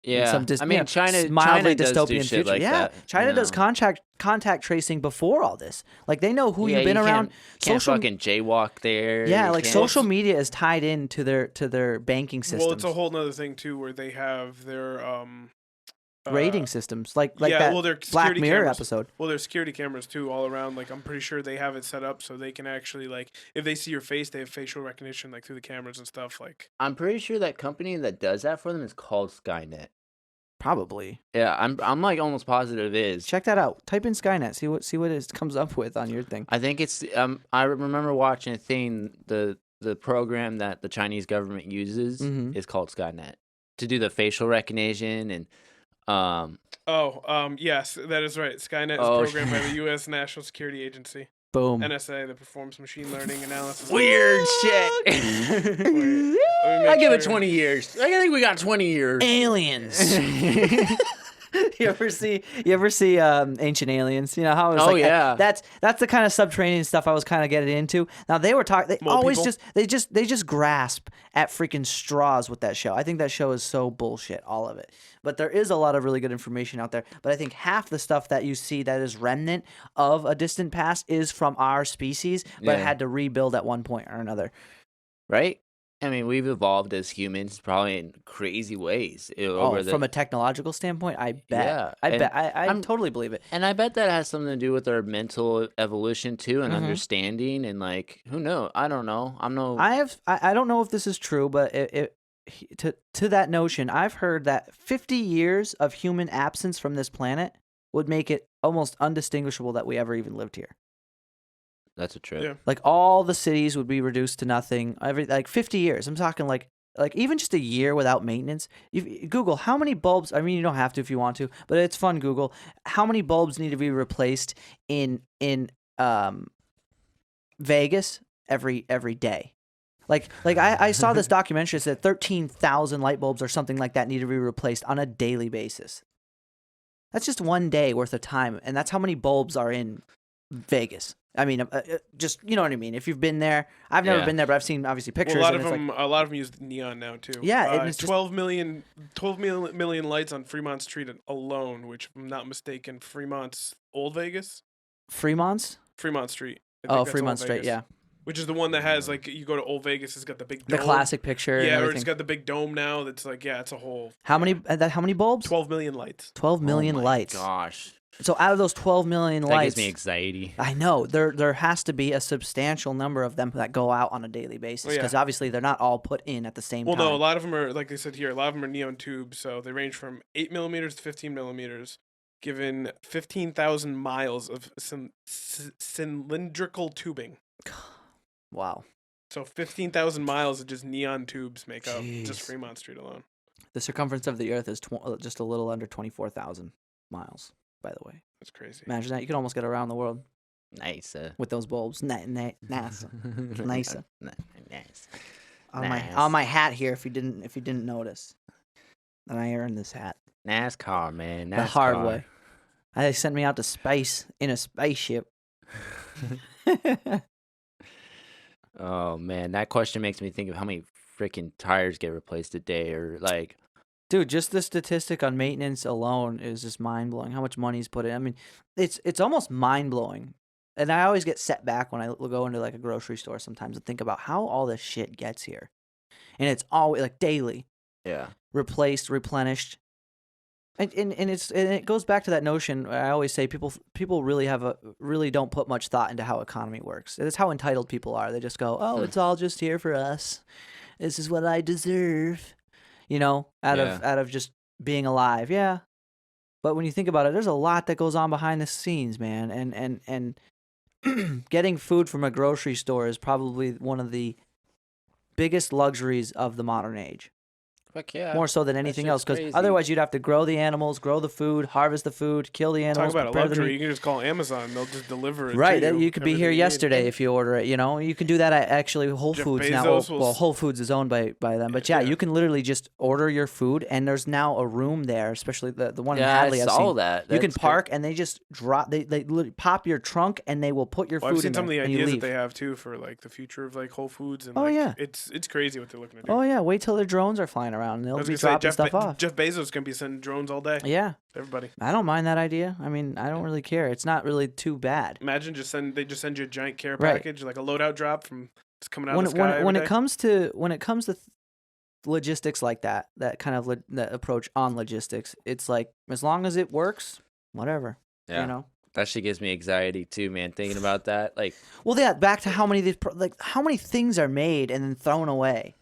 in yeah. some I mean, China mildly does do dystopian shit future. like Yeah, that. China you does know. contact tracing before all this. Like, they know who Yeah, you've been you around. Can't Social- fucking jaywalk there. Yeah, you like can't- social media is tied into their banking systems. Well, it's a whole nother thing too, where they have their rating systems, like yeah, that well, their Black security Mirror cameras. episode. Well, there's security cameras too, all around. Like, I'm pretty sure they have it set up so they can actually, like, if they see your face, they have facial recognition, like through the cameras and stuff. Like, I'm pretty sure that company that does that for them is called Skynet. Probably. Yeah, I'm like almost positive it is. Check that out. Type in Skynet. See what it comes up with on your thing. I think it's I remember watching a thing, the program that the Chinese government uses Mhm. is called Skynet to do the facial recognition and yes, that is right. Skynet is Oh, programmed by the U.S. National Security Agency, Boom. NSA, that performs machine learning analysis. weird shit. Let me make I give it sure. 20 years. I think we got 20 years. Aliens. You ever see Ancient Aliens? You know how it was Oh, like yeah. that's the kind of subterranean stuff I was kind of getting into. Now they were talking. They Mole always people? they just grasp at freaking straws with that show. I think that show is so bullshit, all of it. But there is a lot of really good information out there. But I think half the stuff that you see that is remnant of a distant past is from our species, but it Yeah. had to rebuild at one point or another. Right? I mean, we've evolved as humans probably in crazy ways over the from a technological standpoint, I bet. Yeah, I and bet. I I'm- totally believe it. and I bet that has something to do with our mental evolution too, and Mhm. understanding, and like who knows? I don't know. I'm no. I don't know if this is true, but to that notion, I've heard that 50 years of human absence from this planet would make it almost undistinguishable that we ever even lived here. That's a trip. Yeah. Like all the cities would be reduced to nothing. Like 50 years. I'm talking like even just a year without maintenance. Google how many bulbs. I mean, you don't have to if you want to, but it's fun. Google how many bulbs need to be replaced in Vegas every day. Like I saw this documentary that said 13,000 light bulbs or something like that need to be replaced on a daily basis. That's just one day worth of time, and that's how many bulbs are in Vegas. I mean, just you know what I mean. If you've been there, I've never Yeah. been there, but I've seen obviously pictures. Well, and it's a lot of them use neon now too. Yeah, and it's just- 12 million lights on Fremont Street alone, which, if I'm not mistaken, Fremont's Old Vegas, Fremont Street. I think that's Fremont Old Street, Vegas, yeah, which is the one that has like you go to Old Vegas, it's got the big the dome. classic picture. Yeah, and or everything. it's got the big dome now. That's like it's a whole. How many bulbs? 12 million lights. 12 million Oh my lights. Gosh, So out of those 12 million that lights, gives me anxiety. I know there has to be a substantial number of them that go out on a daily basis Well, yeah. because obviously they're not all put in at the same Well, time. no, a lot of them are, like they said here, a lot of them are neon tubes, so they range from 8 millimeters to 15 millimeters, given 15,000 miles of some cylindrical tubing. Wow. So 15,000 miles of just neon tubes make up Jeez. just Fremont Street alone. The circumference of the Earth is just a little under 24,000 miles. By the way, That's crazy. imagine that you could almost get around the world Nice. with those bulbs. NASA. Nice. Nice. On my hat here. If you didn't notice, that I earned this hat NASCAR, man. NASCAR. the hard way. They sent me out to space in a spaceship. Oh man, that question makes me think of how many freaking tires get replaced a day, or like. Dude, just the statistic on maintenance alone is just mind blowing. How much money's put in. I mean, it's almost mind blowing. And I always get set back when I go into like a grocery store sometimes and think about how all this shit gets here. And it's always like daily Yeah. replaced, replenished. And it goes back to that notion. I always say people really don't put much thought into how economy works. It's how entitled people are. They just go, "Oh, it's all just here for us. This is what I deserve." You know, out of just being alive. Yeah. But when you think about it, there's a lot that goes on behind the scenes, man. And getting food from a grocery store is probably one of the biggest luxuries of the modern age. Fuck yeah. More so than anything else, shit's because crazy. otherwise you'd have to grow the animals, grow the food, harvest the food, kill the Talk animals. about a prepare the luxury. meat. You can just call Amazon. They'll just deliver it Right, to you. you could be everything here you need. yesterday if you order it. You know, you can do that at actually Whole Jeff Foods now. Bezos will Well, s- Whole Foods is owned by them, but yeah, Yeah. you can literally just order your food, and there's now a room there, especially the one in Yeah, Hadley. I I've saw seen. that. You can That's park, and they just drop. They literally pop your trunk, and they will put your Well, food I've seen in some of there, the and you ideas that leave. they have too for like the future of like Whole Foods and Oh, like, yeah. it's crazy what they're looking to do. Oh yeah, wait till their drones are flying around, and I they'll was be gonna say dropping stuff off. Jeff Bezos gonna be sending drones all day. Yeah, Everybody. I don't mind that idea. I mean, I don't really care. It's not really too bad. Imagine they just send you a giant care Right. package, like a loadout drop from just coming out When of the sky. when every it day. comes to logistics like that kind of that approach on logistics, it's like as long as it works, whatever. Yeah. You know. That shit gives me anxiety too, man. Thinking about that, like, Well, yeah. Back to how many of these how many things are made and then thrown away.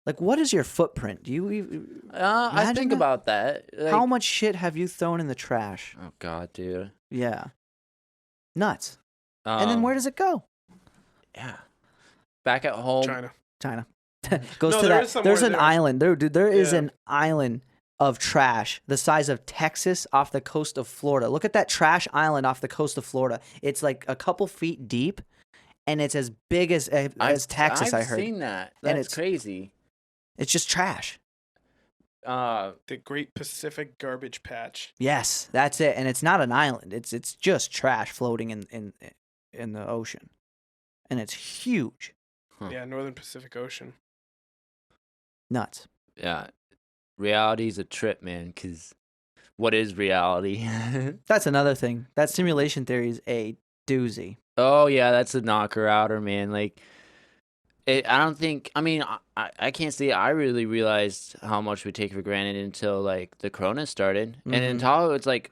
Like, what is your footprint? Do you I Imagine think that. about that. Like, how much shit have you thrown in the trash? Oh god, dude. Yeah. Nuts. And then where does it go? Yeah. Back at home. China. Goes No, to there that. is somewhere There's an there. island. There is Yeah. an island of trash the size of Texas off the coast of Florida. Look at that trash island off the coast of Florida. It's like a couple feet deep, and it's as big as Texas. I I've heard. seen that. And That's it's- crazy. It's just trash. The Great Pacific Garbage Patch. Yes, that's it. And it's not an island. It's just trash floating in the ocean, and it's huge. Huh. Yeah, Northern Pacific Ocean. Nuts. Yeah. Reality's a trip, man, because what is reality? That's another thing. That simulation theory is a doozy. Oh, yeah, that's a knocker outer, man. Like, I don't think. I mean, I can't say I really realized how much we take for granted until like the Corona started. And in Mhm. Tahoe, it's like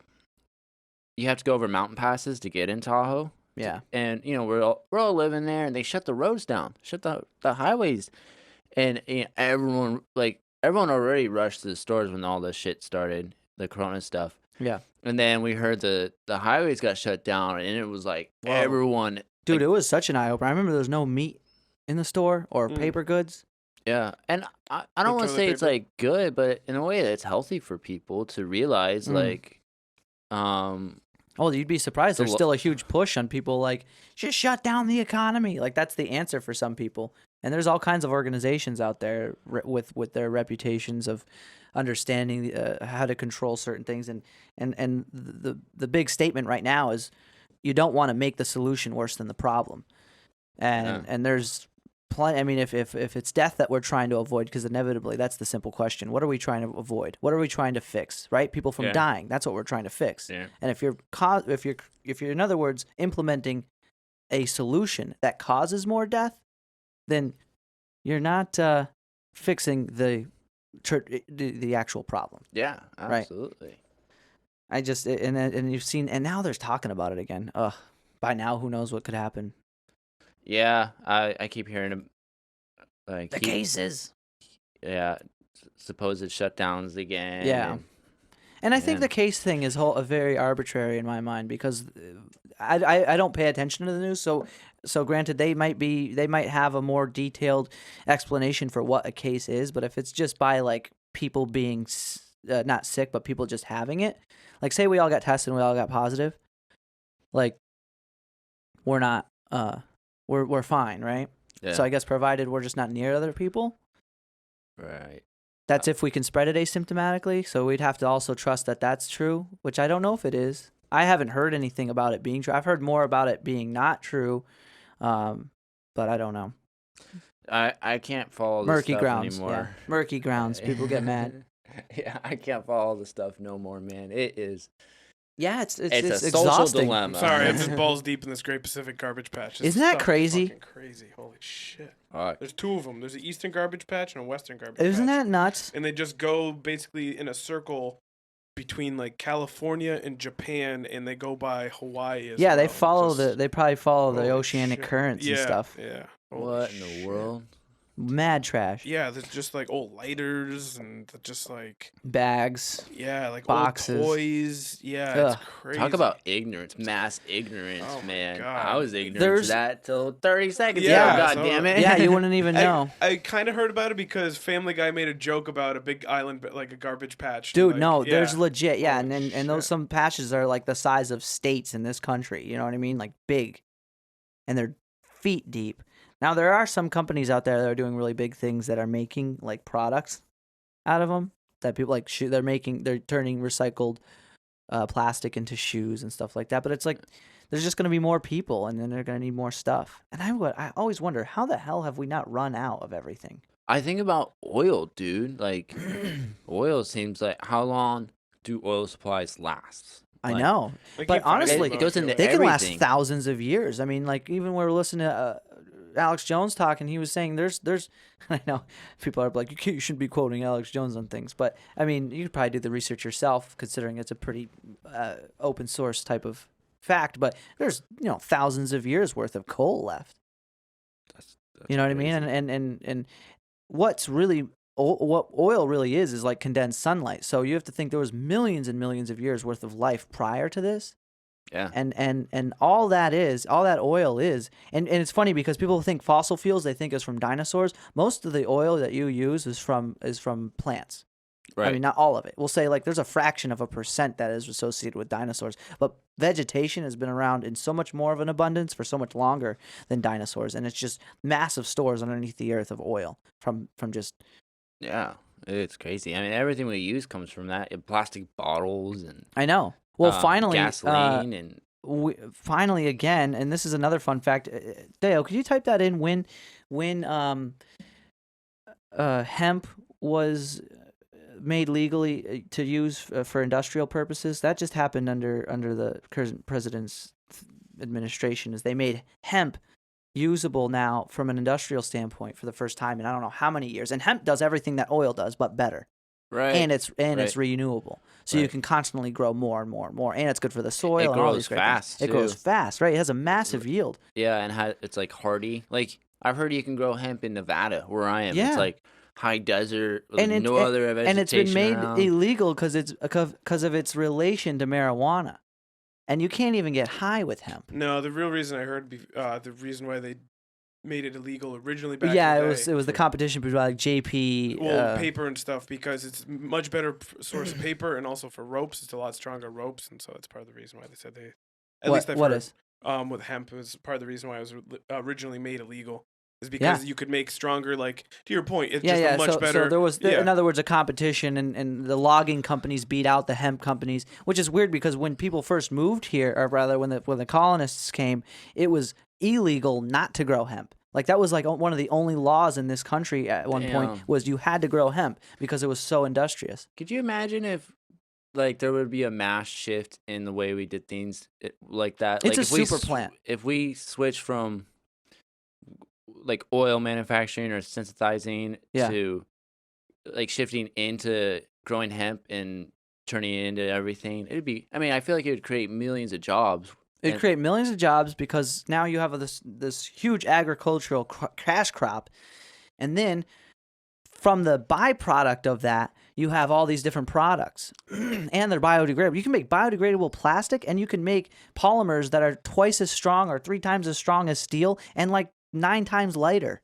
you have to go over mountain passes to get in Tahoe. Yeah. And we're all living there, and they shut the roads down, shut the highways, and everyone already rushed to the stores when all this shit started, the Corona stuff. Yeah. And then we heard the highways got shut down, and it was like Whoa. everyone, Dude, like, it was such an eye opener. I remember there was no meat in the store or paper goods. yeah. And I don't No want to toilet say it's paper? like good, but in a way it's healthy for people to realize like, Oh, you'd be surprised. There's still a huge push on people like, just shut down the economy. Like, that's the answer for some people. And there's all kinds of organizations out there with their reputations of understanding how to control certain things. And the big statement right now is you don't want to make the solution worse than the problem. And there's plenty. I mean, if it's death that we're trying to avoid, because inevitably that's the simple question. What are we trying to avoid? What are we trying to fix? Right? People from dying. That's what we're trying to fix. Yeah. And if you're in other words implementing a solution that causes more death, then you're not fixing the actual problem. yeah, Right. absolutely. I just and you've seen, and now there's talking about it again. Ugh. By now, who knows what could happen? Yeah, I keep hearing like Cases. yeah, supposed shutdowns again. Yeah. And I think Man. the case thing is very arbitrary in my mind, because I don't pay attention to the news. So granted, they might have a more detailed explanation for what a case is. But if it's just by like people being not sick, but people just having it, like say we all got tested and we all got positive, like we're not we're fine, right? Yeah. So I guess provided we're just not near other people. Right. That's if we can spread it asymptomatically. So we'd have to also trust that that's true, which I don't know if it is. I haven't heard anything about it being true. I've heard more about it being not true, but I don't know. I can't follow this Murky stuff grounds. anymore. Yeah. Murky grounds. People get mad. Yeah, I can't follow the stuff no more, man. It is. Yeah, it's a social exhausting. I'm dilemma. sorry, I'm just balls deep in this Great Pacific garbage patch. This Isn't that stuff is crazy? fucking crazy. Holy shit. Fuck. There's two of them. There's an Eastern garbage patch and a Western garbage patch. Isn't that nuts? And they just go basically in a circle between like California and Japan, and they go by Hawaii as Yeah, well. they follow Just- they probably follow the holy oceanic shit. currents and Yeah, stuff. Yeah. Holy What in the shit. world? Mad trash. Yeah, there's just like old lighters and just like Bags. like Boxes. old toys. Yeah, Ugh. it's crazy. Talk about ignorance, mass ignorance, Oh my man. God. I was ignorant There's- to that till 30 seconds Yeah, ago. God so- damn it. Yeah, you wouldn't even know. I kind of heard about it because Family Guy made a joke about a big island, but like a garbage patch. Dude, like, no, yeah. there's legit, yeah, Holy and those shit. some patches are like the size of states in this country. You know what I mean? Like big, and they're feet deep. Now there are some companies out there that are doing really big things that are making like products out of them that people like. They're turning recycled plastic into shoes and stuff like that. But it's like there's just gonna be more people, and then they're gonna need more stuff. And I always wonder, how the hell have we not run out of everything? I think about oil, dude. Like, oil seems like, how long do oil supplies last? I Like, know. They But keep finding honestly, them, it goes I feel into They can last everything. thousands of years. I mean, like even we were listening to Alex Jones talking. He was saying there's. I know people are like you shouldn't be quoting Alex Jones on things, but I mean you could probably do the research yourself, considering it's a pretty open source type of fact. But there's thousands of years worth of coal left. That's You know what I mean? crazy. And what's really what oil really is like condensed sunlight. So you have to think there was millions and millions of years worth of life prior to this. Yeah. And all that oil is, and it's funny because people think fossil fuels they think is from dinosaurs. Most of the oil that you use is from plants. Right. I mean, not all of it. We'll say like there's a fraction of a percent that is associated with dinosaurs, but vegetation has been around in so much more of an abundance for so much longer than dinosaurs, and it's just massive stores underneath the earth of oil from just. Yeah. It's crazy. I mean, everything we use comes from that. Plastic bottles and I know. Well, finally, gasoline and finally again, and this is another fun fact. Dale, could you type that in when hemp was made legally to use for industrial purposes? That just happened under the current president's administration. Is they made hemp usable now from an industrial standpoint for the first time in I don't know how many years. And hemp does everything that oil does, but better. Right. And it's renewable, so you can constantly grow more and more and more. And it's good for the soil. It and all grows these great fast, things. It grows too. fast, right? It has a massive yield. Yeah, and it's like hardy. Like I've heard you can grow hemp in Nevada, where I am. Yeah. It's like high desert, with And no other vegetation and it's been made around. illegal because of its relation to marijuana, and you can't even get high with hemp. No, the real reason I heard the reason why they made it illegal originally back Yeah, in it the was day, the competition between like JP. paper and stuff, because it's much better source of paper, and also for ropes, it's a lot stronger ropes, and so that's part of the reason why they said they. At least I've what heard, is? with hemp was part of the reason why it was originally made illegal, is because you could make stronger. Like to your point, it's just a much better. So there was, in other words, a competition, and the logging companies beat out the hemp companies, which is weird because when people first moved here, or rather when the colonists came, it was illegal not to grow hemp. Like that was like one of the only laws in this country at one point was you had to grow hemp because it was so industrious. Could you imagine if like there would be a mass shift in the way we did things like that? It's like, a super plant. If we switch from like oil manufacturing or synthesizing to like shifting into growing hemp and turning it into everything, it'd be. I mean, I feel like it would create millions of jobs. It'd create millions of jobs because now you have this huge agricultural cash crop, and then from the byproduct of that, you have all these different products, and they're biodegradable. You can make biodegradable plastic, and you can make polymers that are twice as strong or 3 times as strong as steel, and like 9 times lighter.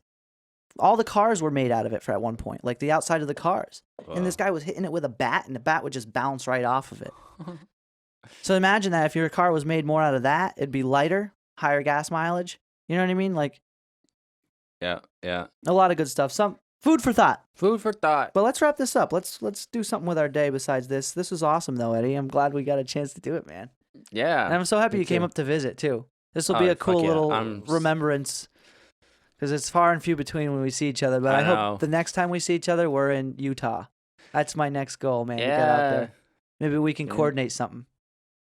All the cars were made out of it at one point, like the outside of the cars. And this guy was hitting it with a bat, and the bat would just bounce right off of it. So imagine that if your car was made more out of that, it'd be lighter, higher gas mileage. You know what I mean? Like, yeah, a lot of good stuff. Some food for thought. Food for thought. But let's wrap this up. Let's do something with our day besides this. This was awesome though, Eddie. I'm glad we got a chance to do it, man. Yeah. And I'm so happy me you came too. up to visit too. This will be a cool little remembrance. Because it's far and few between when we see each other. But I hope the next time we see each other, we're in Utah. That's my next goal, man. To get out there. Maybe we can coordinate something.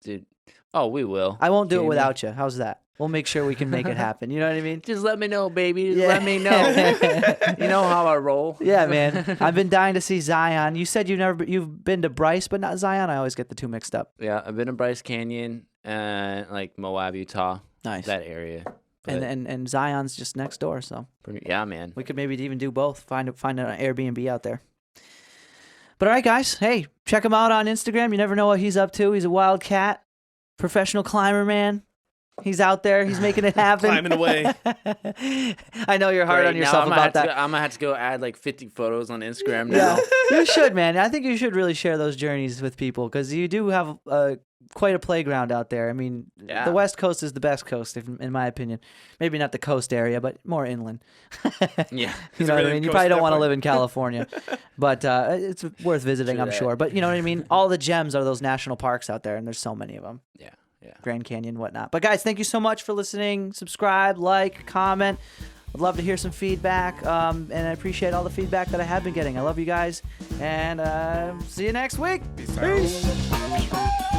Dude. Oh, we will. I won't do it without you. How's that? We'll make sure we can make it happen. You know what I mean? Just let me know, baby. Just let me know. You know how I roll. Yeah, man. I've been dying to see Zion. You said you've been to Bryce, but not Zion. I always get the two mixed up. Yeah, I've been to Bryce Canyon and like Moab, Utah. Nice. That area. And Zion's just next door, so yeah, man. We could maybe even do both. Find an Airbnb out there. But all right, guys. Hey, check him out on Instagram. You never know what he's up to. He's a wild cat, professional climber, man. He's out there. He's making it happen. Climbing away. I know you're hard on yourself about that. I'm gonna have to go add like 50 photos on Instagram now. Yeah, you should, man. I think you should really share those journeys with people because you do have quite a playground out there. I mean, the West Coast is the best coast, in my opinion. Maybe not the coast area, but more inland. Yeah. You know what I mean? You probably don't want to live in California, but it's worth visiting, I'm sure. But you know what I mean? All the gems are those national parks out there, and there's so many of them. Yeah. Yeah. Grand Canyon, whatnot. But guys, thank you so much for listening. Subscribe, like, comment. I'd love to hear some feedback, and I appreciate all the feedback that I have been getting. I love you guys, and see you next week. Peace out.